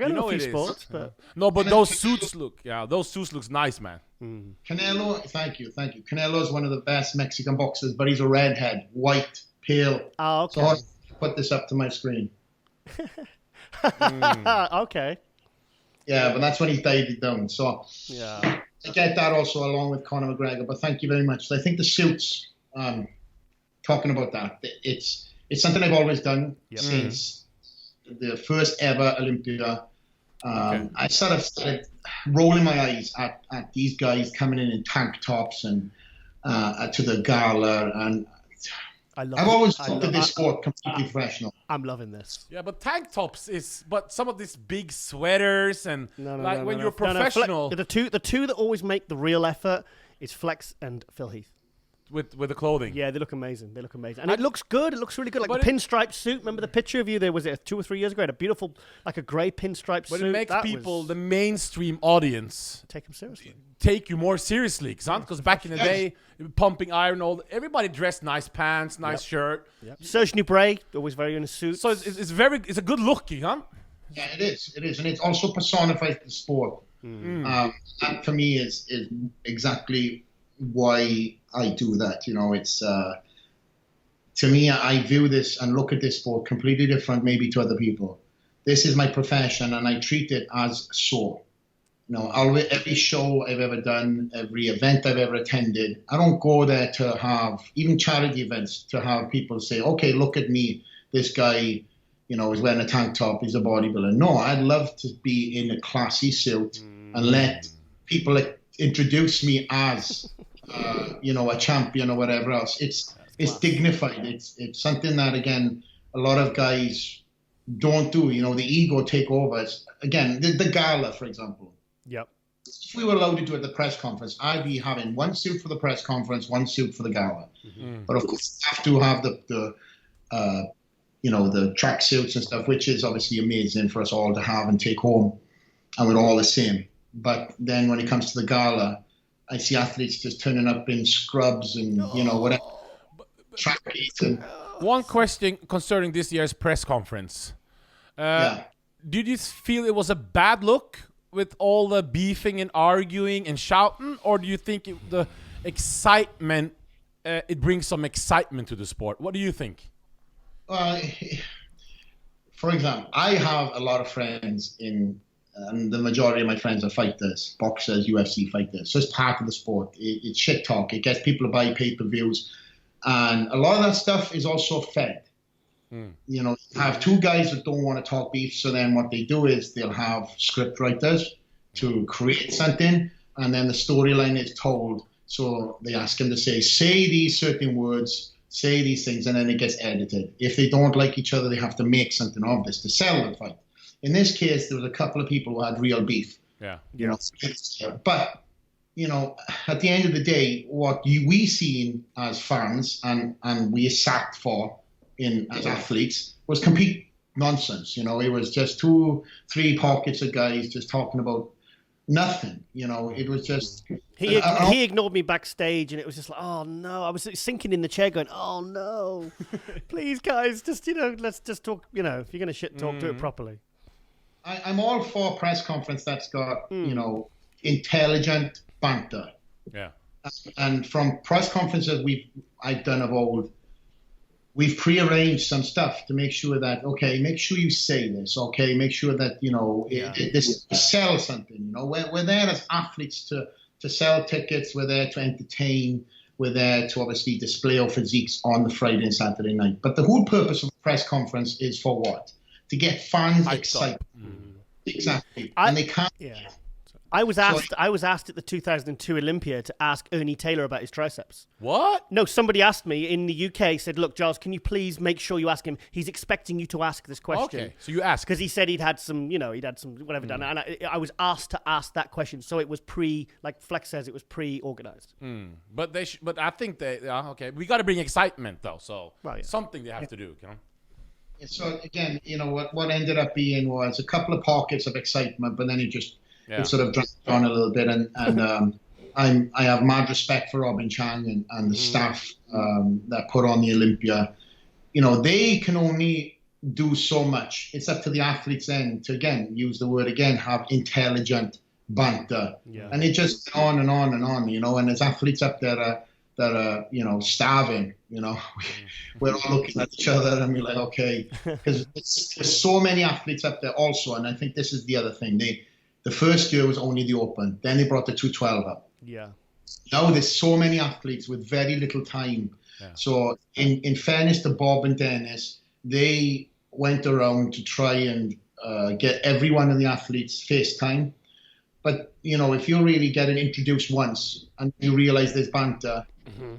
know a few it is. sports, but No, but those suits looks nice, man. Canelo, thank you. Canelo is one of the best Mexican boxers, but he's a redhead, white, pale. Oh, okay. So I'll put this up to my screen. Okay. Yeah, but that's when he died down. So Yeah. I get that also along with Conor McGregor, but thank you very much. I think the suits, talking about that, it's something I've always done since the first ever Olympia. I sort of started rolling my eyes at these guys coming in tank tops and to the gala, and I've always looked at this sport completely professional. I'm loving this. Yeah, but tank tops but some of these big sweaters and when you're professional. The two that always make the real effort is Flex and Phil Heath. With the clothing. Yeah, they look amazing. And it looks good. It looks really good. Like the pinstripe suit. Remember the picture of you there? Was it 2 or 3 years ago? It had a beautiful, like a grey pinstripe suit. But it makes people, the mainstream audience, take them seriously. Take you more seriously, because back in the day, pumping iron, everybody dressed nice pants, nice shirt. Yep. Serge Nubret, always very in a suit. So it's a good looking, huh? Yeah, it is, and it also personifies the sport. That for me is exactly why I do that. It's to me, I view this and look at this sport completely different maybe to other people. This is my profession, and I treat it as so. Every show I've ever done, every event I've ever attended, I don't go there to have, even charity events, to have people say, okay, look at me, this guy, is wearing a tank top, he's a bodybuilder. No, I'd love to be in a classy suit and let people introduce me as, a champion or whatever else. It's dignified. It's something that, again, a lot of guys don't do. The ego take over. Again, the gala, for example. Yep. If we were allowed to do it at the press conference, I'd be having one suit for the press conference, one suit for the gala. But of course, you have to have the track suits and stuff, which is obviously amazing for us all to have and take home, and we're all the same. But then when it comes to the gala, I see athletes just turning up in scrubs and whatever. Track meets and one question concerning this year's press conference. Did you feel it was a bad look with all the beefing and arguing and shouting, or do you think the excitement, it brings some excitement to the sport? What do you think? For example, I have a lot of friends and the majority of my friends are fighters, boxers, UFC fighters. So it's part of the sport. It's shit talk. It gets people to buy pay-per-views. And a lot of that stuff is also fed. You have two guys that don't want to talk beef, so then what they do is they'll have script writers to create something, and then the storyline is told. So they ask them to say these certain words, say these things, and then it gets edited. If they don't like each other, they have to make something of this to sell the fight. In this case, there was a couple of people who had real beef. Yeah. But at the end of the day, what we seen as fans and we sat for as athletes was complete nonsense. It was just 2-3 pockets of guys just talking about nothing. It was just he ignored me backstage, and it was just like, oh no, I was sinking in the chair going, oh no, please guys, just let's just talk. If you're gonna shit talk, do it properly. I'm all for a press conference that's got intelligent banter. Yeah. And from press conferences I've done of old, we've prearranged some stuff to make sure that, okay, make sure you say this, okay, make sure that, this sells something, We're there as athletes to sell tickets, we're there to entertain, we're there to obviously display our physiques on the Friday and Saturday night. But the whole purpose of a press conference is for what? To get fans excited. Exactly. And they can't... Yeah. I was asked at the 2002 Olympia to ask Ernie Taylor about his triceps. What? No, somebody asked me in the UK, said, look, Giles, can you please make sure you ask him? He's expecting you to ask this question. Okay, so you asked. Because he said he'd had some whatever done. And I was asked to ask that question. So it was like Flex says, it was pre-organized. But I think okay, we got to bring excitement though. So something they have to do, So again, what ended up being was a couple of pockets of excitement, but then it sort of dragged on a little bit. And I have mad respect for Robin Chang and the staff that put on the Olympia. They can only do so much. It's up to the athletes then to, again, use the word again, have intelligent banter. Yeah. And it just on and on and on, and there's athletes up there that are, starving, we're all looking at each other and we're like, okay, because there's so many athletes up there also. And I think this is the other thing. The first year was only the Open. Then they brought the 212 up. Yeah. Now there's so many athletes with very little time. Yeah. So in fairness to Bob and Dennis, they went around to try and get every one of the athletes FaceTime. But, if you really get it introduced once and you realize there's banter,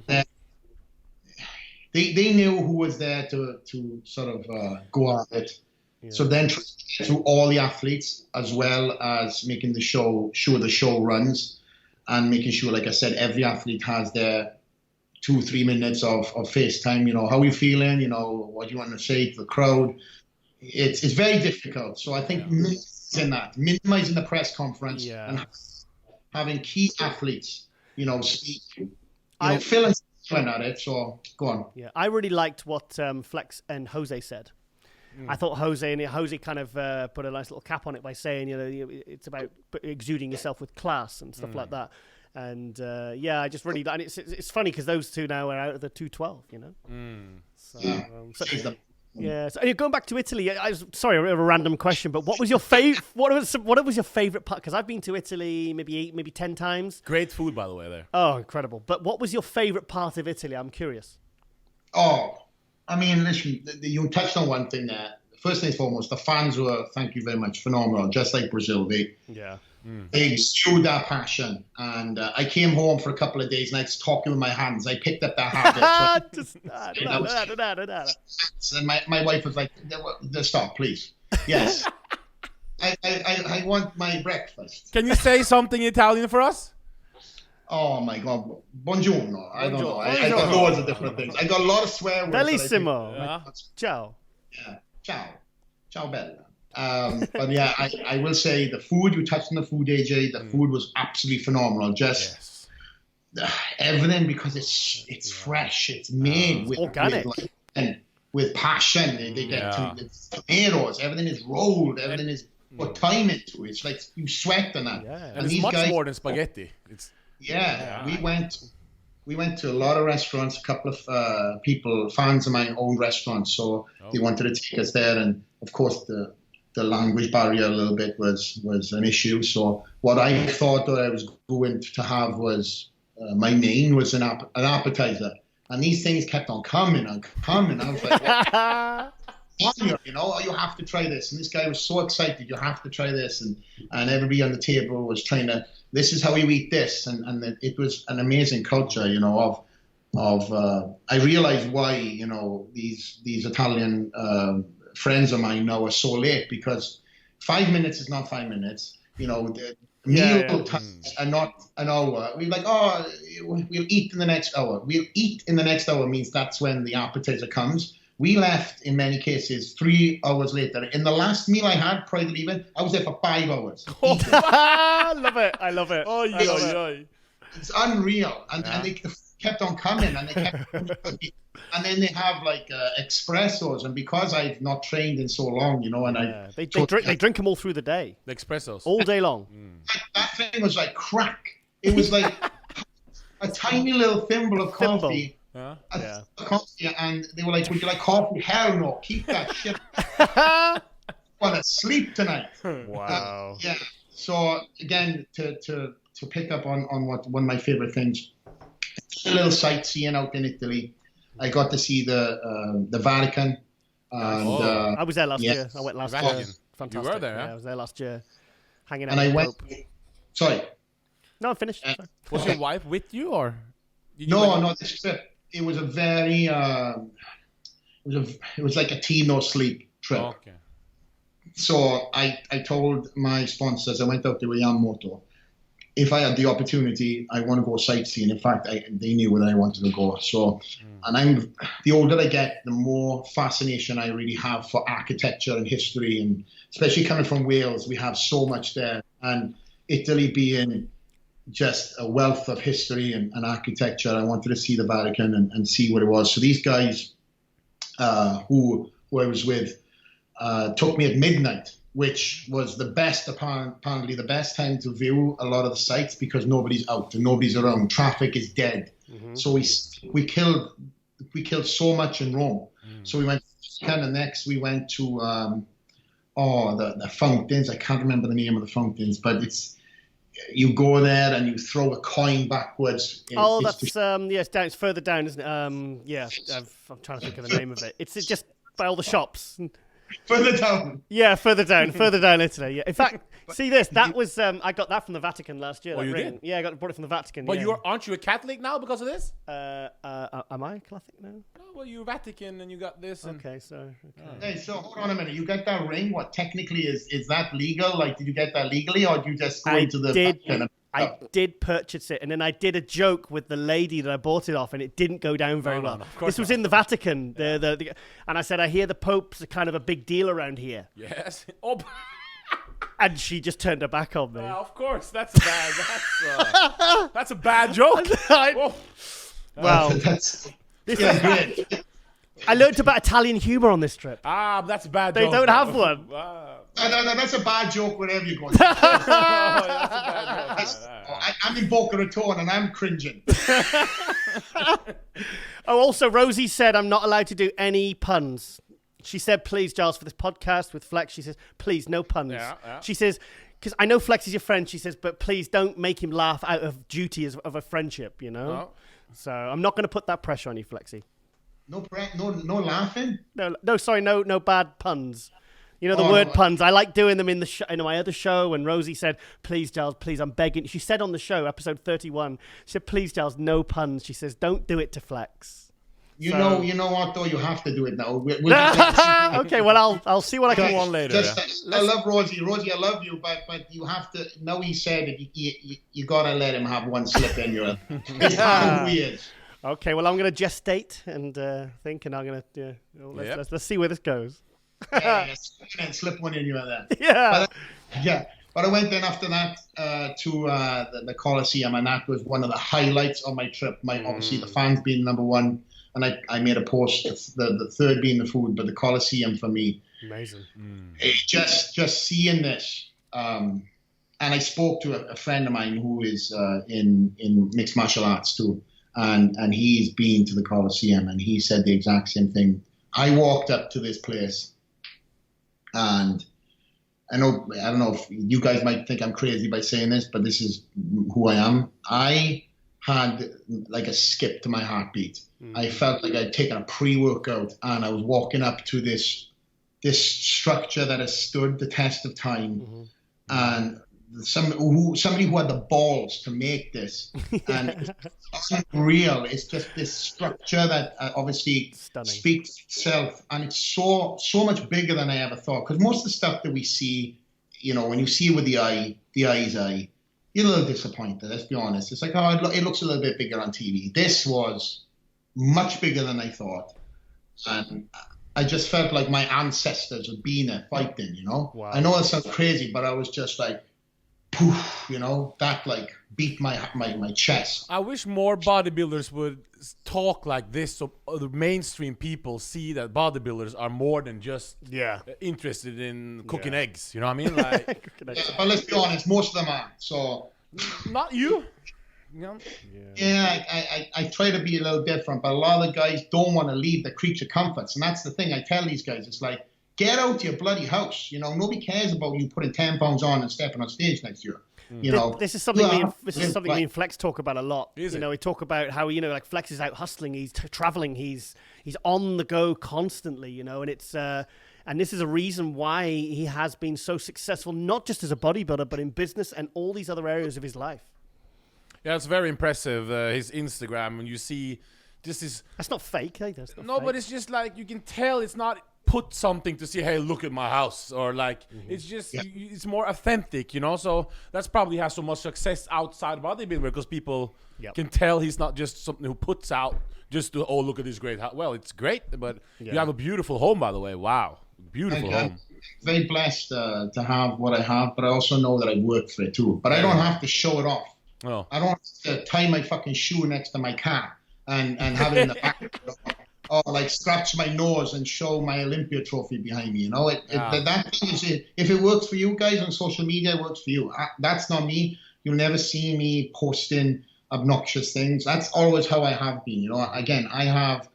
then they knew who was there to sort of go at it. Yeah. So then through all the athletes, as well as making the show runs and making sure, like I said, every athlete has their 2-3 minutes of FaceTime, how are you feeling, what do you want to say to the crowd. It's very difficult. So I think minimizing the press conference and having key athletes, speak. Phil and went at it, so go on. Yeah, I really liked what Flex and Jose said. I thought Jose kind of put a nice little cap on it by saying, it's about exuding yourself with class and stuff like that. And I just really, and it's funny because those two now are out of the 212, So, yeah. So going back to Italy, I was sorry, a random question, but what was your favorite? What was your favorite part? Because I've been to Italy maybe 10 times. Great food, by the way, there. Oh, incredible! But what was your favorite part of Italy? I'm curious. Oh, I mean, listen, you touched on one thing there. First and foremost, the fans were, thank you very much, phenomenal. Just like Brazil, they exude that passion. And I came home for a couple of days and I was talking with my hands. I picked up that habit. And my wife was like, stop, please. Yes. I want my breakfast. Can you say something in Italian for us? Oh my God. Buongiorno. I don't know. I got loads of different things. I got a lot of swear words. Bellissimo. Ciao. Yeah. Ciao bella. But yeah, I will say the food, you touched on the food, AJ, the food was absolutely phenomenal. Just everything, because it's fresh, it's made with organic and with passion. They get tomatoes, everything is rolled, everything is put time into it. It's like you sweat on that. Yeah. And it's much more than spaghetti. We went to a lot of restaurants. A couple of people, fans of mine, own restaurants, so they wanted to take us there. And of course, the language barrier a little bit was an issue. So what I thought that I was going to have was my main was an appetizer, and these things kept on coming and coming. I was like, you have to try this. And this guy was so excited, you have to try this, and everybody on the table was trying to. This is how you eat this, and it was an amazing culture, I realized why, these Italian friends of mine now are so late, because 5 minutes is not 5 minutes, the meal times are not an hour. We're like, we'll eat in the next hour. We'll eat in the next hour means that's when the appetizer comes. We left, in many cases, 3 hours later. In the last meal I had prior to leaving, I was there for 5 hours. I love it. I love it. It's unreal. And they kept on coming. And and then they have like espressos. And because I've not trained in so long, and they drink them all through the day. The espressos. All day long. That thing was like crack. It was like a tiny little thimble of coffee. Coffee, and they were like, would you like coffee? Hell no, keep that shit. I want to sleep tonight. Wow. So again, to pick up on what one of my favorite things, a little sightseeing out in Italy. I got to see the Vatican. And, I was there last year. I went last year. Fantastic. You were there, huh? I was there last year, hanging out. And I went. Sorry. No, I'm finished. Was your wife with you, or? No. This trip. It was a very, it was like a team no sleep trip. Oh, okay. So I told my sponsors, I went out there with Yamamoto, if I had the opportunity, I want to go sightseeing. In fact, they knew where I wanted to go. So, and the older I get, the more fascination I really have for architecture and history, and especially coming from Wales, we have so much there. And Italy being just a wealth of history and architecture, I wanted to see the Vatican and see what it was. So these guys who I was with, took me at midnight, which was the best, apparently the best time to view a lot of the sites because nobody's out and nobody's around. Traffic is dead. So we killed so much in Rome. So we went kind of next. We went to the fountains. I can't remember the name of the fountains, but it's you go there and you throw a coin backwards. Yes, down. It's further down, isn't it? I'm trying to think of the name of it. It's just by all the shops. Further down. Yeah, further down Italy. Yeah. In fact, see this. That was I got that from the Vatican last year. Oh, you did? Yeah, brought it from the Vatican. But yeah. aren't you a Catholic now because of this? Am I Catholic now? Oh, well, you're Vatican and you got this. And... Okay, so. Hey, so hold on a minute. You got that ring? What technically is that legal? Like, did you get that legally, or did you just go into the Vatican? I did purchase it, and then I did a joke with the lady that I bought it off, and it didn't go down very well. This was in the Vatican, and I said, I hear the Pope's a kind of a big deal around here. Yes. Oh. And she just turned her back on me. Of course, that's a bad joke. Well, great. I learned about Italian humor on this trip. That's a bad joke. They don't have one. No, that's a bad joke wherever you go. I'm in Boca Raton and I'm cringing. Also, Rosie said I'm not allowed to do any puns. She said, please, Giles, for this podcast with Flex, she says, please, no puns. Yeah. She says, because I know Flex is your friend, she says, but please don't make him laugh out of duty of a friendship, you know? No. So I'm not going to put that pressure on you, Flexi. No laughing? No, sorry, no bad puns. You know, the word puns. I like doing them in my other show. And Rosie said, please, Giles, please, I'm begging. She said on the show, episode 31, she said, please, Giles, no puns. She says, don't do it to Flex. You know what, though? You have to do it now. Okay, well, I'll see what I can do on later. I love Rosie. Rosie, I love you, but you have to. Now he said it. You got to let him have one slip in you. It's how weird. Okay, well, I'm going to gestate and think, and I'm going to let's see where this goes. Slip one in you like that. Yeah. But I went then after that to the Coliseum, and that was one of the highlights of my trip. Obviously, the fans being number one, and I made a post, the third being the food, but the Coliseum for me. Amazing. Just seeing this. And I spoke to a friend of mine who is in mixed martial arts too, and he's been to the Coliseum, and he said the exact same thing. I walked up to this place, and I don't know if you guys might think I'm crazy by saying this, but this is who I am. I had like a skip to my heartbeat. I felt like I'd taken a pre-workout, and I was walking up to this structure that has stood the test of time, and somebody who had the balls to make this, and it's unreal. It's just this structure that obviously speaks itself, and it's so much bigger than I ever thought. Because most of the stuff that we see, you know, when you see it with the eye's eye, you're a little disappointed. Let's be honest. It's like, it looks a little bit bigger on TV. This was much bigger than I thought, and I just felt like my ancestors had been there fighting. You know, wow. I know it sounds crazy, but I was just like, poof, you know, that like beat my chest. I wish more bodybuilders would talk like this, so the mainstream people see that bodybuilders are more than just interested in cooking eggs. You know what I mean? Like, but let's be honest, most of them are. So not you. I try to be a little different, but a lot of the guys don't want to leave the creature comforts, and that's the thing I tell these guys. It's like, get out to your bloody house. You know, nobody cares about you putting 10 pounds on and stepping on stage next year. You know, this is something me and Flex talk about a lot. We talk about how, you know, like Flex is out hustling, he's traveling, he's on the go constantly, you know, and it's and this is a reason why he has been so successful, not just as a bodybuilder, but in business and all these other areas of his life. Yeah, it's very impressive. His Instagram, when you see that's not fake, either. But it's just like you can tell it's not put something to see, hey, look at my house, or like it's just it's more authentic, you know. So that's probably has so much success outside bodybuilding because people can tell he's not just something who puts out just to look at this great house. Well, it's great, but you have a beautiful home, by the way. Wow, beautiful home. Very blessed to have what I have, but I also know that I work for it too. But I don't have to show it off. I don't have to tie my fucking shoe next to my car and have it in the back. or like scratch my nose and show my Olympia trophy behind me. You know, that thing is it. If it works for you guys on social media, it works for you. That's not me. You'll never see me posting obnoxious things. That's always how I have been. You know, again, I have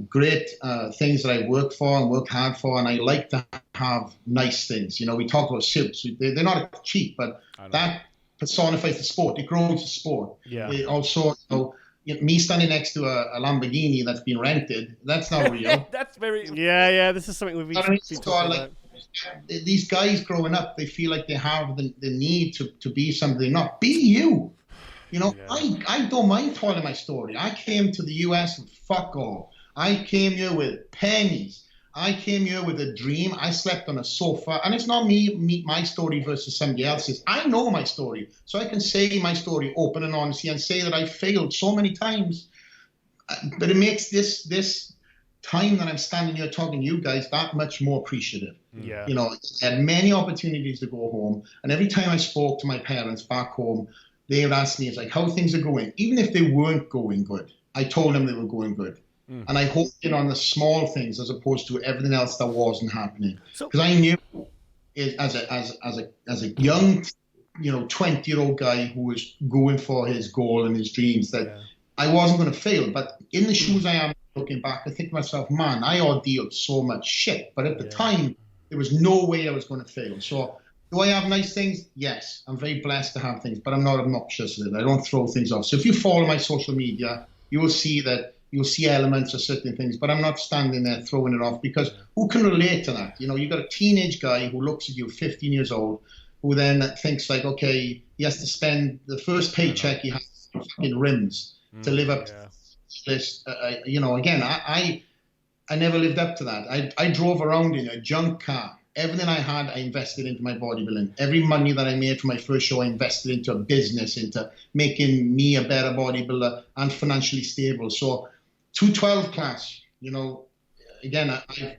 great things that I work for and work hard for, and I like to have nice things. You know, we talk about suits. They're not cheap, but that personifies the sport. It grows the sport. Yeah. It also, me standing next to a Lamborghini that's been rented, that's not real. That's very... Yeah, this is something we've been talking about. These guys growing up, they feel like they have the need to be something they're not. Be you. You know, I don't mind telling my story. I came to the US with fuck all. I came here with pennies. I came here with a dream. I slept on a sofa. And it's not my story versus somebody else's. I know my story. So I can say my story open and honestly and say that I failed so many times. But it makes this time that I'm standing here talking to you guys that much more appreciative. Yeah. You know, I had many opportunities to go home. And every time I spoke to my parents back home, they would ask me, it's like, how things are going. Even if they weren't going good, I told them they were going good. And I hoped in on the small things as opposed to everything else that wasn't happening. Because I knew as a young, 20-year-old guy who was going for his goal and his dreams that I wasn't going to fail. But in the shoes I am looking back, I think to myself, man, I ordealed so much shit. But at the time, there was no way I was going to fail. So do I have nice things? Yes. I'm very blessed to have things, but I'm not obnoxious with it. I don't throw things off. So if you follow my social media, you will see that you'll see elements of certain things, but I'm not standing there throwing it off because who can relate to that? You know, you've got a teenage guy who looks at you, 15 years old, who then thinks like, okay, he has to spend the first paycheck, he has to fucking rims to live up to this. Again, I never lived up to that. I drove around in a junk car. Everything I had, I invested into my bodybuilding. Every money that I made for my first show, I invested into a business, into making me a better bodybuilder and financially stable. So 212 class, again,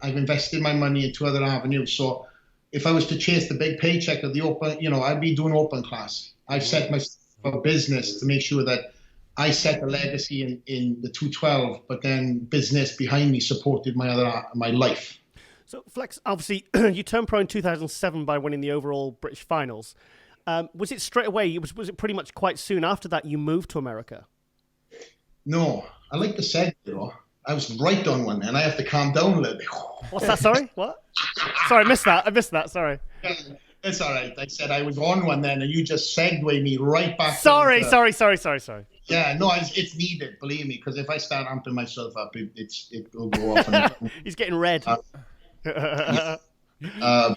I've invested my money into other avenues. So if I was to chase the big paycheck of the open, I'd be doing open class. I've set myself up a business to make sure that I set a legacy in the 212, but then business behind me supported my life. So, Flex, obviously, you turned pro in 2007 by winning the overall British finals. Was it straight away? Was it pretty much quite soon after that you moved to America? No, I like the segue, I was right on one, and I have to calm down a little bit. What's that? Sorry, what? Sorry, I missed that. Sorry. It's all right. I said I was on one then, and you just segued me right back. Sorry. Yeah, no, it's needed. Believe me, because if I start amping myself up, it will go off. He's getting red. Sorry. No.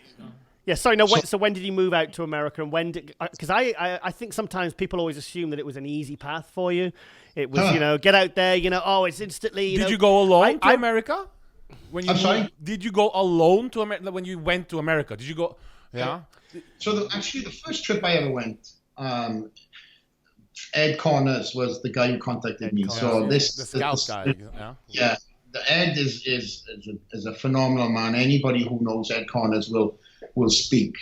So when did you move out to America, and when did? Because I think sometimes people always assume that it was an easy path for you. It was, get out there. It's instantly. Did you go alone to America? I'm sorry? Did you go alone to America when you went to America? Did you go? Yeah. So actually, the first trip I ever went, Ed Connors was the guy who contacted me. So the scout guy. Yeah. The Ed is a phenomenal man. Anybody who knows Ed Connors will speak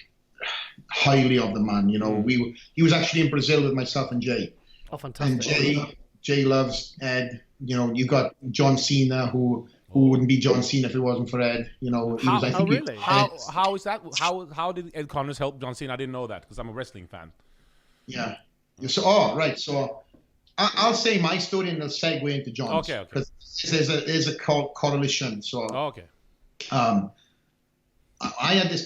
highly of the man. He was actually in Brazil with myself and Jay. Oh, fantastic! And Jay loves Ed. You got John Cena who wouldn't be John Cena if it wasn't for Ed. Really? How is that? How did Ed Connors help John Cena? I didn't know that because I'm a wrestling fan. Yeah. So right. So I'll say my story and I'll segue into John's. Okay. Because there's a correlation. So. Okay. I had this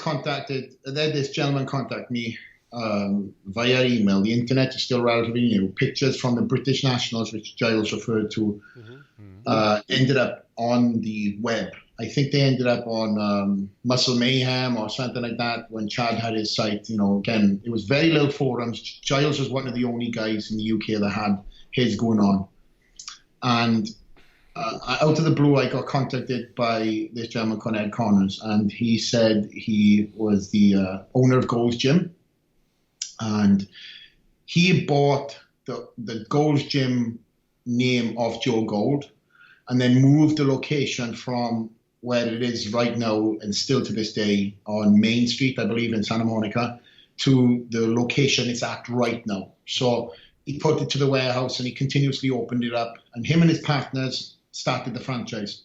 gentleman contact me via email. The internet is still relatively new. Pictures from the British Nationals, which Giles referred to, ended up on the web. I think they ended up on Muscle Mayhem or something like that when Chad had his site. Again, it was very little forums. Giles was one of the only guys in the UK that had his going on. And out of the blue, I got contacted by this gentleman called Ed Connors, and he said he was the owner of Gold's Gym, and he bought the Gold's Gym name of Joe Gold, and then moved the location from where it is right now and still to this day on Main Street, I believe, in Santa Monica, to the location it's at right now. So he put it to the warehouse and he continuously opened it up, and him and his partners started the franchise.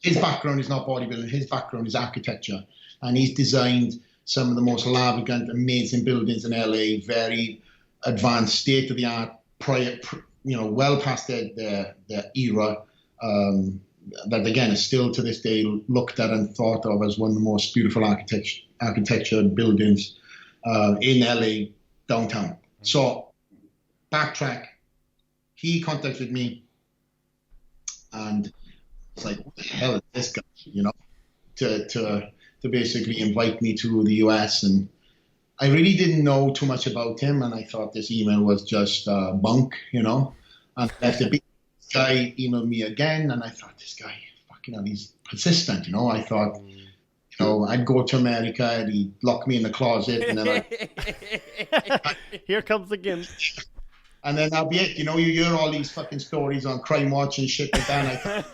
His background is not bodybuilding. His background is architecture, and he's designed some of the most lavish, amazing buildings in LA. Very advanced, state of the art, well past their era. That again is still to this day looked at and thought of as one of the most beautiful architecture buildings in LA downtown. So backtrack, he contacted me, and it's like, what the hell is this guy? To basically invite me to the US, and I really didn't know too much about him, and I thought this email was just bunk, And after the guy emailed me again, and I thought, this guy, fucking hell, he's persistent, I thought, I'd go to America, and he'd lock me in the closet, and then here comes the gimp. And then that'll be it. You hear all these fucking stories on Crime Watch and shit like that.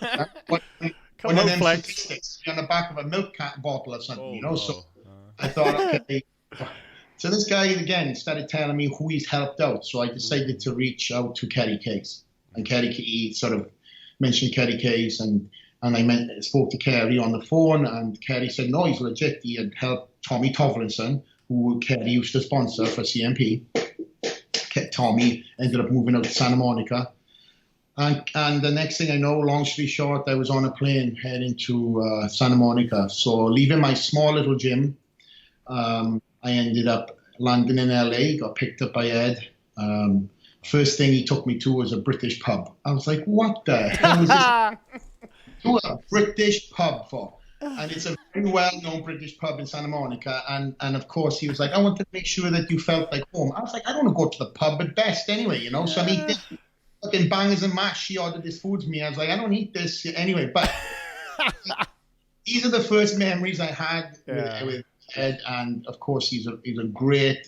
And one of them statistics on the back of a milk bottle or something, So I thought, okay. So this guy, again, started telling me who he's helped out. So I decided to reach out to Kerry Case. And he sort of mentioned Kerry Case, and I spoke to Kerry on the phone, and Kerry said, no, he's legit. He had helped Tommy Tomlinson, who Kerry used to sponsor for CMP. Tommy ended up moving out to Santa Monica. And the next thing I know, long story short, I was on a plane heading to Santa Monica. So leaving my small little gym, I ended up landing in LA, got picked up by Ed. First thing he took me to was a British pub. I was like, what the hell is this? To a British pub for? And it's a very well-known British pub in Santa Monica. And of course, he was like, I want to make sure that you felt like home. I was like, I don't want to go to the pub at best anyway, So I mean, fucking bangers and mash, he ordered this food for me. I was like, I don't eat this anyway. But these are the first memories I had with Ed. And of course, he's a great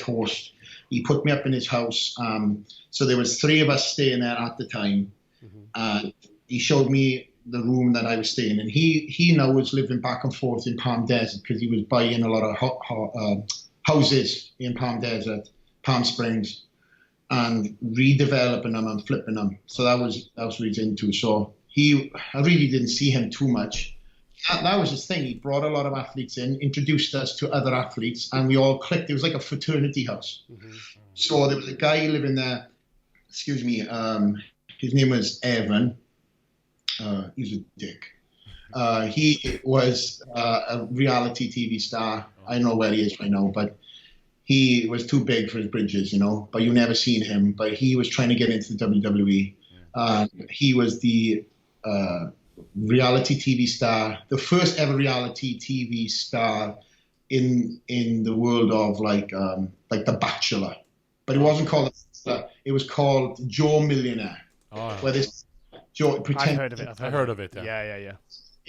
host. He put me up in his house. So there was 3 of us staying there at the time. And he showed me the room that I was staying in. He now was living back and forth in Palm Desert because he was buying a lot of houses in Palm Desert, Palm Springs, and redeveloping them and flipping them. So that was what he's into. So I really didn't see him too much. That was his thing. He brought a lot of athletes in, introduced us to other athletes, and we all clicked. It was like a fraternity house. So there was a guy living there, his name was Evan. He was a dick. He was a reality TV star. I don't know where he is right now, but he was too big for his britches, but you never seen him. But he was trying to get into the WWE. He was the reality TV star, the first ever reality TV star in the world of like The Bachelor. But it wasn't called it was called Joe Millionaire. Where this Joe I've heard of it. I heard of it. Yeah.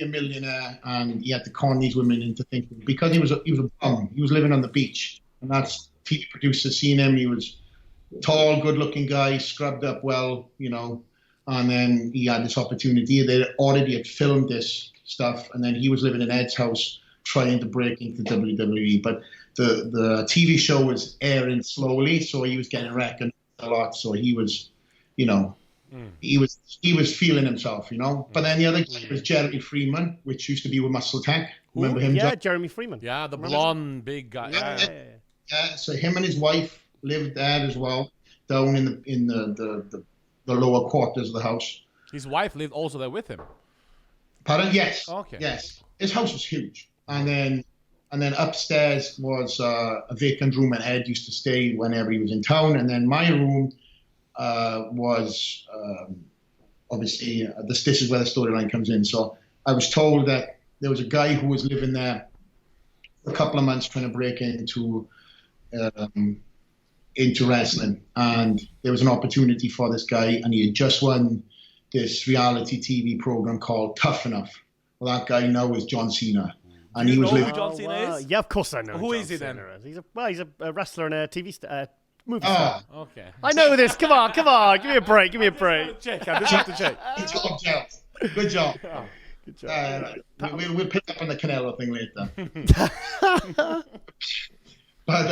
A millionaire, and he had to con these women into thinking, because he was a bum. He was living on the beach, and that's TV producers seen him. He was tall, good-looking guy, scrubbed up well, and then he had this opportunity. They already had filmed this stuff, and then he was living in Ed's house trying to break into WWE. But the TV show was airing slowly, so he was getting recognized a lot. So he was, he was feeling himself, But then the other guy was Jeremy Freeman, which used to be with Muscle Tank. Remember him? Yeah, Jeremy Freeman. Yeah, the blonde big guy. Yeah. So him and his wife lived there as well, down in the lower quarters of the house. His wife lived also there with him. Pardon? Yes. Okay. Yes. His house was huge, and then upstairs was a vacant room, and Ed used to stay whenever he was in town. And then my room was obviously this is where the storyline comes in. So I was told that there was a guy who was living there for a couple of months trying to break into wrestling, and there was an opportunity for this guy, and he had just won this reality TV program called Tough Enough. Well, that guy now is John Cena, and he was living. Who John Cena is? Yeah, of course I know. Who John is he then? Cena is. He's a wrestler and a TV movie star. Okay. I know this. Come on. Give me a break. I just have to check. Good job. Good job. We'll pick up on the Canelo thing later. But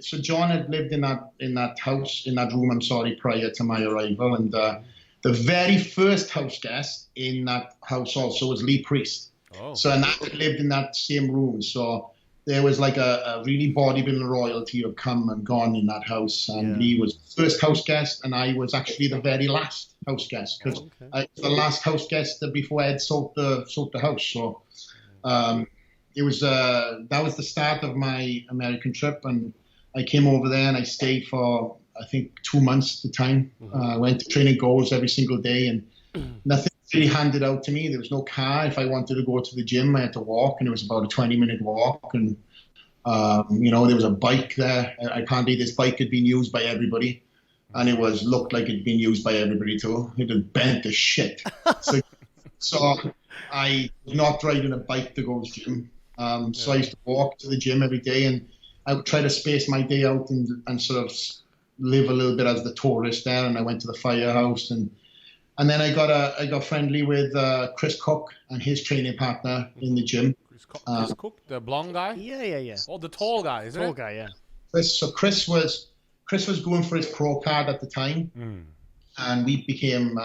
so John had lived in that house, in that room, prior to my arrival, and The very first house guest in that house also was Lee Priest. Oh. So, and I lived in that same room. So there was like a really bodybuilding royalty who had come and gone in that house. And Lee was the first house guest, and I was actually the very last house guest, because I was the last house guest before Ed sold the house. So it was that was the start of my American trip, and I came over there and I stayed for, I think, 2 months at the time. I went to training goals every single day, and nothing really handed out to me. There was no car. If I wanted to go to the gym, I had to walk, and it was about a 20-minute walk. And there was a bike there. Apparently this bike had been used by everybody, and it looked like it'd been used by everybody too. It had bent as shit. So I was not riding a bike to go to the gym. So I used to walk to the gym every day, and I would try to space my day out and sort of live a little bit as the tourist there. And I went to the firehouse, and then I got friendly with Chris Cook and his training partner in the gym. Chris Cook, the blonde guy? Yeah. Oh, the tall guy, isn't it? Tall guy, yeah. Chris was going for his pro card at the time, and we became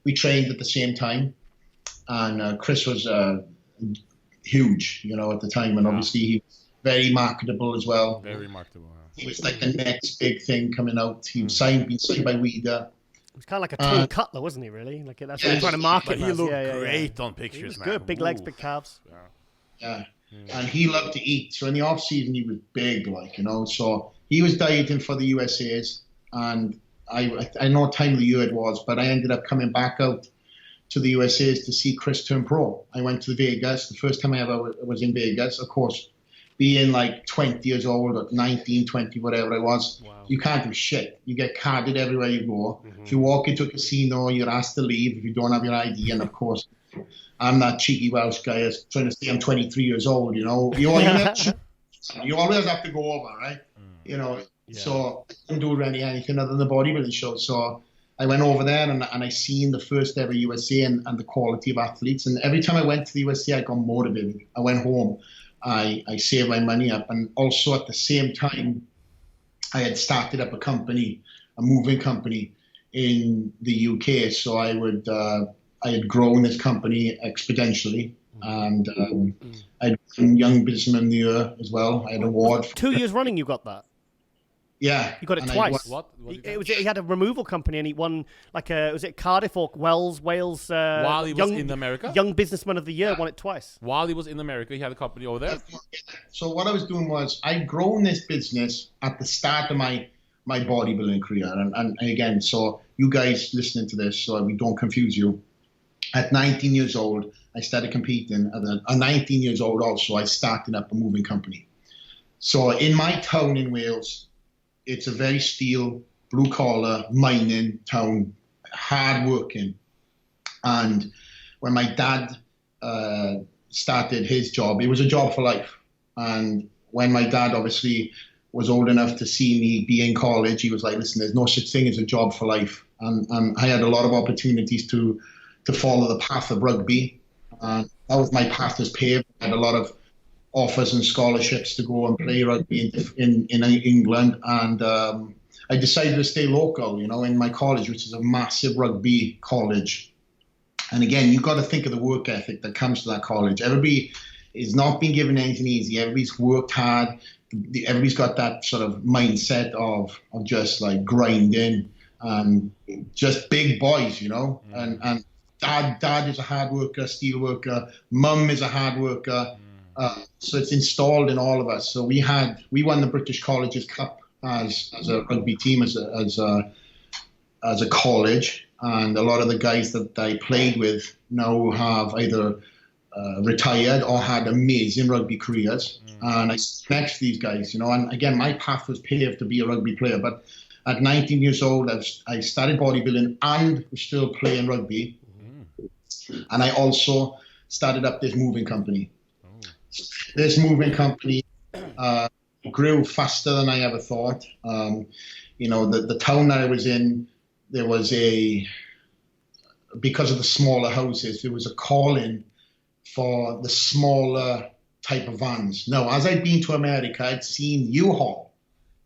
we trained at the same time. And Chris was huge, at the time, and obviously he was very marketable as well. Very marketable. He was like the next big thing coming out. He was been signed by Udoh. He was kind of like a tall Cutler, wasn't he, really? Like that's what he was trying to market. But he as. looked great on pictures, he was man. Good, big legs, big calves. Yeah. And he loved to eat. So in the off season, he was big, So he was dieting for the USA's, and I know what time of the year it was, but I ended up coming back out to the USA's to see Chris turn pro. I went to Vegas, the first time I ever was in Vegas, of course. Being like 20 years old or 19, 20, whatever I was, you can't do shit. You get carded everywhere you go. If you walk into a casino, you're asked to leave if you don't have your ID. And of course, I'm that cheeky Welsh guy trying to say I'm 23 years old, You always have to go over, right? So I couldn't do really anything other than the bodybuilding show. So I went over there and I seen the first ever USA and the quality of athletes. And every time I went to the USA, I got motivated. I went home. I saved my money up, and also at the same time, I had started up a moving company in the UK. So I had grown this company exponentially, and I had won Young Businessman of the Year as well. I had an award. 2 years running, you got that. Yeah, you got it twice. He had a removal company, and he won was it Cardiff or Wales? While he was in America, Young Businessman of the Year, won it twice. While he was in America, he had a company over there. So what I was doing was I'd grown this business at the start of my bodybuilding career, and again, so you guys listening to this, so we don't confuse you. At 19 years old, I started competing. At 19 years old, also I started up a moving company. So in my town in Wales, it's a very steel, blue-collar, mining town, hard-working. And when my dad started his job, it was a job for life. And when my dad obviously was old enough to see me be in college, he was like, listen, there's no such thing as a job for life. And I had a lot of opportunities to follow the path of rugby. And that was my path was paved. I had a lot of offers and scholarships to go and play rugby in England, and I decided to stay local, in my college, which is a massive rugby college. And again, you've got to think of the work ethic that comes to that college. Everybody is not being given anything easy. Everybody's worked hard. Everybody's got that sort of mindset of just like grinding, just big boys, and dad is a hard worker, steel worker. Mum is a hard worker. So it's installed in all of us. So we won the British Colleges Cup as a rugby team, as a college, and a lot of the guys that I played with now have either retired or had amazing rugby careers. And I sit next to these guys, and again, my path was paved to be a rugby player. But at 19 years old, I started bodybuilding and was still playing rugby. And I also started up this moving company. This moving company grew faster than I ever thought. The town that I was in, there was because of the smaller houses, there was a calling for the smaller type of vans. Now, as I'd been to America, I'd seen U-Haul.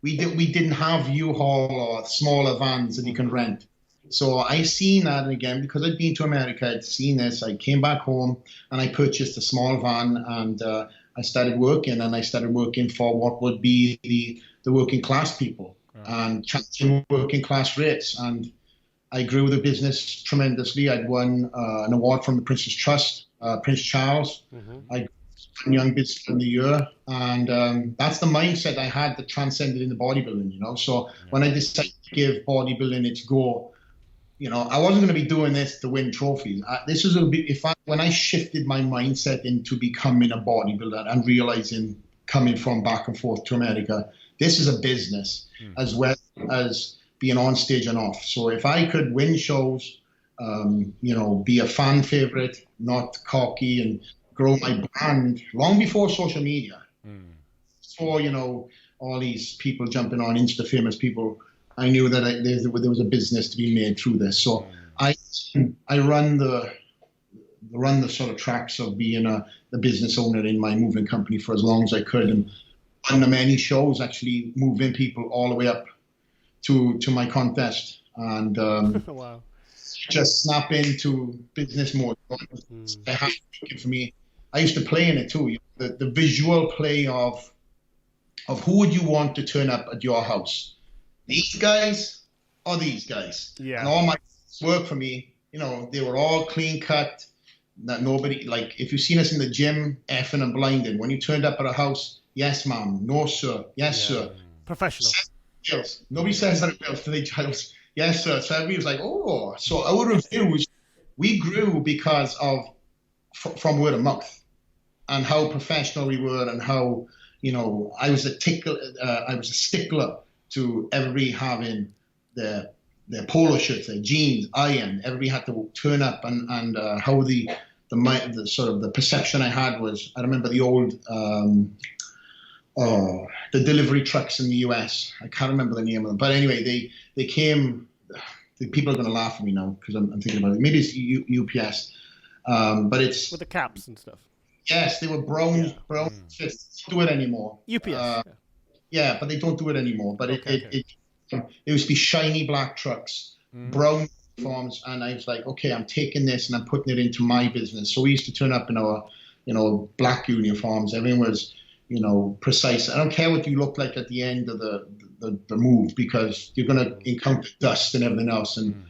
We didn't have U-Haul or smaller vans that you can rent. So I seen that, and again, because I'd been to America, I'd seen this. I came back home and I purchased a small van, and I started working, and I started working for what would be the working class people and charging working class rates. And I grew the business tremendously. I'd won an award from the Prince's Trust, Prince Charles. I Young Business of the Year, and that's the mindset I had that transcended in the bodybuilding, you know. So when I decided to give bodybuilding its go, you know, I wasn't going to be doing this to win trophies. This was when I shifted my mindset into becoming a bodybuilder and realizing, coming from back and forth to America, this is a business as well as being on stage and off. So if I could win shows, you know, be a fan favorite, not cocky, and grow my brand long before social media, before, you know, all these people jumping on, Insta famous people, I knew that there was a business to be made through this. So I run the sort of tracks of being the business owner in my moving company for as long as I could, and on the many shows, actually moving people all the way up to my contest, and wow. just snap into business mode. It had to for me. I used to play in it too. The visual play of who would you want to turn up at your house? These guys or these guys? Yeah. And all my work for me, you know, they were all clean cut. That nobody, like, if you've seen us in the gym, effing and blinded. When you turned up at a house, yes, ma'am, no, sir, yes, sir. Professional. Nobody says that else to their childs. Yes, sir. So everybody was like, oh. So our reviews, we grew because of from word of mouth, and how professional we were, and how, you know, I was a stickler to everybody having their polo shirts, their jeans, iron. Everybody had to turn up, and how the sort of the perception I had was, I remember the old the delivery trucks in the US. I can't remember the name of them, but anyway, they came. The people are going to laugh at me now because I'm thinking about it. Maybe it's UPS, but it's with the caps and stuff. Yes, they were brown. Fists. Don't do it anymore. UPS. Yeah, but they don't do it anymore. But it used to be shiny black trucks, brown uniforms, and I was like, okay, I'm taking this and I'm putting it into my business. So we used to turn up in our, you know, black uniforms. Everything was, you know, precise. I don't care what you look like at the end of the move, because you're going to encounter dust and everything else. And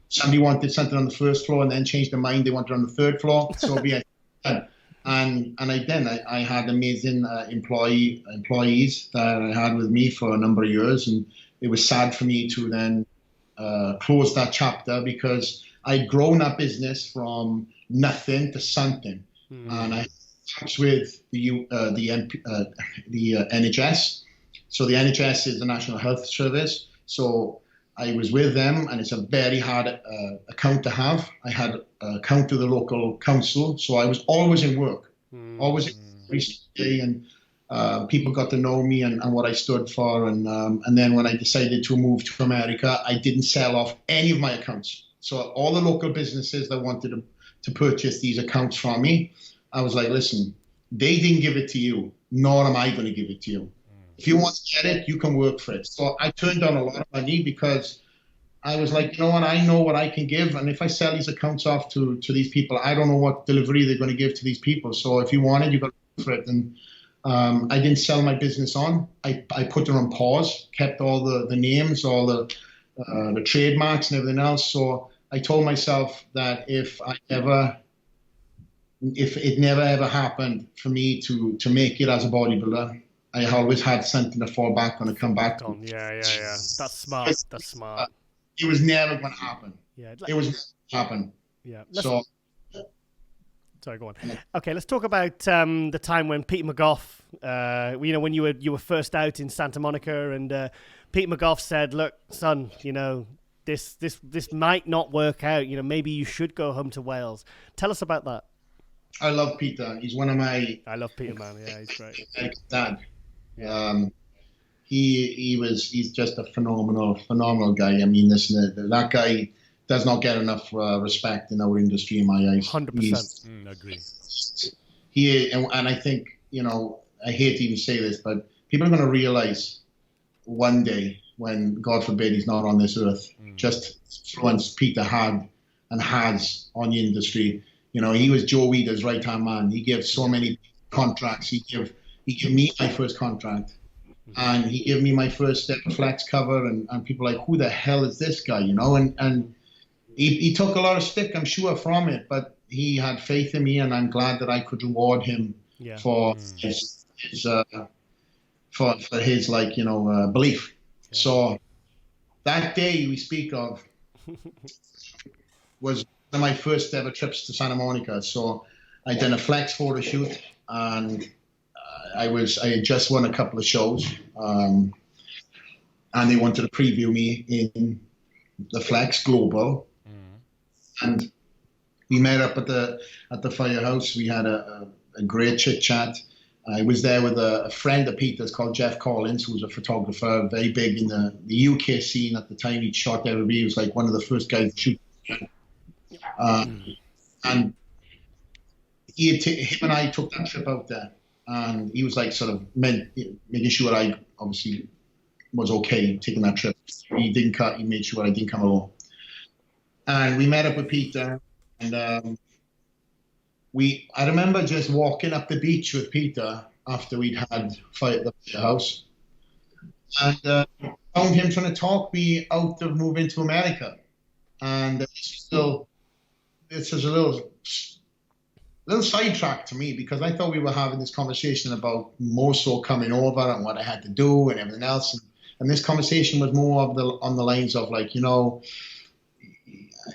somebody wanted something on the first floor and then changed their mind. They wanted it on the third floor. So be it. And I had amazing employees that I had with me for a number of years, and it was sad for me to then close that chapter, because I'd grown that business from nothing to something, and I touched with the NHS. So the NHS is the National Health Service. So I was with them, and it's a very hard account to have. I had an account to the local council, so I was always in work, always every day, and people got to know me and what I stood for. And then when I decided to move to America, I didn't sell off any of my accounts. So all the local businesses that wanted to purchase these accounts from me, I was like, listen, they didn't give it to you, nor am I going to give it to you. If you want to get it, you can work for it. So I turned down a lot of money because I was like, you know what, I know what I can give. And if I sell these accounts off to these people, I don't know what delivery they're going to give to these people. So if you want it, you got to work for it. And I didn't sell my business on. I put it on pause, kept all the names, all the trademarks and everything else. So I told myself that if it never ever happened for me to make it as a bodybuilder, I always had something to fall back on and come back on. Yeah. That's smart. That's smart. It was never going to happen. Yeah, it was never going to happen. Yeah. Sorry, go on. Okay, let's talk about the time when Peter McGough, you know, when you were first out in Santa Monica, and Peter McGough said, "Look, son, you know, this might not work out. You know, maybe you should go home to Wales." Tell us about that. I love Peter. He's one of my. I love Peter, man. Yeah, he's great. Dad. Yeah. He's just a phenomenal guy. I mean, that guy does not get enough respect in our industry, in my eyes. 100%. Agree. And I think, you know, I hate to even say this, but people are going to realize one day when, God forbid, he's not on this earth. Just influence Peter had and has on the industry. You know, he was Joe Weider's right-hand man. He gave so many contracts. He gave me my first contract. And he gave me my first flex cover. And people were like, who the hell is this guy, you know? And he took a lot of stick, I'm sure, from it. But he had faith in me, and I'm glad that I could reward him for his like, you know, belief. Yeah. So that day we speak of was one of my first ever trips to Santa Monica. So I done a flex photo shoot, and I had just won a couple of shows, and they wanted to preview me in the Flex Global, and we met up at the firehouse. We had a great chit chat. I was there with a friend of Peter's called Jeff Collins, who was a photographer, very big in the UK scene at the time. He'd shot everybody. He was like one of the first guys to shoot. And him and I took that trip out there, and he was like sort of making sure I obviously was okay taking that trip. He made sure I didn't come along. And we met up with Peter, and I remember just walking up the beach with Peter after we'd had fight at the house, and found him trying to talk me out of moving to America. And it's just a little sidetrack to me, because I thought we were having this conversation about more so coming over and what I had to do and everything else. And this conversation was more on the lines of like, you know,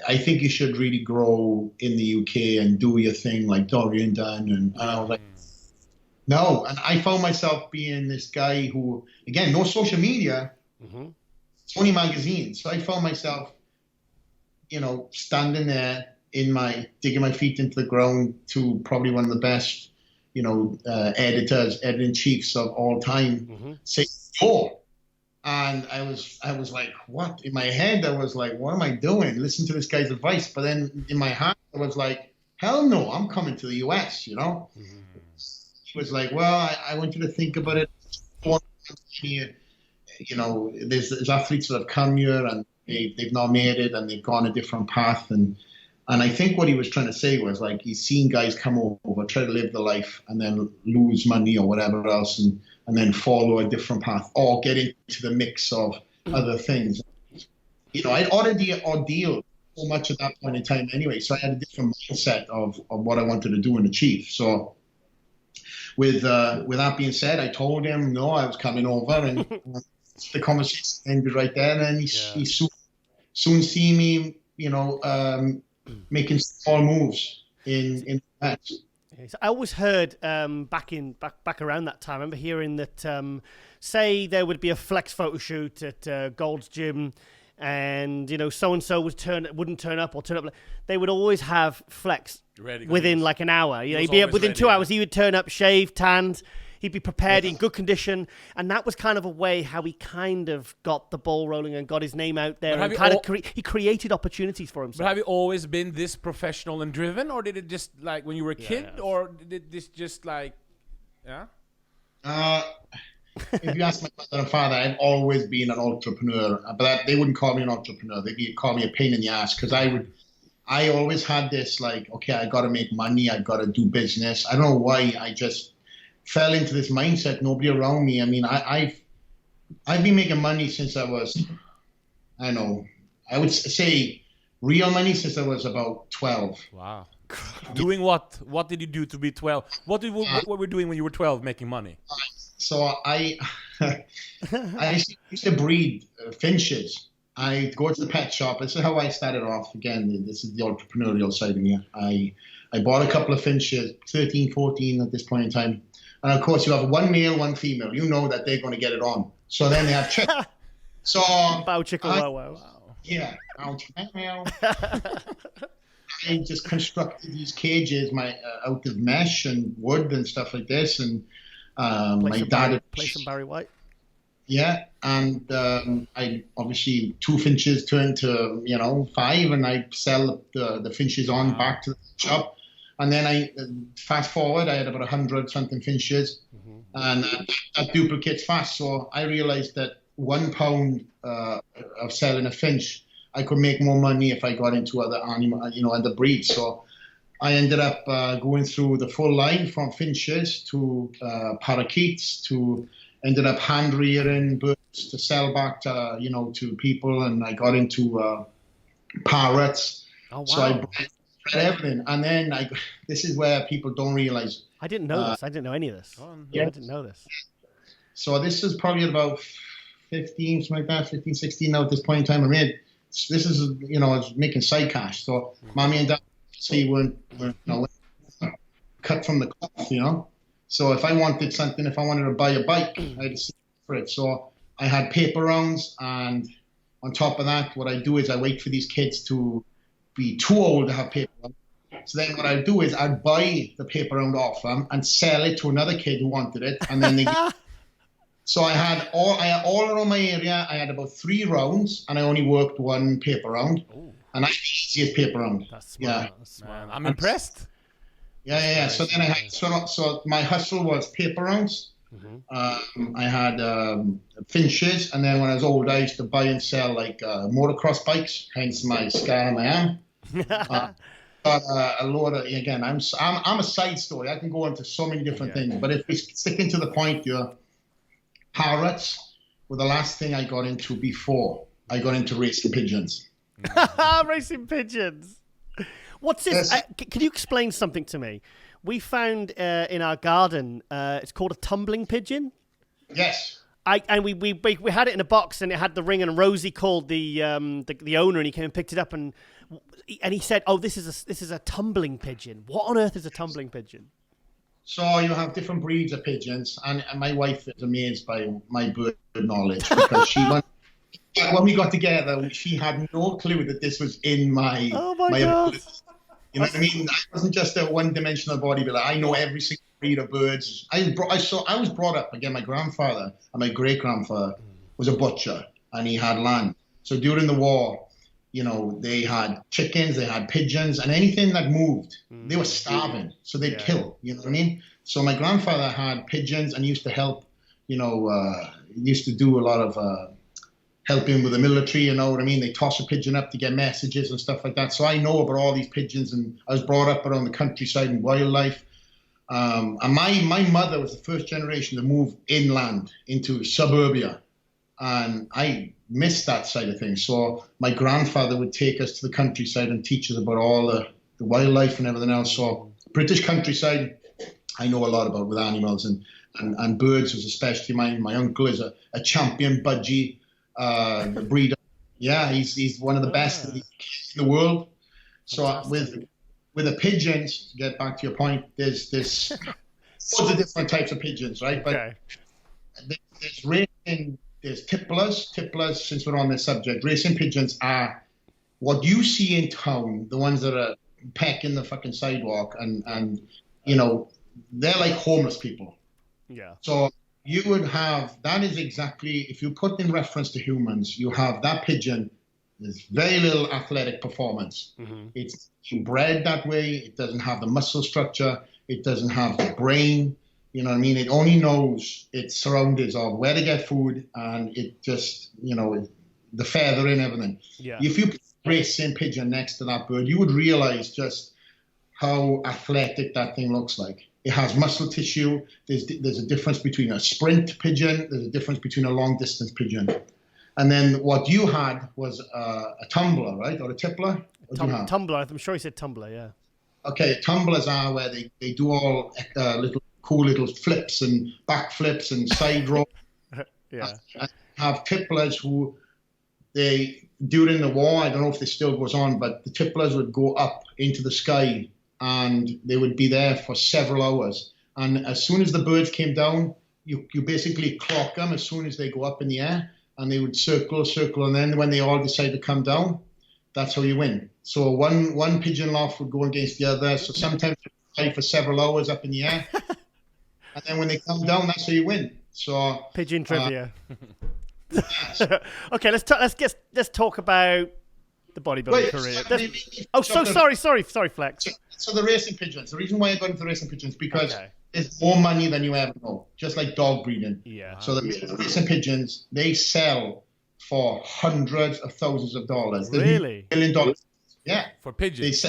I think you should really grow in the UK and do your thing like Dorian done. And I was like, no. And I found myself being this guy who, again, no social media, it's only magazines. So I found myself, you know, standing there digging my feet into the ground to probably one of the best, you know, editor-in-chiefs of all time, say, oh. And I was like, what? In my head, I was like, what am I doing? Listen to this guy's advice. But then in my heart, I was like, hell no, I'm coming to the US, you know? He was like, well, I want you to think about it. You know, there's athletes that have come here and they've not made it, and they've gone a different path. And I think what he was trying to say was like, he's seen guys come over, try to live the life, and then lose money or whatever else, and then follow a different path or get into the mix of other things. You know, I'd already ordealed so much at that point in time anyway, so I had a different mindset of what I wanted to do and achieve. So with that being said, I told him, no, I was coming over, and the conversation ended right there. And he soon see me, you know, making small moves in that. I always heard back around that time, I remember hearing that say there would be a flex photo shoot at Gold's Gym, and you know, so and so wouldn't turn up or turn up. They would always have flex within like an hour. You know, he'd be up within 2 hours. He would turn up, shaved, tanned. He'd be prepared, in good condition, and that was kind of a way how he kind of got the ball rolling and got his name out there. And he created opportunities for himself. But have you always been this professional and driven, or did it just like when you were a kid, or did this just like, yeah? If you ask my mother and father, I've always been an entrepreneur, but they wouldn't call me an entrepreneur. They'd call me a pain in the ass, because I always had this like, okay, I got to make money, I got to do business. I don't know why, I just fell into this mindset. Nobody around me. I mean, I've been making money since I was, I don't know, I would say real money since I was about 12. Wow. Doing what? What did you do to be 12? What were you doing when you were 12 making money? So I used to breed finches. I'd go to the pet shop. This is how I started off. Again, this is the entrepreneurial side of me. I bought a couple of finches, 13, 14 at this point in time. And of course, you have one male, one female. You know that they're going to get it on. So then they have chicks. So bow chicka wow wow. Yeah, bow chicka wow. I just constructed these cages out of mesh and wood and stuff like this. And my dad play some Barry White. Yeah, and I obviously 2 finches turned to 5, and I sell the finches on back to the shop. And then I fast forward, I had about 100 something finches, and that duplicates fast. So I realized that £1 of selling a finch, I could make more money if I got into other other breeds. So I ended up going through the full line from finches to parakeets to ended up hand rearing birds to sell back to to people, and I got into parrots. Oh wow! So I bred everything, and then this is where people don't realize. I didn't know this. I didn't know any of this. Yeah, I didn't know this. So this is probably at about 15, something like that, 15, 16 now at this point in time. I made this is I was making side cash. So mommy and dad weren't cut from the cloth, So if I wanted something, if I wanted to buy a bike, I had to save for it. So I had paper rounds, and on top of that, what I do is I wait for these kids to be too old to have paper rounds. So then what I'd do is I'd buy the paper round off them and sell it to another kid who wanted it, and then they. So I had all around my area. I had about 3 rounds, and I only worked 1 paper round, and I had the easiest paper round. That's smart. Yeah, that's smart. I'm impressed. Yeah. So then I had so my hustle was paper rounds. I had finches, and then when I was older, I used to buy and sell like motocross bikes. Hence my scar on my arm. But a lot of again, I'm a side story. I can go into so many different things, but if we stick into the point, parrots were the last thing I got into before I got into racing pigeons. Racing pigeons. What's this? Yes. Can you explain something to me? We found in our garden, it's called a tumbling pigeon. Yes. And we had it in a box, and it had the ring, and Rosie called the owner, and he came and picked it up, and he said, "Oh, this is a tumbling pigeon. What on earth is a tumbling pigeon?" So you have different breeds of pigeons, and my wife is amazed by my bird knowledge because when we got together, she had no clue that this was in my God. ability. You know what I mean? I wasn't just a one-dimensional bodybuilder. I know every single breed of birds. I was brought up, again, my grandfather and my great-grandfather was a butcher, and he had land. So during the war, they had chickens, they had pigeons, and anything that moved, they were starving. So they'd kill, you know what I mean? So my grandfather had pigeons and used to help, used to do a lot of helping with the military, you know what I mean? They toss a pigeon up to get messages and stuff like that. So I know about all these pigeons, and I was brought up around the countryside and wildlife. And my mother was the first generation to move inland into suburbia. And I missed that side of things. So my grandfather would take us to the countryside and teach us about all the wildlife and everything else. So British countryside, I know a lot about with animals and birds, was especially my uncle is a champion budgie breeder. Yeah, he's one of the best in the world. So with the pigeons, to get back to your point, there's loads of different types of pigeons, right? But there's racing. There's tipplers. Tipplers, since we're on this subject, racing pigeons are what you see in town, the ones that are pecking the fucking sidewalk, and they're like homeless people. Yeah. So you would have, that is exactly, if you put in reference to humans, you have that pigeon, there's very little athletic performance. It's bred that way. It doesn't have the muscle structure. It doesn't have the brain. You know what I mean? It only knows its surroundings of where to get food, and it just, the feathering, everything. Yeah. If you put a racing pigeon next to that bird, you would realize just how athletic that thing looks like. It has muscle tissue. There's a difference between a sprint pigeon. There's a difference between a long distance pigeon. And then what you had was a tumbler, right? Or a tippler? Tumbler. I'm sure he said tumbler, yeah. Okay, tumblers are where they do all cool little flips and back flips and side roll. Yeah. And have tipplers who during the war, I don't know if this still goes on, but the tipplers would go up into the sky and they would be there for several hours. And as soon as the birds came down, you basically clock them as soon as they go up in the air, and they would circle, and then when they all decide to come down, that's how you win. So one pigeon loft would go against the other. So sometimes you fight for several hours up in the air. And then when they come down, that's how you win. So pigeon trivia. Okay, let's talk about the bodybuilding career. Sorry, Flex. So the racing pigeons. The reason why I got into racing pigeons because It's more money than you ever know, just like dog breeding. Yeah. So the racing pigeons, they sell for hundreds of thousands of dollars. Really? $1 million. Yeah. For pigeons.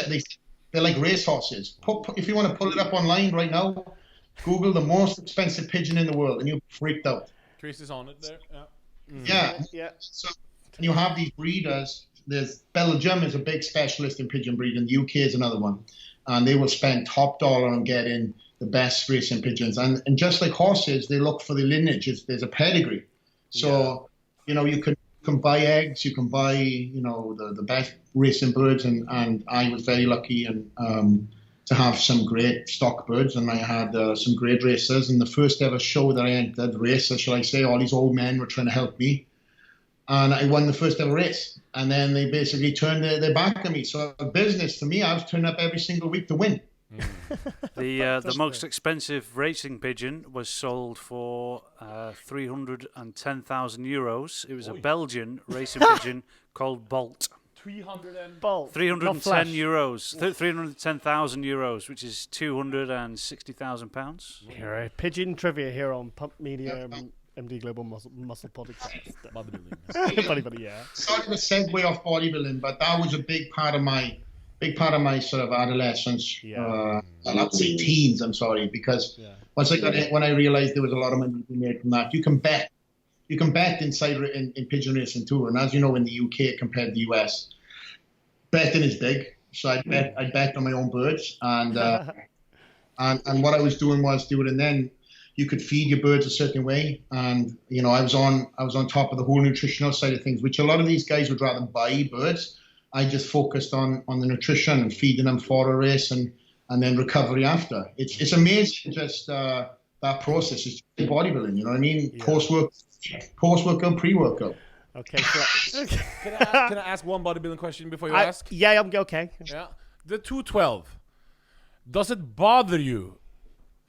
They're like racehorses. If you want to pull it up online right now, Google the most expensive pigeon in the world, and you'll be freaked out. Chris is on it there. Yeah. So and you have these breeders. There's Belgium is a big specialist in pigeon breeding. The UK is another one, and they will spend top dollar on getting the best racing pigeons. And just like horses, they look for the lineage. There's a pedigree. So you can buy eggs. You can buy the best racing birds. And I was very lucky and to have some great stock birds, and I had some great racers. And the first ever show that I entered, racer, shall I say, all these old men were trying to help me. And I won the first ever race. And then they basically turned their back on me. So business, for me, I was turning up every single week to win. The most expensive racing pigeon was sold for €310,000. It was a Belgian racing pigeon called Bolt. 310 euros, 310,000 euros, which is £260,000. All right, pigeon trivia here on Pump Media, MD Global Muscle Podcast. Bodybuilding, yeah. Sorry to segue off bodybuilding, but that was a big part of my sort of adolescence. And I'd say teens. I'm sorry, because once when I realized there was a lot of money to be made from that, you can bet inside in pigeon racing too. And as you know, in the UK compared to the US, betting is big. So I bet on my own birds, and what I was doing was and then you could feed your birds a certain way, and I was on top of the whole nutritional side of things, which a lot of these guys would rather buy birds. I just focused on the nutrition and feeding them for a race and then recovery after. It's amazing just that process. It's bodybuilding, you know what I mean? Yeah. Post-workout, pre-workout. Okay. So, Can I ask one bodybuilding question before you ask? Yeah, I'm okay. Yeah. The 212. Does it bother you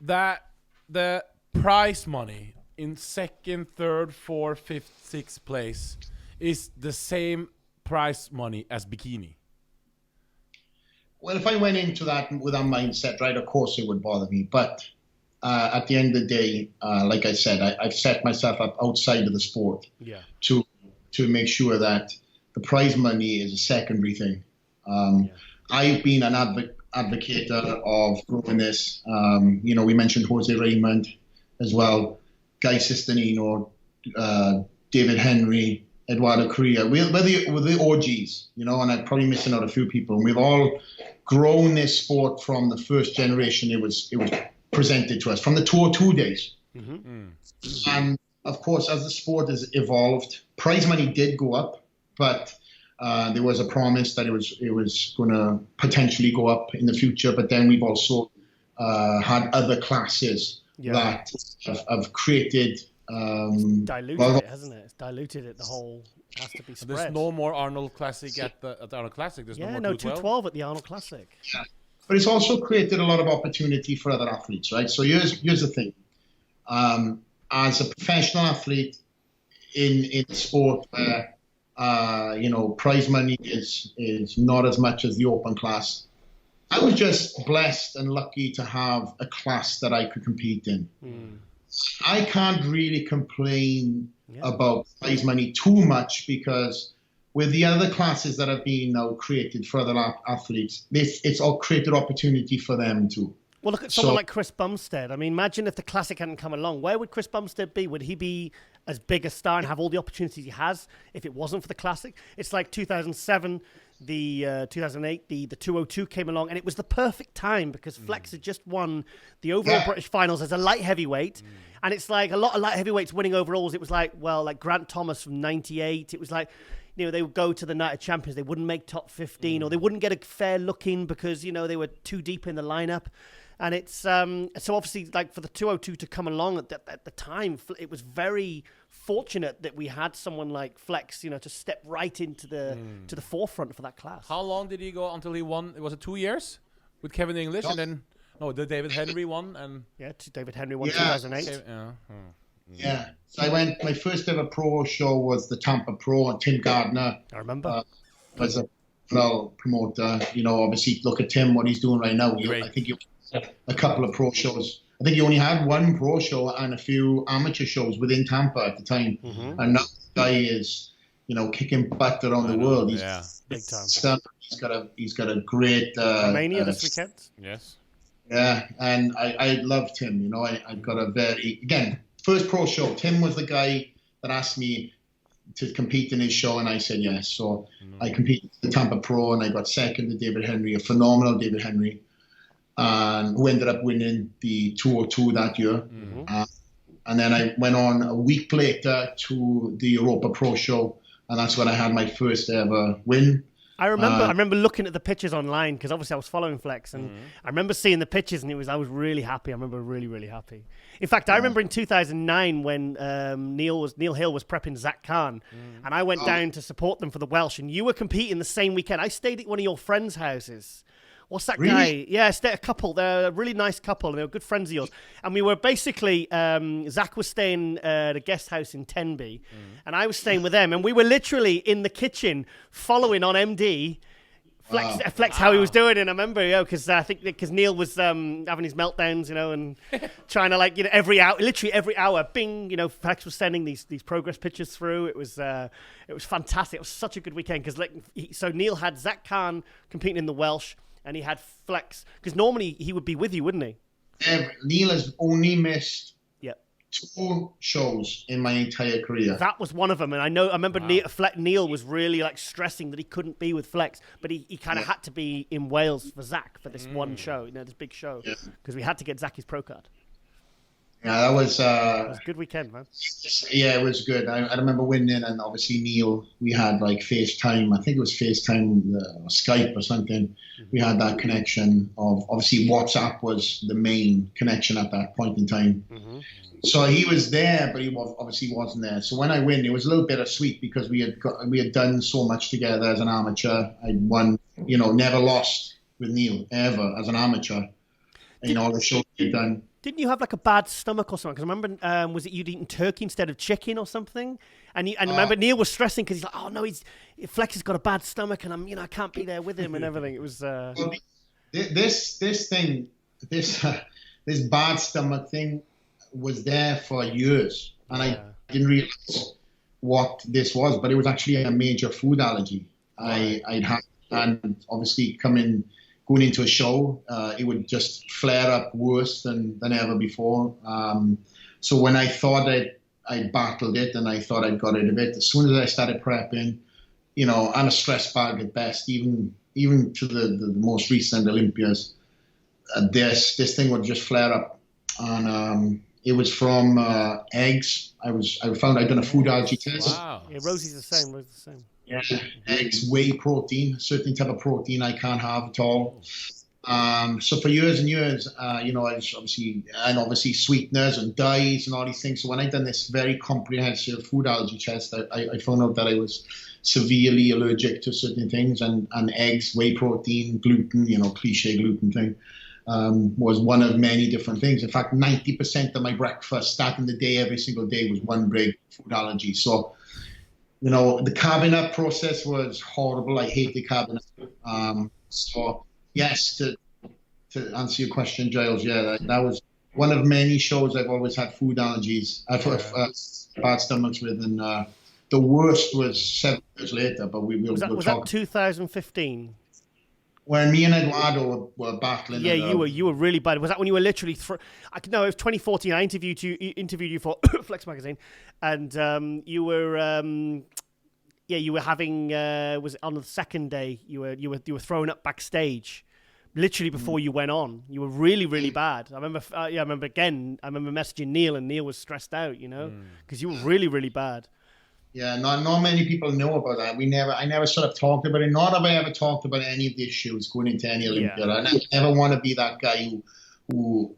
that the prize money in second, third, fourth, fifth, sixth place is the same prize money as bikini? Well, if I went into that with that mindset, right, of course it would bother me. But at the end of the day, like I said, I've set myself up outside of the sport to make sure that the prize money is a secondary thing. I've been an advocate of growing this. We mentioned Jose Raymond as well, Guy Sistanino, David Henry, Eduardo Correa. We're the OGs, and I'm probably missing out a few people. And we've all grown this sport from the first generation. It was presented to us from the 202 days. And of course, as the sport has evolved, prize money did go up, but there was a promise that it was going to potentially go up in the future. But then we've also had other classes that have created. Diluted it, hasn't it? It's diluted it. The whole has to be spread. There's no more Arnold Classic at the Arnold Classic. There's no more 212 at the Arnold Classic. Yeah. But it's also created a lot of opportunity for other athletes, right? So here's the thing. As a professional athlete in sport where prize money is not as much as the open class, I was just blessed and lucky to have a class that I could compete in. I can't really complain about prize money too much, because with the other classes that have been now created for other athletes, it's all created opportunity for them too. Well, look at someone like Chris Bumstead. I mean, imagine if the Classic hadn't come along. Where would Chris Bumstead be? Would he be as big a star and have all the opportunities he has if it wasn't for the Classic? It's like 2007, the 2008, the 202 came along, and it was the perfect time because Flex had just won the overall British finals as a light heavyweight. And it's like a lot of light heavyweights winning overalls. It was like Grant Thomas from 98. It was like, they would go to the Night of Champions. They wouldn't make top 15 or they wouldn't get a fair look in because, they were too deep in the lineup. And it's so obviously like for the 202 to come along at the time, it was very fortunate that we had someone like Flex, to step right into the forefront for that class. How long did he go until he won? Was it 2 years with Kevin English, and then the David Henry won, and David Henry won 2008. Yeah. So I went. My first ever pro show was the Tampa Pro, and Tim Gardner. I remember. Was a promoter. Obviously look at Tim, what he's doing right now. I think a couple of pro shows I think he only had one pro show and a few amateur shows within Tampa at the time. And now the guy is, kicking butt around the world. He's big time. He's got a great Romania this weekend. Yes. Yeah, and I loved him. I got a first pro show. Tim was the guy that asked me to compete in his show, and I said yes. So I competed in the Tampa Pro, and I got second to David Henry, a phenomenal David Henry, who ended up winning the 202 that year. And then I went on a week later to the Europa Pro show, and that's when I had my first ever win. I remember looking at the pictures online because obviously I was following Flex, and I remember seeing the pictures, and I was really happy. I remember really, really happy. In fact, I remember in 2009 when Neal Hill was prepping Zach Khan, and I went down to support them for the Welsh, and you were competing the same weekend. I stayed at one of your friends' houses. What's that guy? Yeah, a couple. They're a really nice couple. They were good friends of yours. And we were basically, Zach was staying at a guest house in Tenby, and I was staying with them. And we were literally in the kitchen following on MD, Flex how he was doing. And I remember, because Neal was having his meltdowns, and trying to every hour, bing, Flex was sending these progress pictures through. It was fantastic. It was such a good weekend because so Neal had Zach Khan competing in the Welsh. And he had Flex, because normally he would be with you, wouldn't he? Neal has only missed 2 shows in my entire career. That was one of them, and I remember Neal was really stressing that he couldn't be with Flex, but he kind of had to be in Wales for Zach for this one show, this big show, because we had to get Zach his pro card. Yeah, that was it was a good weekend, man. Yeah, it was good. I remember winning, and obviously Neal, we had FaceTime. I think it was FaceTime, or Skype or something. We had that connection of, obviously WhatsApp was the main connection at that point in time. So he was there, but he obviously wasn't there. So when I win, it was a little bittersweet because we had done so much together as an amateur. I'd won, never lost with Neal ever as an amateur. All the shows we'd done. Didn't you have a bad stomach or something? Because I remember, was it you'd eaten turkey instead of chicken or something? And remember Neal was stressing because he's like, oh no, Flex has got a bad stomach, and I can't be there with him and everything. It was this bad stomach thing was there for years, and I didn't realize what this was, but it was actually a major food allergy. I'd had, and obviously going into a show, it would just flare up worse than ever before. So when I thought I'd battled it and I thought I'd got rid of it, as soon as I started prepping, I'm a stress bag at best, even to the most recent Olympias, this thing would just flare up. And it was from eggs. I found I'd done a food allergy test. Wow. Yeah, Rosie's the same. Yeah, eggs, whey protein, a certain type of protein I can't have at all. So for years and years, I was obviously sweeteners and dyes and all these things. So when I'd done this very comprehensive food allergy test, I found out that I was severely allergic to certain things, and eggs, whey protein, gluten, cliche gluten thing, was one of many different things. In fact, 90% of my breakfast starting the day every single day was one big food allergy. So the carving up process was horrible. I hated carving up. So yes, to answer your question, Giles, that was one of many shows I've always had food allergies. I've bad stomachs with, and the worst was 7 years later. But we'll talk. Was that 2015? When me and Eduardo were battling. Yeah, you were really bad. Was that when you were literally? No, it was 2014. I interviewed you for Flex Magazine, and you were. You were having. Was it on the second day? You were thrown up backstage, literally before you went on. You were really, really bad. I remember. I remember messaging Neal, and Neal was stressed out. Because you were really, really bad. Yeah, not many people know about that. I never sort of talked about it. Not have I ever talked about any of the issues going into any Olympia. And I never want to be that guy who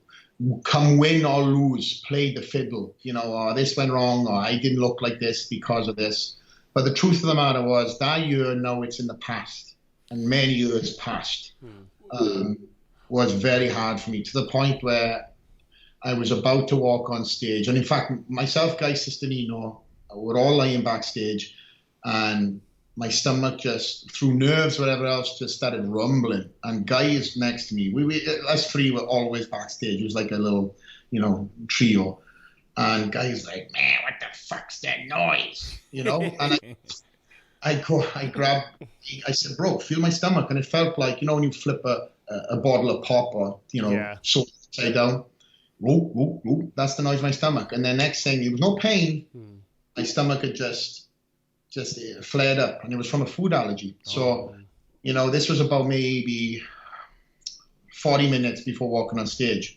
come win or lose, played the fiddle, or this went wrong, or I didn't look like this because of this. But the truth of the matter was that year, now it's in the past, and many years past, was very hard for me, to the point where I was about to walk on stage. And in fact, myself, Guy Sistanino, we're all lying backstage, and my stomach just, through nerves, whatever else, just started rumbling. And Guy is next to me. Us three were always backstage. It was like a little, trio. And Guy's like, man, what the fuck's that noise? And I said, bro, feel my stomach. And it felt like, when you flip a bottle of pop or, so upside down, whoop, whoop, whoop, that's the noise of my stomach. And then next thing, there was no pain. My stomach had just flared up, and it was from a food allergy. So, this was about maybe 40 minutes before walking on stage.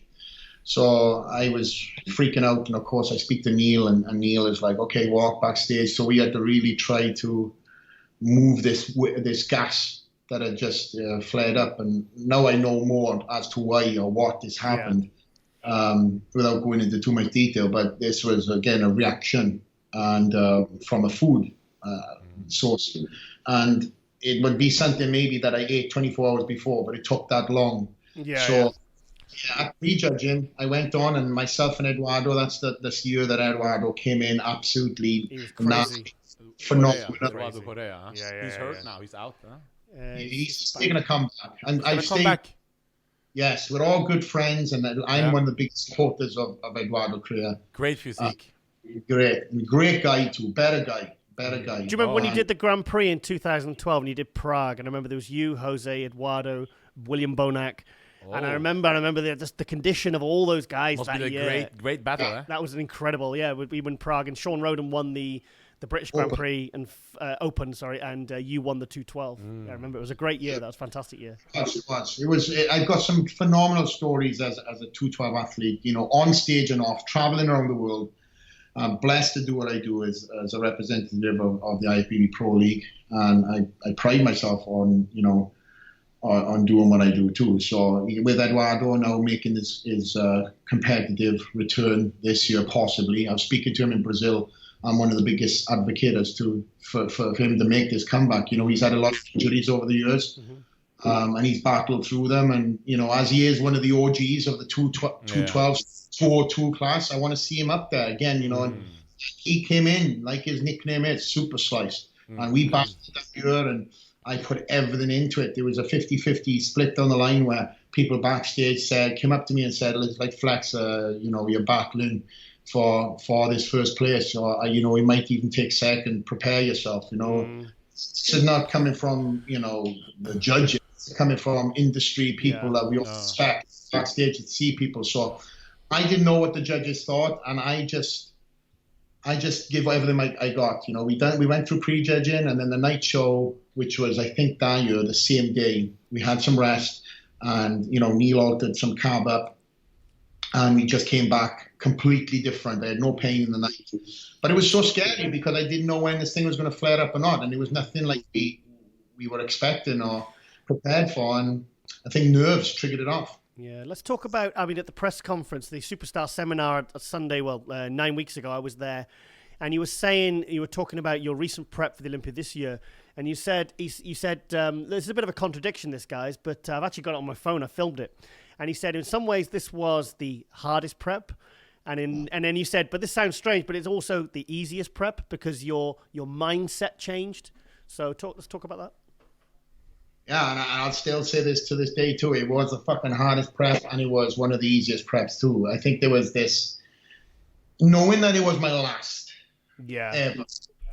So I was freaking out, and of course I speak to Neal, and Neal is like, okay, walk backstage. So we had to really try to move this gas that had just flared up, and now I know more as to why or what has happened, without going into too much detail. But this was, again, a reaction and from a food source, and it would be something maybe that I ate 24 hours before, but it took that long. At prejudging, I went on, and myself and Eduardo, that's this year that Eduardo came in absolutely phenomenal. Eduardo Correa, huh? He's hurt now. He's out, huh? He's taking a comeback, and I've stayed back. Yes, we're all good friends, and I'm one of the big supporters of Eduardo Correa. Great physique. Great guy too. Better guy. Do you remember when you did the Grand Prix in 2012 and you did Prague? And I remember there was you, Jose, Eduardo, William Bonac. And I remember the condition of all those guys Must that be a great battle, eh? That was an incredible, we won Prague, and Shawn Rhoden won the British Grand Prix and Open, and you won the 212. I remember it was a great year. That was a fantastic year. It was. I've got some phenomenal stories as a 212 athlete, on stage and off, traveling around the world. I'm blessed to do what I do as a representative of the IFBB Pro League, and I pride myself on doing what I do too. So with Eduardo now making his competitive return this year, possibly, I'm speaking to him in Brazil. I'm one of the biggest advocates for him to make this comeback. He's had a lot of injuries over the years, and he's battled through them. And as he is one of the OGs of the 212 4-2 class, I want to see him up there again. And he came in, like his nickname is, Super Slice, and we battled that year, and I put everything into it. There was a 50-50 split down the line where people backstage came up to me and said, "It's like Flex, you're battling for this first place. So, we might even take second. Prepare yourself." This is not coming from the judges. It's coming from industry people that we all respect backstage to see people. So I didn't know what the judges thought, and I just gave everything I got. We went through prejudging, and then the night show, which was, I think, that year, the same day, we had some rest, and Neal altered some carb up, and we just came back completely different. I had no pain in the night, but it was so scary because I didn't know when this thing was going to flare up or not, and it was nothing like we were expecting or prepared for, and I think nerves triggered it off. Yeah, let's talk about, at the press conference, the Superstar Seminar at Sunday, 9 weeks ago, I was there, and you were talking about your recent prep for the Olympia this year, and you said, this is a bit of a contradiction, this, guys, but I've actually got it on my phone, I filmed it, and he said, in some ways, this was the hardest prep, and then you said, but this sounds strange, but it's also the easiest prep because your mindset changed. So let's talk about that. Yeah, and I'll still say this to this day too. It was the fucking hardest prep, and it was one of the easiest preps too. I think there was this, knowing that it was my last ever,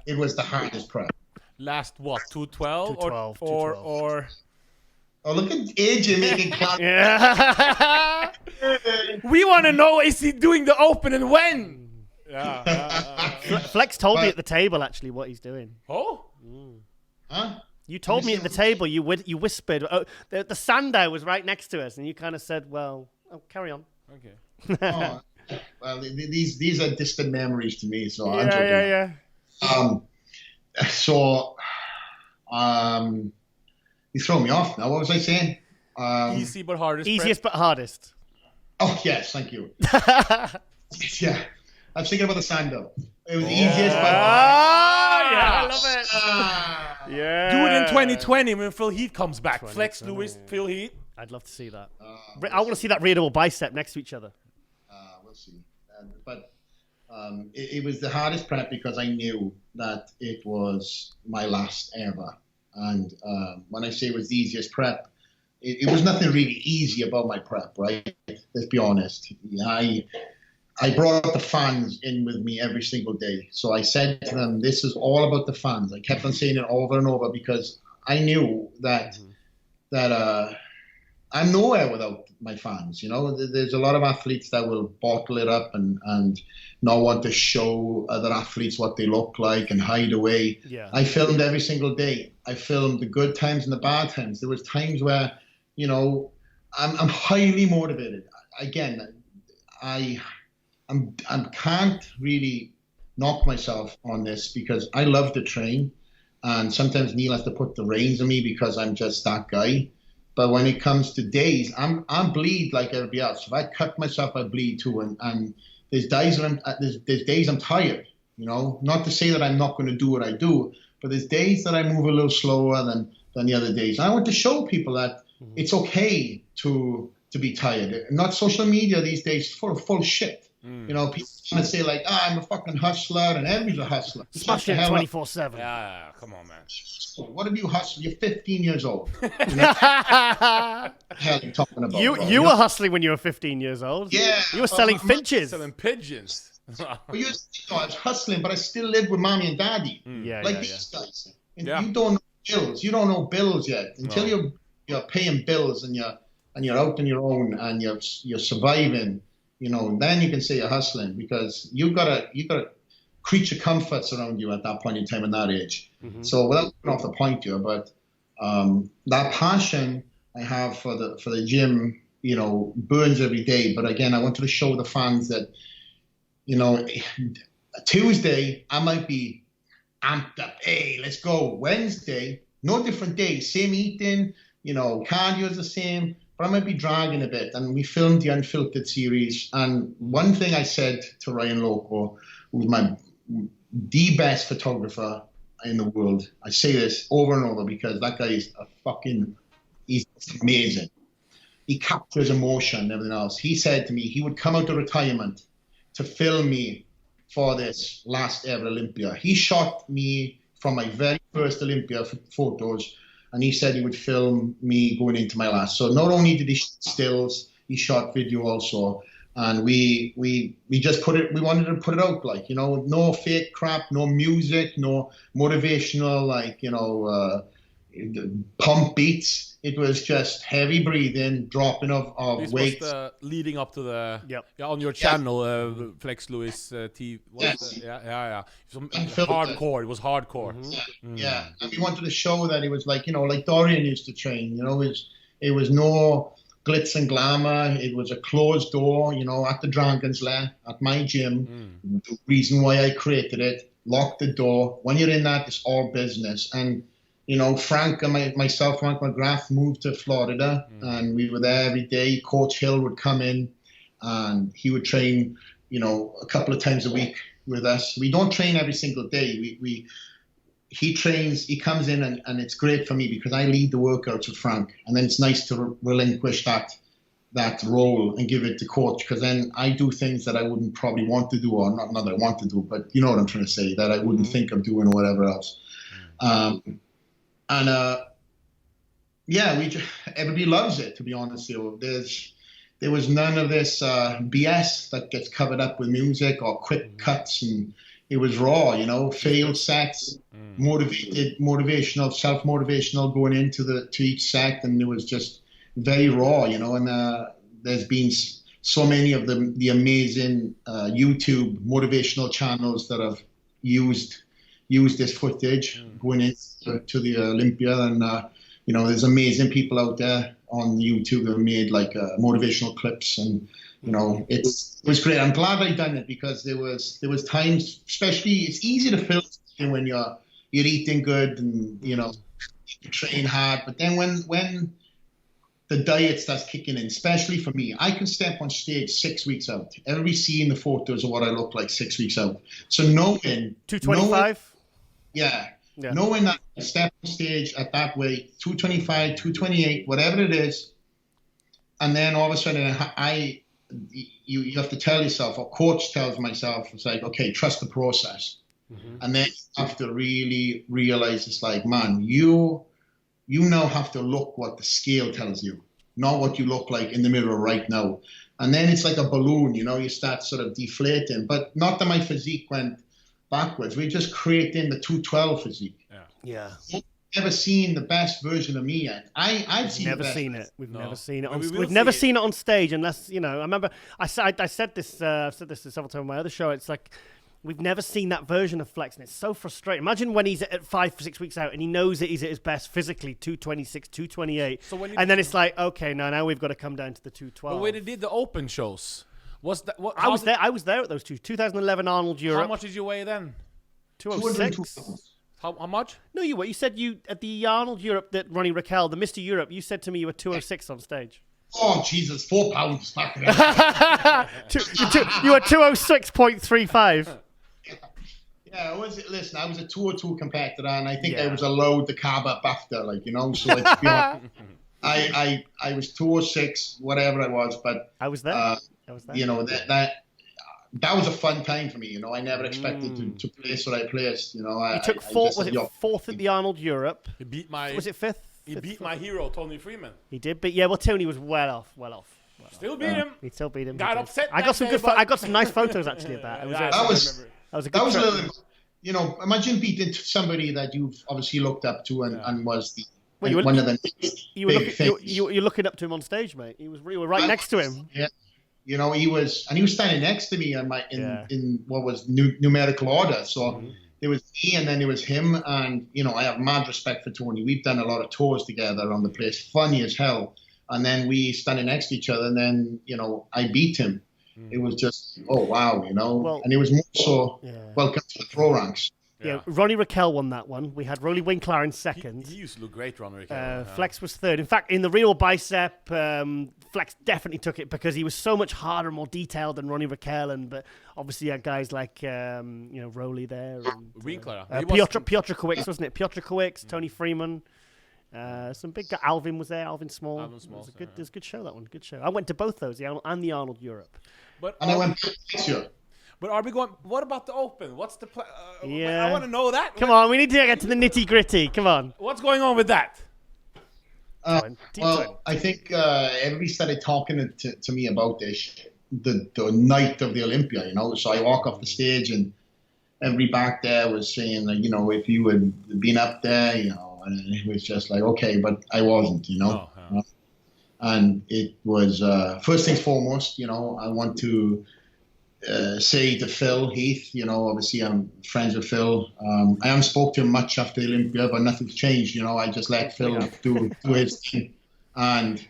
it was the hardest prep. Last what? 212 or Oh, look at AJ making clap. We want to know, is he doing the open and when? Flex told me at the table actually what he's doing. Oh? Huh? You told me at the table, you whispered, the Sandow was right next to us, and you kind of said, well, carry on. Okay. Well, these are distant memories to me, so I'm joking. You throw me off now. What was I saying? Easy but hardest. Easiest but hardest. Oh, yes, thank you. Yeah. I was thinking about the Sandow. It was the easiest but I love it. Yeah. Do it in 2020 when Phil Heath comes back. Flex Lewis, Phil Heath. I'd love to see that. I want to see that readable bicep next to each other. We'll see. But It was the hardest prep because I knew that it was my last ever. And when I say it was the easiest prep, it was nothing really easy about my prep, right? Let's be honest. I brought the fans in with me every single day. So I said to them, this is all about the fans. I kept on saying it over and over because I knew that I'm nowhere without my fans. You know, there's a lot of athletes that will bottle it up and not want to show other athletes what they look like and hide away. Yeah. I filmed every single day. I filmed the good times and the bad times. There was times where, you know, I'm highly motivated. Again, I can't really knock myself on this because I love to train, and sometimes Neal has to put the reins on me because I'm just that guy. But when it comes to days, I'm bleed like everybody else. If I cut myself, I bleed too. And there's days there's days I'm tired. You know, not to say that I'm not going to do what I do, but there's days that I move a little slower than the other days. And I want to show people that it's okay to be tired. Not social media these days is full of shit. You know, people want to say like, I'm a fucking hustler and everybody's a hustler. Smash it 24/7. Yeah, come on, man. What have you hustled? You're 15 years old. You know? What the hell are you talking about? You were hustling when you were 15 years old. Yeah. You were selling finches. Selling pigeons. Well, I was hustling, but I still lived with mommy and daddy. Yeah, like yeah, these guys. And Yeah. you don't know bills. You don't know bills yet. Until you're paying bills and you're out on your own and you're surviving, you know, then you can say you're hustling because you got a creature comforts around you at that point in time and that age. So without going off the point here, but that passion I have for the gym, you know, burns every day. But again, I wanted to show the fans that, you know, Tuesday I might be amped up. Hey, let's go. Wednesday, no different day, same eating, you know, cardio is the same. But I might be dragging a bit. And we filmed the Unfiltered series. And one thing I said to Ryan Loco, who's the best photographer in the world, I say this over and over because that guy is he's amazing. He captures emotion and everything else. He said to me he would come out of retirement to film me for this last ever Olympia. He shot me from my very first Olympia photos, and he said he would film me going into my last. So not only did he shoot stills, he shot video also. And we just we wanted to put it out, like, you know, no fake crap, no music, no motivational, like, you know, pump beats. It was just heavy breathing, dropping of This weights. was the leading up to the Yep. on your channel, Flex Lewis TV. Yes. Yeah. Some Unfiltered. hardcore. It was hardcore. Yeah, and we wanted to show that it was like, you know, like Dorian used to train, you know, it was no glitz and glamour. It was a closed door, you know, at the Dragon's Lair, at my gym. The reason why I created it, locked the door. When you're in that, it's all business. And, you know, Frank and myself, Frank McGrath, moved to Florida, and we were there every day. Coach Hill would come in, and he would train, you know, a couple of times a week with us. We don't train every single day. He trains, he comes in, and it's great for me because I lead the workouts with Frank, and then it's nice to relinquish that role and give it to coach, because then I do things that I wouldn't probably want to do, or not that I want to do, but you know what I'm trying to say, that I wouldn't think of doing or whatever else. Everybody loves it, to be honest with you. There was none of this BS that gets covered up with music or quick cuts, and it was raw, you know, failed sets, motivational, self-motivational going into each set, and it was just very raw, you know. And there's been so many of the amazing YouTube motivational channels that have used this footage going into the Olympia, and you know, there's amazing people out there on YouTube that have made like motivational clips, and you know, it was great. I'm glad I done it because there was times, especially it's easy to film when you're eating good and you know you train hard, but then when the diet starts kicking in, especially for me, I can step on stage 6 weeks out. Everybody's seeing the photos of what I look like 6 weeks out. So knowing 225. Knowing that I step on stage at that weight, 225, 228, whatever it is, and then all of a sudden you have to tell yourself, or coach tells myself, it's like, okay, trust the process. And then you have to really realize it's like, man, you now have to look what the scale tells you, not what you look like in the mirror right now. And then it's like a balloon, you start sort of deflating. But not that my physique went backwards. We're just creating the 212 physique. Yeah. You've never seen the best version of me yet. I've seen never the best. seen it. We've never seen it. We've Never seen it on stage, unless I remember I said this. I've said this several times on my other show. It's like we've never seen that version of Flex, and it's so frustrating. Imagine when he's at 5-6 weeks out and he knows that he's at his best physically, 226, 228, and then it's like, okay, now we've got to come down to the 212. But when he did the open shows, was that what? I was there. I was there at those 2011 Arnold Europe. How much did you weigh then? 206. How much? No, you were. You said you at the Arnold Europe that Ronnie Raquel, the Mr. Europe. You said to me you were 206 on stage. Oh Jesus, 4 pounds back then. You were 206.35. Yeah, listen, I was a 202 competitor, and I think I was allowed the carb up after, so it's I was 206, whatever I was, but I was there. I was there. That was a fun time for me. I never expected to place what I placed. He took fourth. Was it fourth at the Arnold Europe? He beat my. Was it fifth? He beat my hero, Tony Freeman. He did, but Tony was well off. Still beat him. He still beat him. Got upset. I got some I got some nice photos actually of that. That was a good trip. Imagine beating somebody that you've obviously looked up to and was the one of the you were looking up to him on stage, mate. You were right next to him. Yeah. He was standing next to me in what was numerical order. So there was me, and then there was him, and I have mad respect for Tony. We've done a lot of tours together around the place, funny as hell. And then we standing next to each other, and then I beat him. It was just wow, and it was more so welcome to the pro ranks. Yeah, Ronnie Raquel won that one. We had Rolly Winkler in second. He used to look great, Ronnie Raquel. Flex was third. In fact, in the real bicep, Flex definitely took it because he was so much harder, more detailed than Ronnie Raquel. But obviously, you had guys like Rolly there, and, Winkler, Piotr Kowicz, wasn't it? Piotr Kowicz, Tony Freeman. Some big guy. Alvin was there. Alvin Small. It was a good show. That one, good show. I went to both those, and the Arnold Europe. And I went this year. But are we going? What about the Open? What's the plan? I want to know that. Come on, we need to get to the nitty gritty. Come on. What's going on with that? Well, I think everybody started talking to me about this the night of the Olympia. So I walk off the stage, and everybody back there was saying, if you had been up there, and it was just like, okay, but I wasn't, And it was first things foremost. I want to. Say to Phil Heath, obviously I'm friends with Phil. I haven't spoke to him much after the Olympia, but nothing's changed. I just let Phil do his thing, and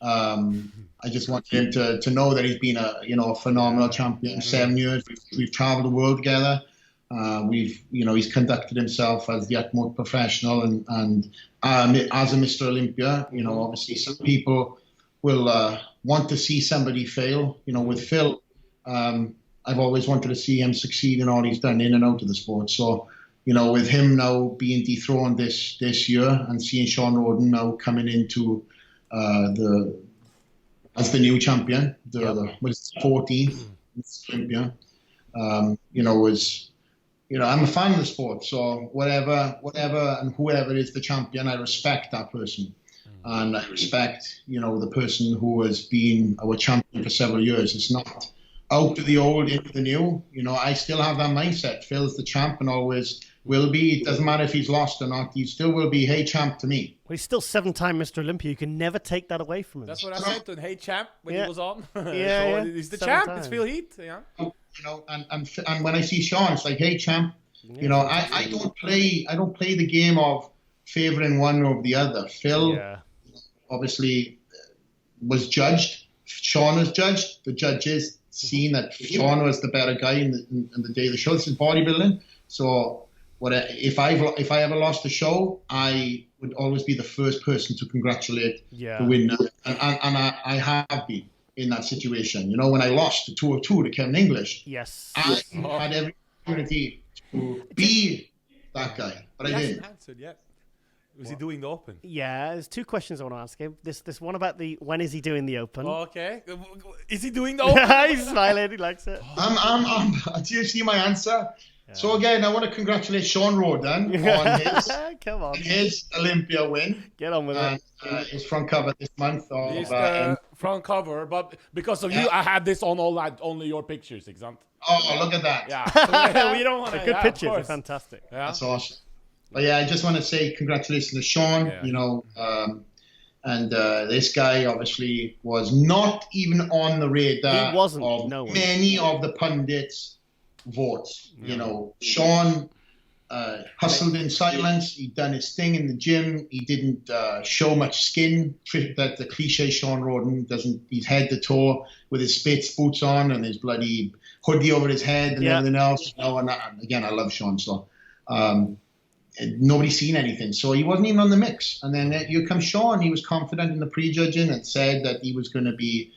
I just want him to know that he's been a phenomenal champion. 7 years, we've travelled the world together. He's conducted himself as the utmost professional, and as a Mr. Olympia. Obviously some people will want to see somebody fail. With Phil. I've always wanted to see him succeed in all he's done in and out of the sport. So, with him now being dethroned this year, and seeing Shawn Rhoden now coming into as the new champion, was 14th Olympia. I'm a fan of the sport. So whatever and whoever is the champion, I respect that person. And I respect, the person who has been our champion for several years. It's not out of the old, into the new. I still have that mindset. Phil's the champ and always will be. It doesn't matter if he's lost or not. He still will be, hey, champ to me. Well, he's still 7-time Mr. Olympia. You can never take that away from him. That's what I said to him, hey, champ, when he was on. Yeah, he's the champ. It's Phil Heath. Yeah. And when I see Shawn, it's like, hey, champ. I don't play the game of favouring one over the other. Phil obviously was judged. Shawn was judged. The judges seen that Shawn was the better guy in the day of the show. This is bodybuilding. So if I ever lost a show, I would always be the first person to congratulate the winner. And I have been in that situation. When I lost the 202 to Kevin English, I had every opportunity to be that guy, but I didn't. Answered, Is he doing the Open? Yeah, there's two questions I want to ask him. This one about when is he doing the Open? Okay. Is he doing the Open? He's smiling. He likes it. Do you see my answer? Yeah. So again, I want to congratulate Shawn Rhoden on his Olympia win. Get on with it. His front cover this month. He's the front cover, but because of you, I had this on only your pictures, example. Oh, look at that! Yeah, we don't want to. Good pictures. They're fantastic. Yeah. That's awesome. But yeah, I just want to say congratulations to Shawn. This guy obviously was not even on the radar. He wasn't. Of many of the pundits' votes. Shawn hustled in silence. He'd done his thing in the gym. He didn't show much skin. That the cliche Shawn Rhoden doesn't. He's head to toe with his Spitz boots on and his bloody hoodie over his head and everything else. And again, I love Shawn. So nobody's seen anything. So he wasn't even on the mix. And then here comes Shawn. He was confident in the prejudging and said that he was going to be,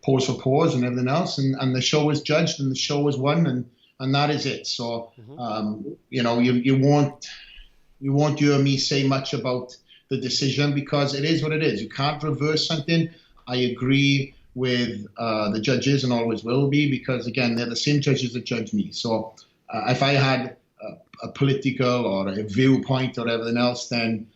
pause for pause and everything else. And the show was judged and the show was won. And that is it. So, you won't hear me say much about the decision because it is what it is. You can't reverse something. I agree with the judges and always will be because, again, they're the same judges that judge me. So if I had a political or a viewpoint or everything else, then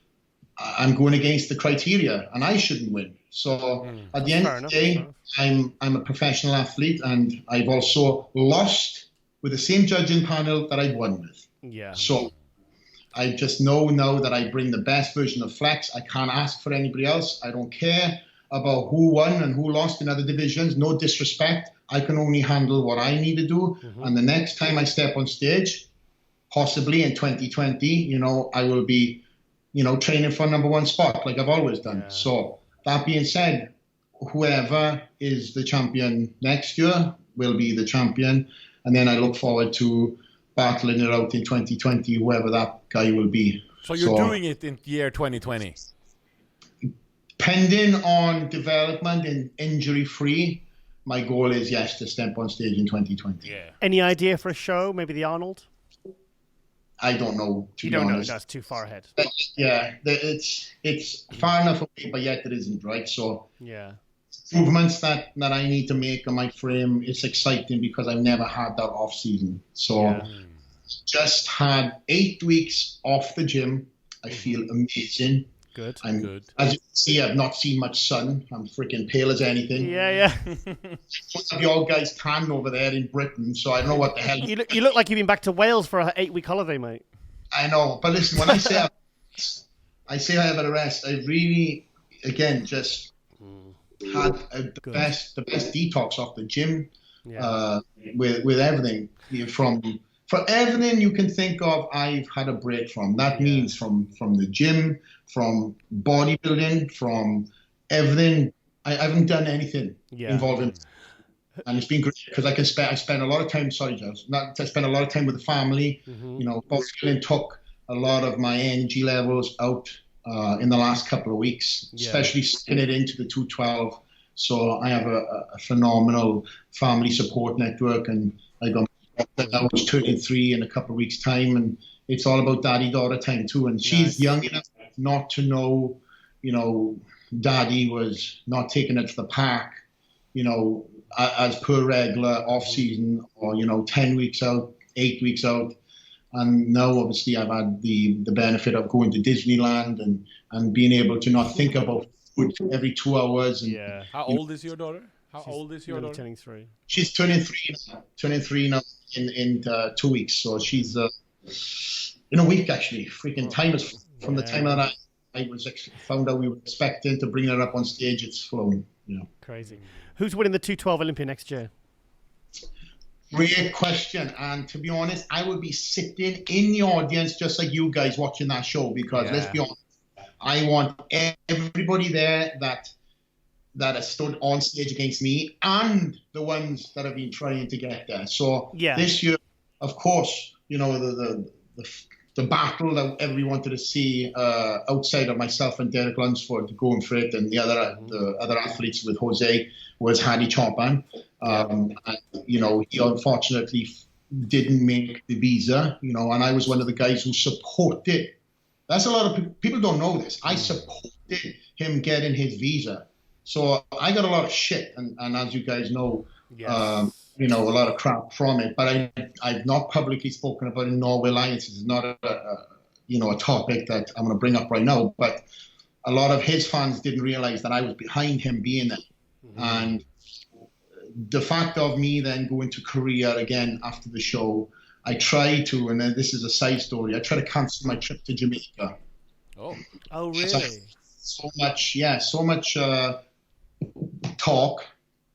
I'm going against the criteria and I shouldn't win. So at the end of the day, I'm a professional athlete and I've also lost with the same judging panel that I won with. Yeah. So I just know now that I bring the best version of Flex. I can't ask for anybody else. I don't care about who won and who lost in other divisions. No disrespect. I can only handle what I need to do. And the next time I step on stage, possibly in 2020, I will be, training for number one spot like I've always done. Yeah. So that being said, whoever is the champion next year will be the champion. And then I look forward to battling it out in 2020, whoever that guy will be. So you're doing it in year 2020? Pending on development and injury-free, my goal is, yes, to step on stage in 2020. Yeah. Any idea for a show? Maybe the Arnold? I don't know. You don't know. That's too far ahead. It's far enough away, but yet it isn't, right? So yeah, improvements that I need to make on my frame. It's exciting because I've never had that off season. So just had 8 weeks off the gym. I feel amazing. Good. Good. As you can see, I've not seen much sun. I'm freaking pale as anything. Yeah. Most of you guys tan over there in Britain, so I don't know what the hell. You look like you've been back to Wales for an 8-week holiday, mate. I know, but listen, when I say I have a rest, I really, again, just had the best detox off the gym with everything for everything you can think of. I've had a break from. That means from the gym, from bodybuilding, from everything. I haven't done anything involving, and it's been great because I spend a lot of time. Sorry, Giles. I spend a lot of time with the family. Bodybuilding took a lot of my energy levels out in the last couple of weeks, especially sticking it into the 212. So I have a phenomenal family support network, and I was turning 3 in a couple of weeks' time, and it's all about daddy-daughter time too. And she's young enough not to know, daddy was not taking her to the park, as per regular off-season or, 10 weeks out, 8 weeks out. And now, obviously, I've had the benefit of going to Disneyland and being able to not think about food every 2 hours. And, How old is your daughter? Turning 3. She's turning 3 now in 2 weeks. So she's in a week, actually. Freaking time is from the time that I found out we were expecting to bring her up on stage. It's flown. Crazy. Who's winning the 212 Olympia next year? Great question. And to be honest, I would be sitting in the audience just like you guys watching that show because let's be honest, I want everybody there that has stood on stage against me and the ones that have been trying to get there. So this year, of course, the battle that everybody wanted to see outside of myself and Derek Lunsford going for it and the other athletes with Jose was Hadi Chopin. And, he unfortunately didn't make the visa, and I was one of the guys who supported That's a lot of people don't know this. I supported him getting his visa. So I got a lot of shit. And as you guys know, a lot of crap from it. But I've not publicly spoken about it, nor will I. This is not a topic that I'm going to bring up right now. But a lot of his fans didn't realize that I was behind him being there. And the fact of me then going to Korea again after the show, I tried to, and then this is a side story, I tried to cancel my trip to Jamaica. Oh, really? So much talk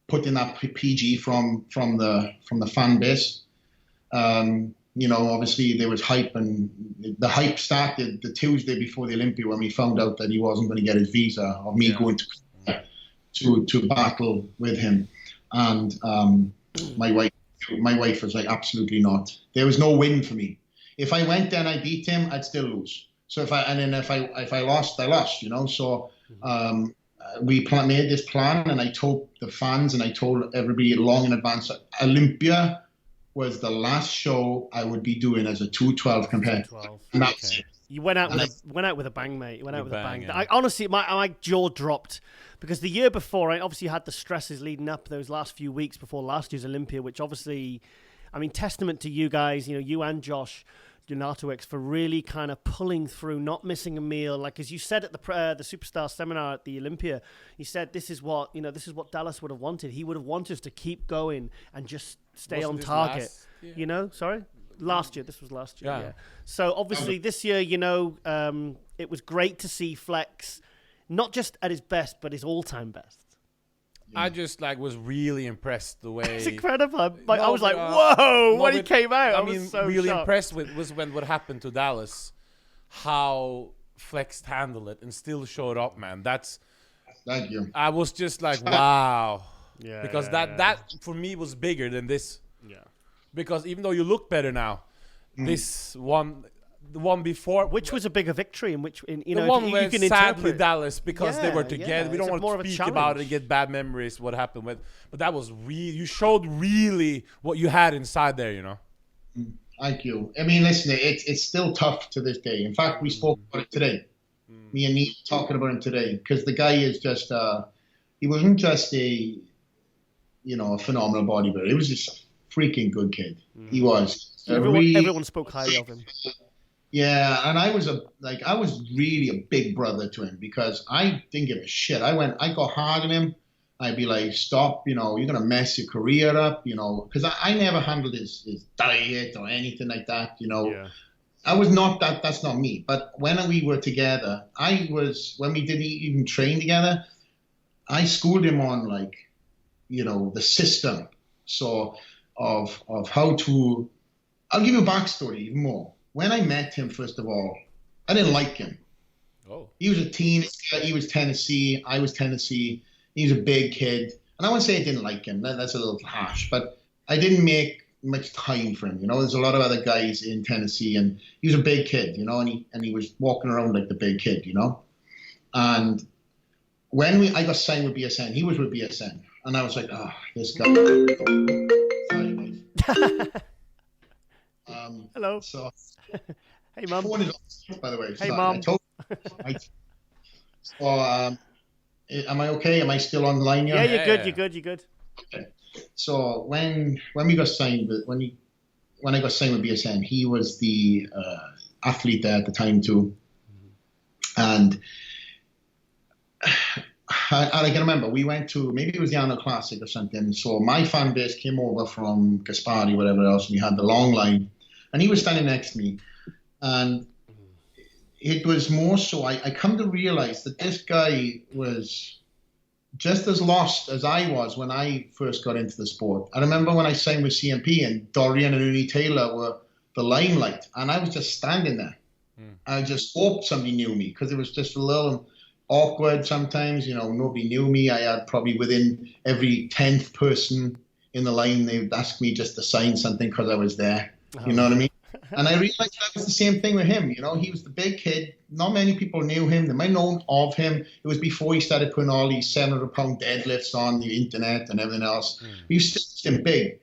put in that PG from the fan base. Obviously there was hype, and the hype started the Tuesday before the Olympia when we found out that he wasn't going to get his visa, of me going to battle with him. And my wife was like, absolutely not. There was no win for me. If I went there and I beat him, I'd still lose. So if I lost, I lost. So we made this plan, and I told the fans and I told everybody long in advance that Olympia was the last show I would be doing as a 212 competitor. And that's it. You went out with a bang, mate. You went out with a bang. Yeah. I honestly, my jaw dropped, because the year before, I obviously had the stresses leading up those last few weeks before last year's Olympia, which obviously, I mean, testament to you guys, you and Josh Donatowicz, for really kind of pulling through, not missing a meal. Like, as you said at the Superstar seminar at the Olympia, you said this is what Dallas would have wanted. He would have wanted us to keep going and just stay on target. Sorry? Last year. This was last year. Yeah. So obviously this year, it was great to see Flex not just at his best, but his all-time best. I just was really impressed the way. It's incredible. I was like, whoa, when he came out. I was so really shocked. Impressed was when what happened to Dallas, how Flex handled it and still showed up, man. Thank you. I was just like, wow. Yeah. Because that for me was bigger than this. Yeah. Because even though you look better now, this one. The one before, which was a bigger victory, in which the one where sadly Dallas, because they were together. We don't want to speak about it and get bad memories. What happened with, but that was you showed really what you had inside there. Thank you. I mean, listen, it's still tough to this day. In fact, we spoke about it today. Me and Neal talking about him today, because the guy is just he wasn't just a phenomenal bodybuilder. He was just a freaking good kid. He was. Everyone spoke highly of him. Yeah, and I was really a big brother to him, because I didn't give a shit. I got hard on him. I'd be like, stop, you're going to mess your career up, because I never handled his diet or anything like that, Yeah. I was not that, that's not me. But when we were together, when we didn't even train together, I schooled him on the system. So of how to, I'll give you a backstory even more. When I met him, first of all, I didn't like him. Oh. He was a teenager. He was Tennessee. I was Tennessee. He was a big kid. And I wouldn't say I didn't like him. That's a little harsh. But I didn't make much time for him. There's a lot of other guys in Tennessee. And he was a big kid, and he was walking around like the big kid, And when I got signed with BSN, he was with BSN. And I was like, this guy. Sorry, hello. So, hey, Mum. Phone is off, by the way. Hey, Mum. So, am I okay? Am I still online? Yeah, you're good. You're good. Okay. So when we got signed, when I got signed with BSN, he was the athlete there at the time too, and I can remember we went to, maybe it was the Arnold Classic or something. So my fan base came over from Gaspari, whatever else, and we had the long line. And he was standing next to me. And it was more so, I come to realize that this guy was just as lost as I was when I first got into the sport. I remember when I signed with CMP and Dorian and Ernie Taylor were the limelight. And I was just standing there. I just hoped somebody knew me, because it was just a little awkward sometimes. Nobody knew me. I had probably within every 10th person in the line, they would ask me just to sign something because I was there. You know what I mean? And I realized that was the same thing with him. He was the big kid. Not many people knew him. They might know of him. It was before he started putting all these 700-pound deadlifts on the internet and everything else. He was still big.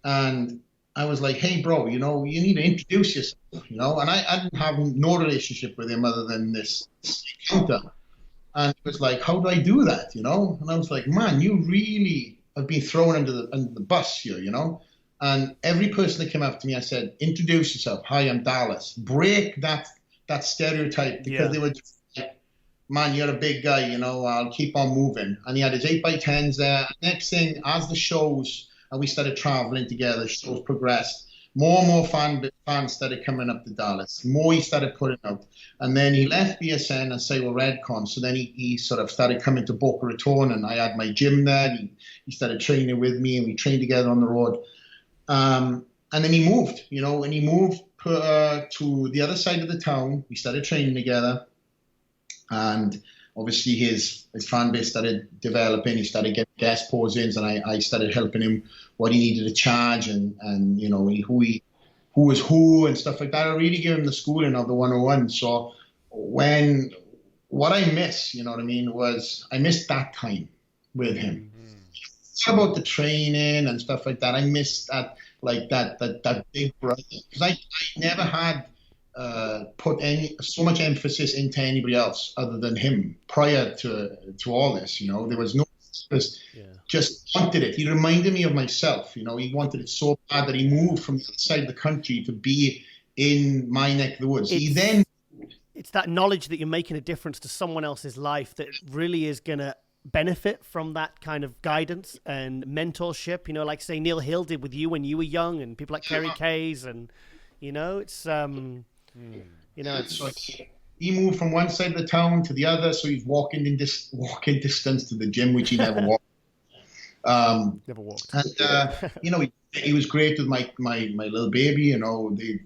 And I was like, hey, bro, you need to introduce yourself, and I didn't have no relationship with him other than this encounter. And he was like, how do I do that, And I was like, man, you really have been thrown under the bus here, And every person that came up to me, I said, introduce yourself. Hi, I'm Dallas. Break that stereotype, because they were just like, man, you're a big guy, I'll keep on moving. And he had his 8x10s there. Next thing, as the shows, and we started traveling together, shows progressed, more and more fans started coming up to Dallas. More he started putting out. And then he left BSN and Sable Redcon. So then he sort of started coming to Boca Raton, and I had my gym there. He started training with me, and we trained together on the road. And then he moved, and he moved to the other side of the town. We started training together. And obviously his fan base started developing. He started getting guest posings, and I started helping him what he needed to charge, and who was who and stuff like that. I really gave him the schooling of the 101. So what I miss, was I missed that time with him. Mm-hmm. It's about the training and stuff like that. I missed that, like that big brother, because I never had put so much emphasis into anybody else other than him prior to all this. There was no, just wanted it. He reminded me of myself. He wanted it so bad that he moved from the other side of the country to be in my neck of the woods. It's that knowledge that you're making a difference to someone else's life that really is going to benefit from that kind of guidance and mentorship, like say Neal Hill did with you when you were young, and people like Kerry Kays, and it's so he moved from one side of the town to the other, so he's walking distance to the gym, which he never walked. Never walked. And he was great with my little baby.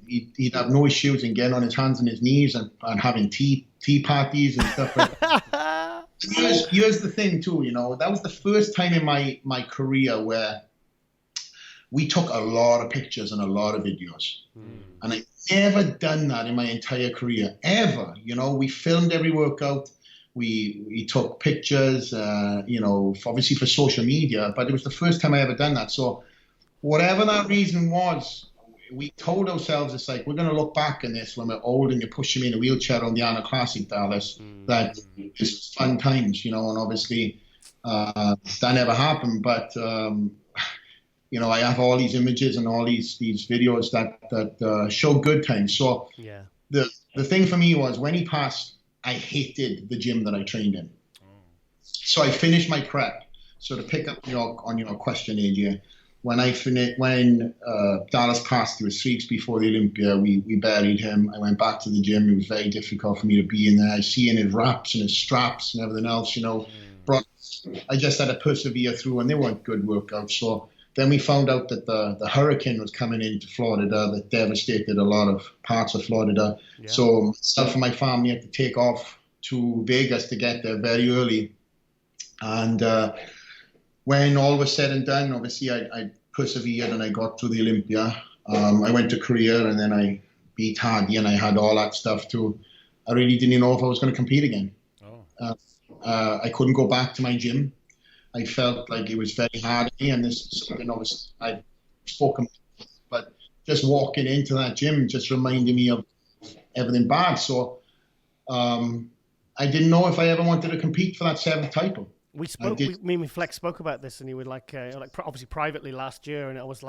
He'd have no issues in getting on his hands and his knees and having tea parties and stuff like that. Here's the thing too. That was the first time in my career where we took a lot of pictures and a lot of videos. And I never done that in my entire career, ever. We filmed every workout. We took pictures, obviously for social media, but it was the first time I ever done that. So whatever that reason was, we told ourselves, it's like, we're going to look back on this when we're old and you're pushing me in a wheelchair on the Arnold Classic, Dallas, that it's fun times, and obviously that never happened. But, I have all these images and all these videos that show good times. So the thing for me was, when he passed, I hated the gym that I trained in. So I finished my prep. So to pick up on your question, AJ, when Dallas passed, it was 3 weeks before the Olympia. We buried him. I went back to the gym. It was very difficult for me to be in there. I see in his wraps and his straps and everything else, But I just had to persevere through, and they weren't good workouts. So then we found out that the hurricane was coming into Florida that devastated a lot of parts of Florida. Yeah. So myself and my family had to take off to Vegas to get there very early. And when all was said and done, obviously I persevered and I got to the Olympia. I went to Korea, and then I beat Hardy, and I had all that stuff too. I really didn't know if I was going to compete again. I couldn't go back to my gym. I felt like it was very hard on me, and this is something obviously I've spoken about, but just walking into that gym just reminded me of everything bad. So I didn't know if I ever wanted to compete for that 7th title. We spoke. Me and Flex spoke about this, and he would obviously privately last year, and I was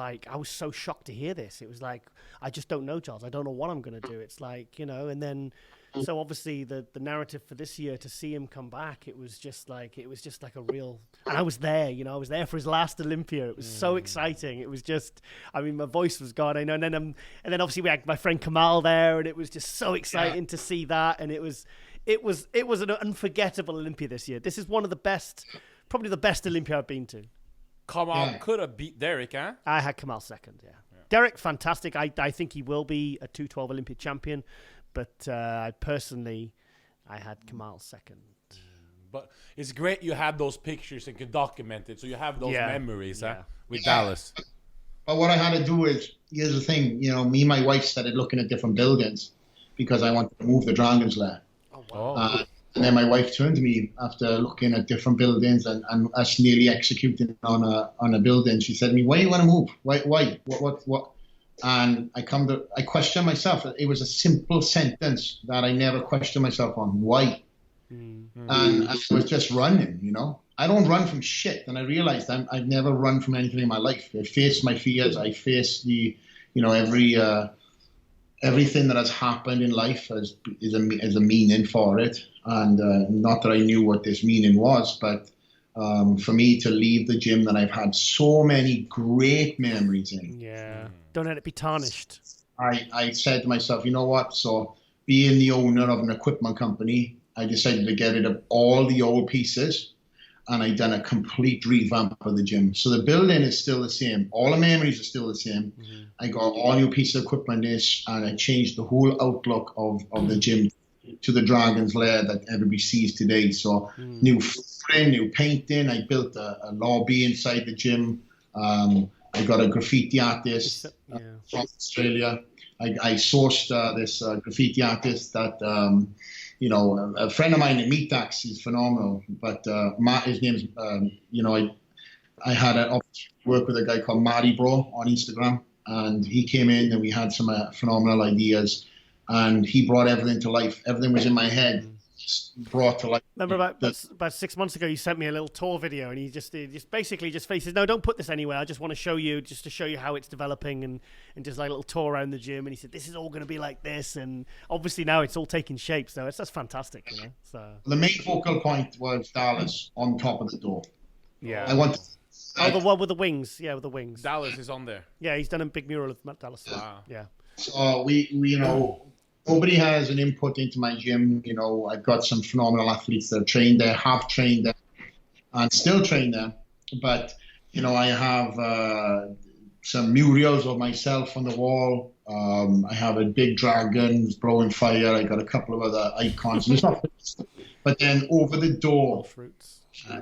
so shocked to hear this. It was like, I just don't know, Giles. I don't know what I'm going to do. It's like, and then so obviously the narrative for this year, to see him come back, it was just like a real. And I was there, I was there for his last Olympia. It was so exciting. It was just, my voice was gone. I know, and then obviously we had my friend Kemal there, and it was just so exciting to see that, and it was an unforgettable Olympia this year. This is one of the best, probably the best Olympia I've been to. Kamal could have beat Derek, huh? I had Kemal second, yeah. Derek, fantastic. I think he will be a 212 Olympia champion, but I had Kemal second. But it's great you have those pictures and can document it, so you have those memories with Dallas. But what I had to do is, here's the thing, me and my wife started looking at different buildings because I wanted to move the Dragon's Lair. And then my wife turned to me after looking at different buildings and us nearly executing on a building. She said to me, "Why do you want to move? Why? And I question myself. It was a simple sentence that I never questioned myself on. Why? And I was just running, you know. I don't run from shit. And I realized I've never run from anything in my life. I faced my fears. I faced everything that has happened in life is a meaning for it. And not that I knew what this meaning was, but for me to leave the gym that I've had so many great memories in. Yeah. Don't let it be tarnished. I said to myself, you know what? So being the owner of an equipment company, I decided to get rid of all the old pieces, and I done a complete revamp of the gym. So the building is still the same. All the memories are still the same. I got all new pieces of equipment and I changed the whole outlook of the gym to the Dragon's Lair that everybody sees today. So new footprint, new painting. I built a lobby inside the gym. I got a graffiti artist from Australia. I sourced this graffiti artist that, a friend of mine in Meatax is phenomenal. But his name's, I had an opportunity to work with a guy called Marty Bro on Instagram. And he came in and we had some phenomenal ideas. And he brought everything to life. Everything was in my head, brought to life. Remember about 6 months ago, you sent me a little tour video, and he just basically faces, no, don't put this anywhere. I just want to show you, just to show you how it's developing, and just like a little tour around the gym. And he said, this is all going to be like this, and obviously now it's all taking shape. So that's fantastic, you know. So the main focal point was Dallas on top of the door. Yeah, I want. The one with the wings. Yeah, with the wings. Dallas is on there. Yeah, he's done a big mural of Matt Dallas. Wow. Yeah. So nobody has an input into my gym. You know, I've got some phenomenal athletes that have trained there, and still train there. But, I have some murals of myself on the wall. I have a big dragon blowing fire. I got a couple of other icons. And it's not, but then over the door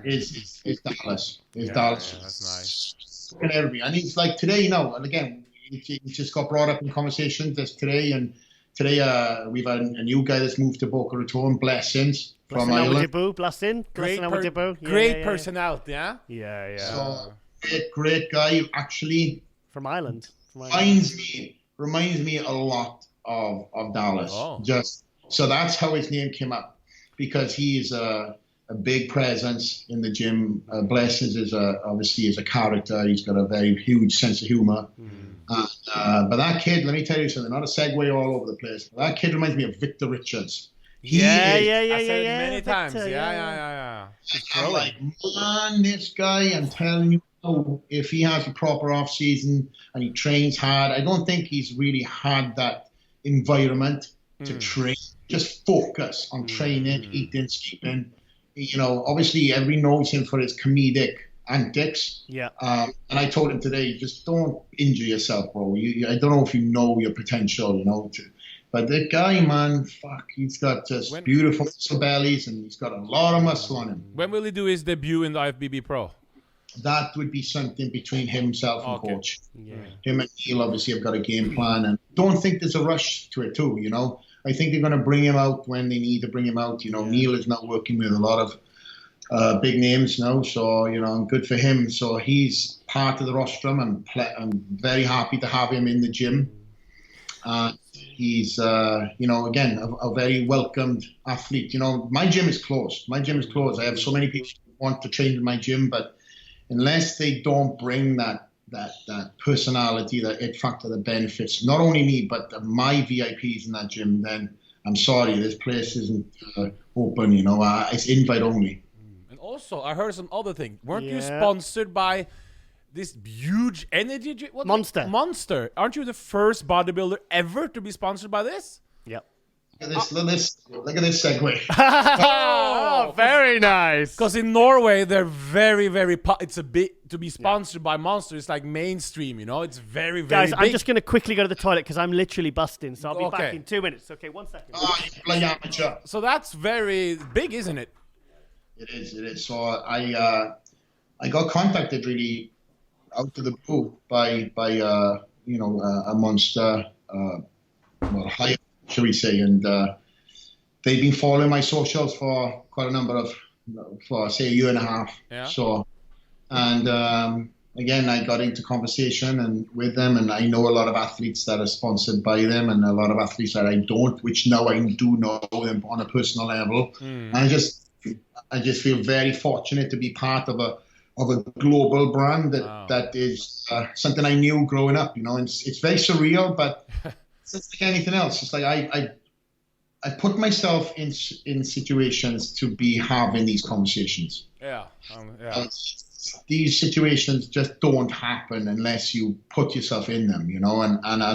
is Dallas. Dallas. Yeah, that's nice. And everybody. And it's like today, and again, it just got brought up in conversations today. And today we've had a new guy that's moved to Boca Raton, Blessings from Ireland. Great personality, yeah? Yeah. So, great guy, actually. From Ireland. Reminds me a lot of Dallas. Oh. So that's how his name came up, because he's a big presence in the gym. Blessings is obviously a character. He's got a very huge sense of humor. But that kid, let me tell you something, not a segue all over the place, but that kid reminds me of Victor Richards. I said it many times. Victor, Yeah. I'm like, man, this guy, I'm telling you, if he has a proper off season and he trains hard, I don't think he's really had that environment to train. Just focus on training, eating, sleeping. Obviously everybody knows him for his comedic antics. Yeah. And I told him today, just don't injure yourself, bro. I don't know if you know your potential, but the guy, man, he's got just beautiful muscle bellies, and he's got a lot of muscle on him. When will he do his debut in the IFBB Pro? That would be something between himself and coach. Yeah. Him and Neal obviously have got a game plan, and don't think there's a rush to it too, I think they're going to bring him out when they need to bring him out. Neal is now working with a lot of big names now, so I'm good for him. So he's part of the rostrum, and I'm very happy to have him in the gym. He's again a very welcomed athlete. My gym is closed. I have so many people who want to train in my gym, but unless they don't bring that personality, that it factor that benefits not only me but my VIPs in that gym, then I'm sorry, this place isn't open. It's invite only. Also, I heard some other thing. Weren't you sponsored by this huge energy drink? Monster. Aren't you the first bodybuilder ever to be sponsored by this? Yep. Look at this segue. Oh, very nice. Because in Norway, they're very, very. It's a bit to be sponsored by Monster. It's like mainstream, It's very, very. Guys, big. I'm just going to quickly go to the toilet because I'm literally busting. So I'll be back in 2 minutes. Okay, 1 second. Oh, you play amateur. So that's very big, isn't it? It is. So I got contacted really out of the blue by a Monster, high, shall we say, and they've been following my socials for quite a number of, for say a year and a half. Yeah. So, and again, I got into conversation and with them, and I know a lot of athletes that are sponsored by them, and a lot of athletes that I don't, which now I do know them on a personal level. And I just feel very fortunate to be part of a global brand that is something I knew growing up. And it's very surreal, but it's like anything else. It's like I put myself in situations to be having these conversations. These situations just don't happen unless you put yourself in them, and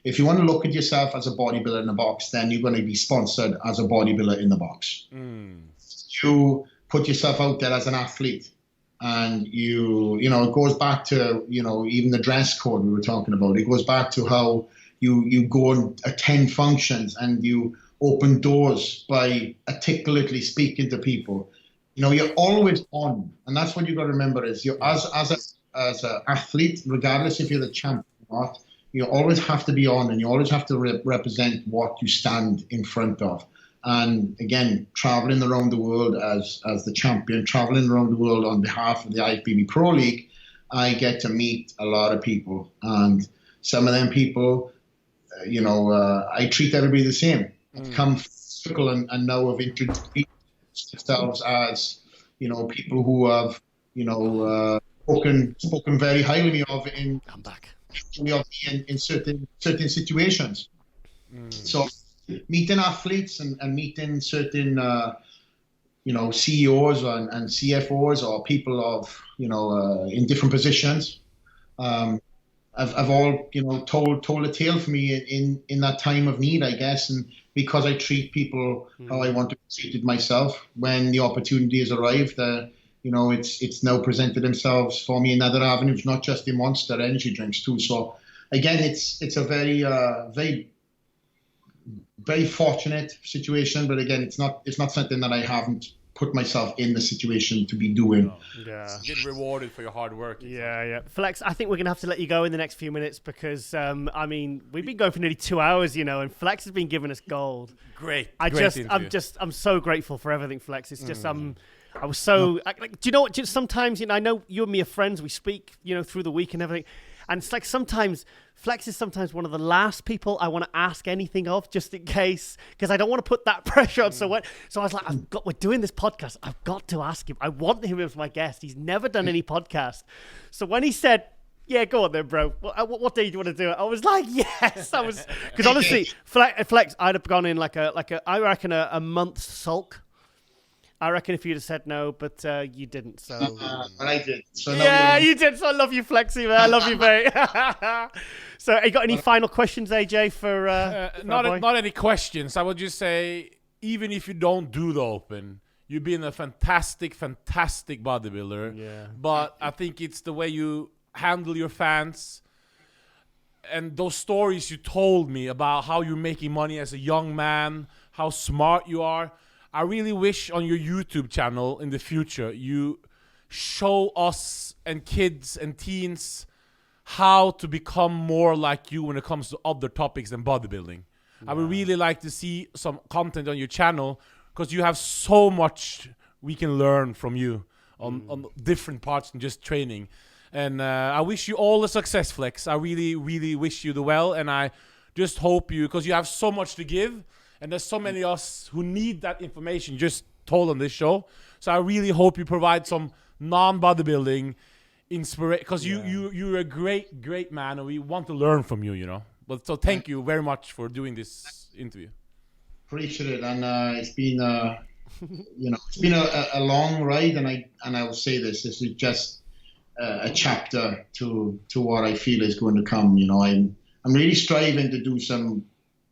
if you want to look at yourself as a bodybuilder in the box, then you're going to be sponsored as a bodybuilder in the box. You put yourself out there as an athlete, and it goes back to, even the dress code we were talking about. It goes back to how you go and attend functions and you open doors by articulately speaking to people. You're always on, and that's what you got to remember is as an athlete, regardless if you're the champ or not, you always have to be on, and you always have to represent what you stand in front of. And again, traveling around the world as the champion, traveling around the world on behalf of the IFBB Pro League, I get to meet a lot of people, and some of them people, I treat everybody the same. Come circle and now have introduced themselves as, people who have, spoken very highly of in certain situations. So meeting athletes and meeting certain, CEOs and CFOs or people of, in different positions, I've all, told a tale for me in that time of need, I guess. And because I treat people how I want to be treated myself, when the opportunity has arrived, it's now presented themselves for me in other avenues, not just in Monster energy drinks too. So again, it's a very, very, very fortunate situation. But again, it's not something that I haven't put myself in the situation to be doing. Yeah, get rewarded for your hard work. Yeah. Flex, I think we're gonna have to let you go in the next few minutes because we've been going for nearly 2 hours, and Flex has been giving us gold. Great. I'm so grateful for everything, Flex. It's just I was so do you know what? Just sometimes, I know you and me are friends. We speak, through the week and everything. And it's like sometimes Flex is sometimes one of the last people I want to ask anything of, just in case, because I don't want to put that pressure on. So I was like, we're doing this podcast. I've got to ask him. I want him as my guest. He's never done any podcast. So when he said, "Yeah, go on then, bro. What day do you want to do it?" I was like, "Yes." Because honestly, Flex, I'd have gone in like I reckon a month's sulk. I reckon if you'd have said no, but you didn't. So but I did. So yeah, you did. So I love you, Flexi, man. I love you, mate. So, you got any final questions, AJ, for not any questions. I would just say, even if you don't do the Open, you've been a fantastic bodybuilder. Yeah. But I think it's the way you handle your fans and those stories you told me about how you're making money as a young man, how smart you are. I really wish on your YouTube channel in the future you show us and kids and teens how to become more like you when it comes to other topics than bodybuilding. Yeah. I would really like to see some content on your channel because you have so much we can learn from you on different parts than just training. And I wish you all the success, Flex. I really, really wish you the well. And I just hope you, because you have so much to give. And there's so many of us who need that information just told on this show. So I really hope you provide some non-bodybuilding inspiration, because you're a great man, and we want to learn from you, But so thank you very much for doing this interview. Appreciate it, and it's been it's been a long ride, and I will say this is just a chapter to what I feel is going to come. I'm really striving to do some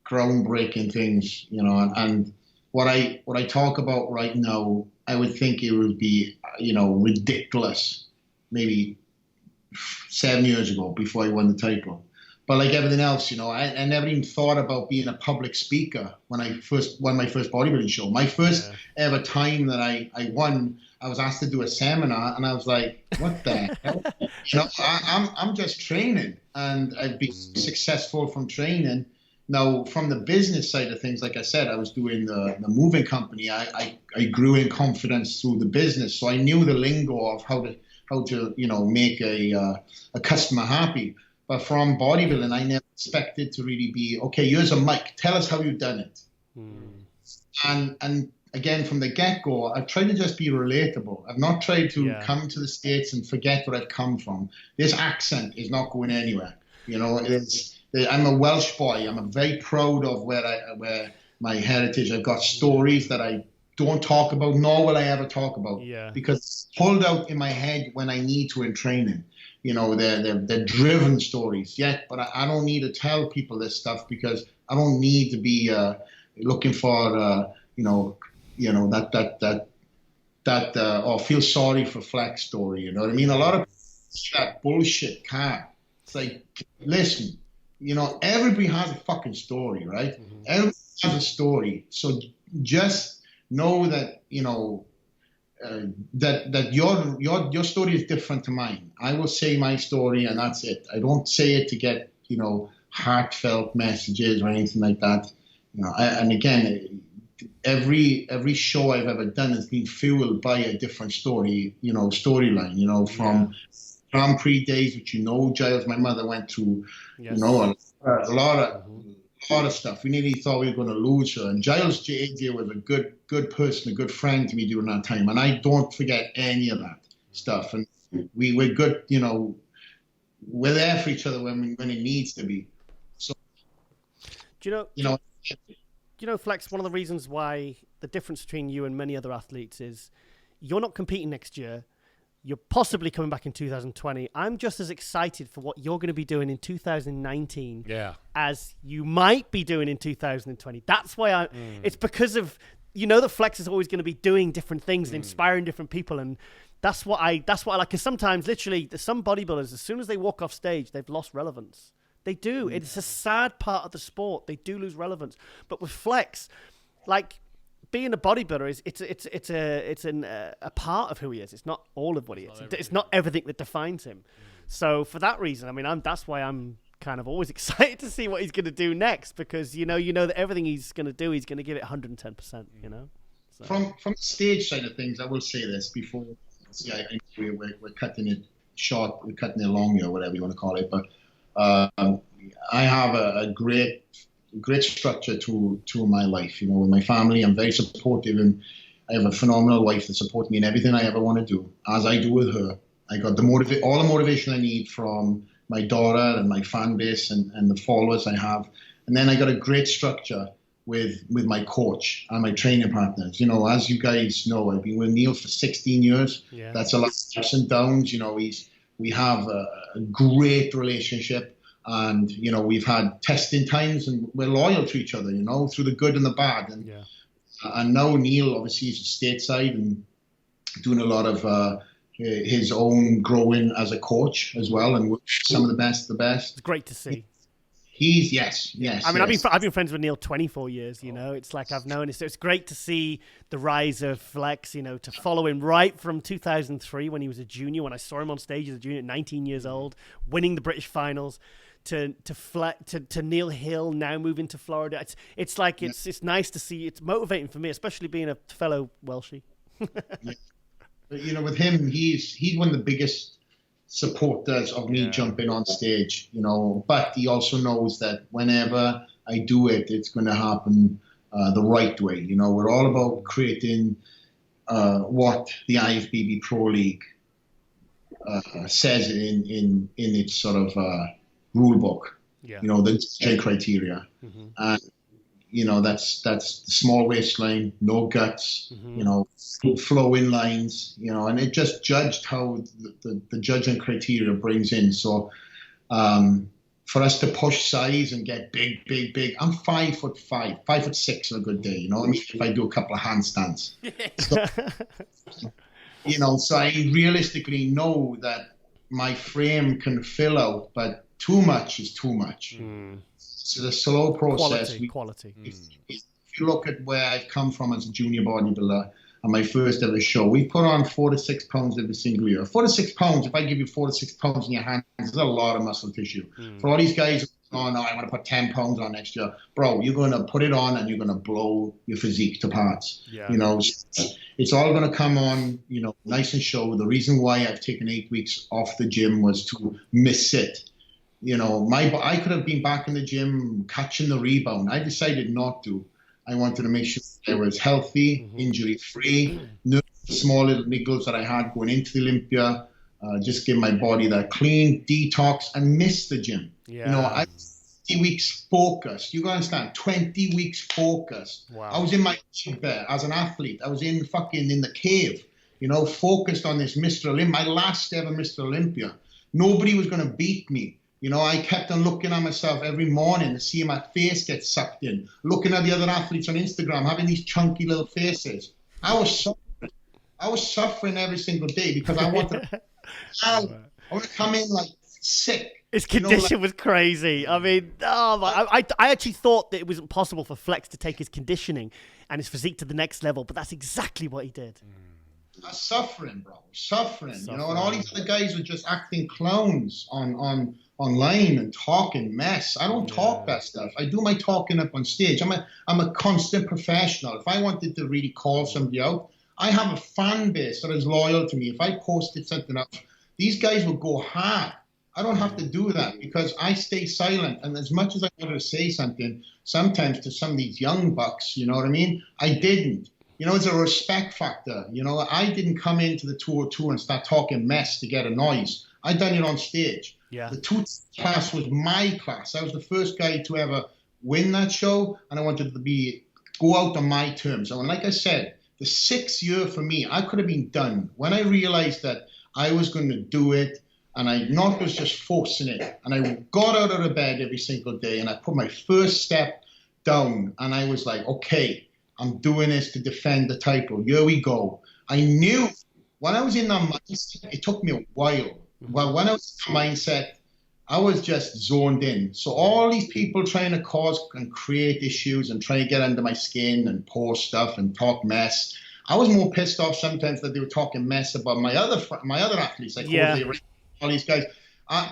groundbreaking things, and what I talk about right now, I would think it would be, ridiculous maybe 7 years ago before I won the title. But like everything else, I never even thought about being a public speaker when I first won my first bodybuilding show. My first ever time that I won, I was asked to do a seminar, and I was like, what the hell? I'm just training, and I've been successful from training. Now, from the business side of things, like I said, I was doing the moving company. I grew in confidence through the business, so I knew the lingo of make a customer happy. But from bodybuilding, I never expected to really be, okay, here's a mic. Tell us how you've done it. And again, from the get-go, I've tried to just be relatable. I've not tried to come to the States and forget where I've come from. This accent is not going anywhere. I'm a Welsh boy. I'm very proud of where my heritage. I've got stories that I don't talk about, nor will I ever talk about, because it's pulled out in my head when I need to in training. They're driven stories, but I don't need to tell people this stuff because I don't need to be looking for that or feel sorry for Flex story. You know what I mean? A lot of that bullshit card. It's like, listen, everybody has a fucking story, right? Everybody has a story. So just know that, that your story is different to mine. I will say my story and that's it. I don't say it to get, heartfelt messages or anything like that. And again, every show I've ever done has been fueled by a different story, storyline, from Grand Prix days, which Giles, my mother went through, a lot of stuff. We nearly thought we were going to lose her. And Giles AJ was a good person, a good friend to me during that time. And I don't forget any of that stuff. And we're good, we're there for each other when it needs to be. So, do you know, Flex, one of the reasons why the difference between you and many other athletes is you're not competing next year. You're possibly coming back in 2020. I'm just as excited for what you're going to be doing in 2019 as you might be doing in 2020. That's why it's because of, that Flex is always going to be doing different things and inspiring different people. And that's what I like. Because sometimes, literally, some bodybuilders, as soon as they walk off stage, they've lost relevance. They do. It's a sad part of the sport. They do lose relevance. But with Flex, like, being a bodybuilder it's a part of who he is. It's not all of what he is. It's not everything that defines him. So for that reason, I mean, that's why I'm kind of always excited to see what he's going to do next, because you know that everything he's going to do, he's going to give it 110%. So. From the stage side of things, I will say this before. We're cutting it short, we're cutting it long, or whatever you want to call it. But I have a great structure to my life. With my family, I'm very supportive, and I have a phenomenal wife that supports me in everything I ever want to do, as I do with her. I got all the motivation I need from my daughter and my fan base and the followers I have. And then I got a great structure with my coach and my training partners. As you guys know, I've been with Neal for 16 years. Yeah. That's a lot of ups and downs. We have a great relationship. And, we've had testing times, and we're loyal to each other, through the good and the bad. And now Neal, obviously, is stateside and doing a lot of his own growing as a coach as well, and some of the best. It's great to see. Yes. I mean, I've been friends with Neal 24 years, It's like I've known it. So it's great to see the rise of Flex, to follow him right from 2003 when he was a junior, when I saw him on stage as a junior at 19 years old, winning the British finals. To Neal Hill, now moving to Florida. It's nice to see. It's motivating for me, especially being a fellow Welshie. But, with him, he's one of the biggest supporters of me jumping on stage, but he also knows that whenever I do it, it's going to happen the right way. We're all about creating what the IFBB Pro League says in its sort of rule book, the J criteria. And, that's the small waistline, no guts, flowing lines, and it just judged how the judging criteria brings in. So for us to push size and get big, I'm 5'5", 5'6" on a good day, if I do a couple of handstands. So I realistically know that my frame can fill out, but too much is too much. It's a slow process. Quality. If you look at where I've come from as a junior bodybuilder and my first ever show, we put on 4 to 6 pounds every single year. 4 to 6 pounds, if I give you 4 to 6 pounds in your hands, there's a lot of muscle tissue. For all these guys oh no, I want to put 10 pounds on next year. Bro, you're going to put it on and you're going to blow your physique to parts. Yeah. You know, it's all going to come on, you know, nice and show. The reason why I've taken 8 weeks off the gym was to miss it. You know, I could have been back in the gym catching the rebound. I decided not to. I wanted to make sure I was healthy, injury-free, no small little niggles that I had going into the Olympia. Just give my body that clean detox and miss the gym. Yeah. You know, 20 weeks focused. You gotta understand, 20 weeks focused. Wow. I was in my gym there as an athlete. I was in the cave, you know, focused on this Mr. Olympia, my last ever Mr. Olympia. Nobody was gonna beat me. You know, I kept on looking at myself every morning to see my face get sucked in, looking at the other athletes on Instagram, having these chunky little faces. I was suffering every single day because I wanted to come in like sick. His condition was crazy. I mean, I actually thought that it wasn't possible for Flex to take his conditioning and his physique to the next level, but that's exactly what he did. Suffering, bro. Suffering. You know, and all these other guys were just acting clowns online and talking mess. I don't talk that stuff. I do my talking up on stage. I'm a constant professional. If I wanted to really call somebody out, I have a fan base that is loyal to me. If I posted something up, these guys will go hard. I don't have to do that because I stay silent. And as much as I wanted to say something, sometimes to some of these young bucks, you know what I mean? I didn't. You know, it's a respect factor. You know, I didn't come into the 202 and start talking mess to get a noise. I done it on stage. Yeah. The 2 class was my class. I was the first guy to ever win that show, and I wanted to go out on my terms. And like I said, the 6th year for me, I could have been done. When I realized that I was going to do it, and I not was just forcing it, and I got out of the bed every single day, and I put my first step down, and I was like, okay, I'm doing this to defend the title. Here we go. I knew when I was in that mindset, it took me a while. Well, when I was in that mindset, I was just zoned in. So all these people trying to cause and create issues and trying to get under my skin and post stuff and talk mess, I was more pissed off sometimes that they were talking mess about my other athletes, like Jose, all these guys.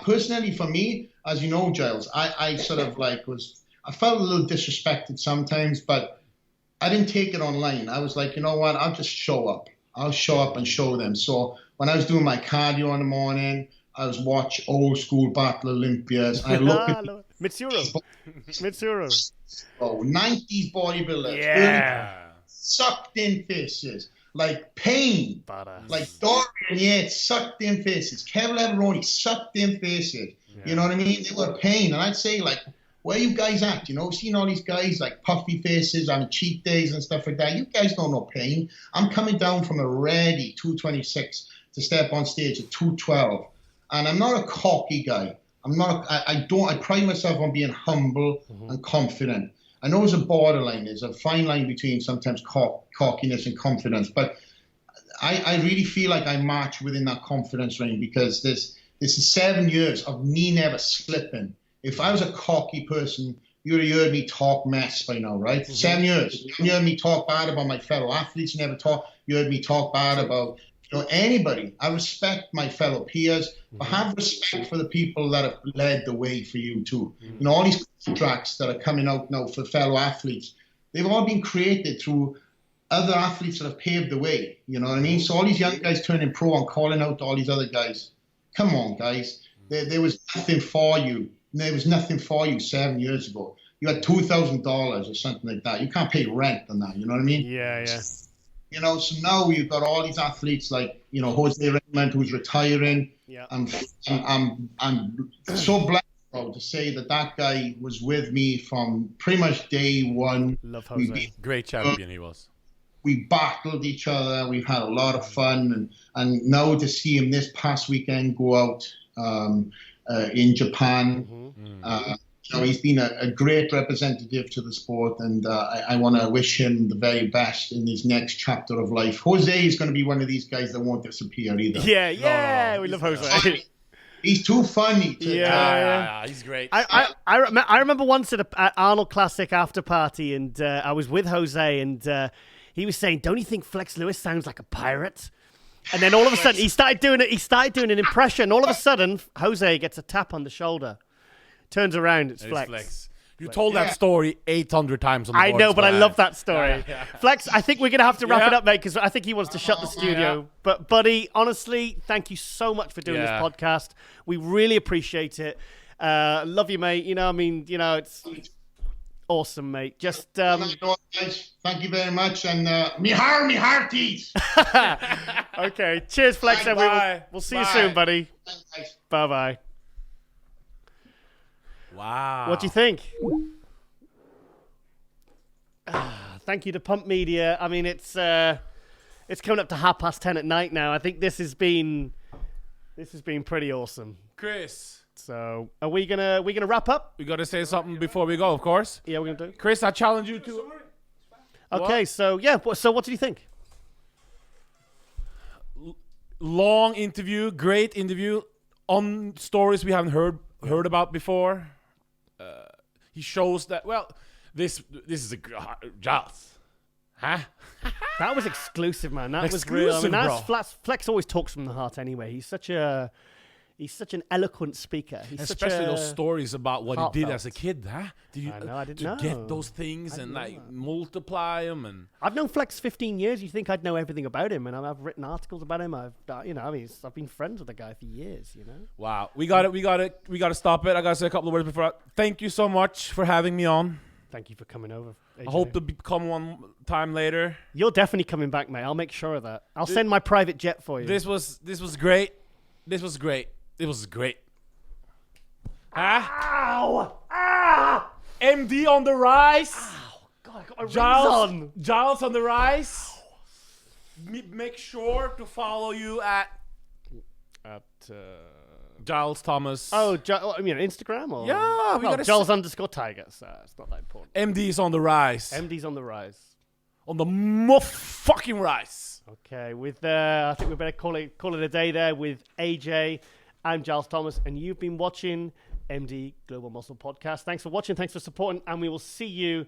Personally, for me, as you know, Giles, I sort of like I felt a little disrespected sometimes, but I didn't take it online. I was like, you know what? I'll just show up. I'll show up and show them. So when I was doing my cardio in the morning, I was watch old school Battle Olympias. I look at Mitsuru. Oh, 90s bodybuilders. Yeah. Sucked in faces. Like Pain. Badass. Like Dorian Yates, sucked in faces. Kevin Leveroni, sucked in faces. Yeah. You know what I mean? They were Pain. And I'd say, like, where you guys at? You know, seeing all these guys like puffy faces on cheat days and stuff like that. You guys don't know Pain. I'm coming down from a ready 226 to step on stage at 212. And I'm not a cocky guy. I pride myself on being humble and confident. I know there's a borderline, there's a fine line between sometimes cockiness and confidence, but I really feel like I march within that confidence range because this is 7 years of me never slipping. If I was a cocky person, you'd have heard me talk mess by now, right? 7 years. You heard me talk bad about my fellow athletes. You heard me talk bad about anybody. I respect my fellow peers, but have respect for the people that have led the way for you too. You know, all these contracts that are coming out now for fellow athletes, they've all been created through other athletes that have paved the way. You know what I mean? So all these young guys turning pro and calling out to all these other guys. Come on, guys. There was nothing for you. There was nothing for you 7 years ago. You had $2,000 or something like that. You can't pay rent on that. You know what I mean? Yeah. You know, so now you've got all these athletes like, you know, Jose Raymond, who's retiring. Yeah. I'm so blessed, bro, to say that guy was with me from pretty much day one. Love Jose. Great champion he was. We battled each other. We've had a lot of fun. And now to see him this past weekend go out in Japan, you know, he's been a great representative to the sport, and I want to wish him the very best in his next chapter of life. Jose is going to be one of these guys that won't disappear either. Yeah, no. We love Jose. He's too funny. Yeah, he's great. I remember once at Arnold Classic after party, and I was with Jose, and he was saying, "Don't you think Flex Lewis sounds like a pirate?" And then all of a sudden, he started doing an impression. All of a sudden, Jose gets a tap on the shoulder. Turns around, it's It's Flex. Flex. You told that story 800 times on the I know, but I love that story. Yeah. Flex, I think we're going to have to wrap it Yeah. up, mate, because I think he wants to shut the studio. Yeah. But, buddy, honestly, thank you so much for doing this Yeah. podcast. We really appreciate it. Love you, mate. You know, I mean, you know, it's awesome, mate. Just Guys, thank you very much, and me hearties. okay. Cheers, Flex. Bye, Everyone. bye. We'll see you Bye. soon, buddy. Thanks, guys. Bye-bye. Wow. What do you think? Thank you to Pump Media. I mean, it's coming up to 10:30 at night now. I think this has been pretty awesome. Chris, So, are we gonna wrap up? we got to say something before we go, of course. Yeah, we're gonna do. Chris, I challenge you to... Okay, so yeah. So, what did you think? Long interview, great interview on stories we haven't heard about before. He shows that, well, this is a Giles, huh? That was exclusive, man. That was Exclusive, real. I mean, bro. Flex always talks from the heart. Anyway, he's such an eloquent speaker. He's Especially those stories about what he did heartfelt. as a kid, huh? Did you I know, I didn't to know. get those things and like multiply them and I've known Flex 15 years. You think I'd know everything about him? And I've written articles about him. I've been friends with the guy for years. You know. wow. We got to stop it. I got to say a couple of words before. Thank you so much for having me on. Thank you for coming over. AJ. I hope to come one time later. You're definitely coming back, mate. I'll make sure of that. I'll send my private jet for you. This was great. This was great. It was great. Huh? Ow! Ah! MD on the rise. God, I got my rings on. Giles on the rise. Make sure to follow you at Giles Thomas. I mean, Instagram or Yeah, we gotta Giles _Tiger. So it's not that important. MD is on the rise. MD's on the rise. On the motherfucking rise. Okay, with I think we better call it a day there with AJ. I'm Giles Thomas, and you've been watching MD Global Muscle Podcast. Thanks for watching, thanks for supporting, and we will see you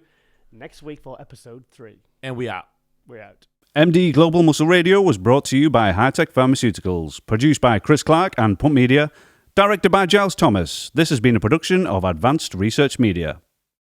next week for episode 3. And we out. We're out. MD Global Muscle Radio was brought to you by High Tech Pharmaceuticals, produced by Chris Clark and Pump Media, directed by Giles Thomas. This has been a production of Advanced Research Media.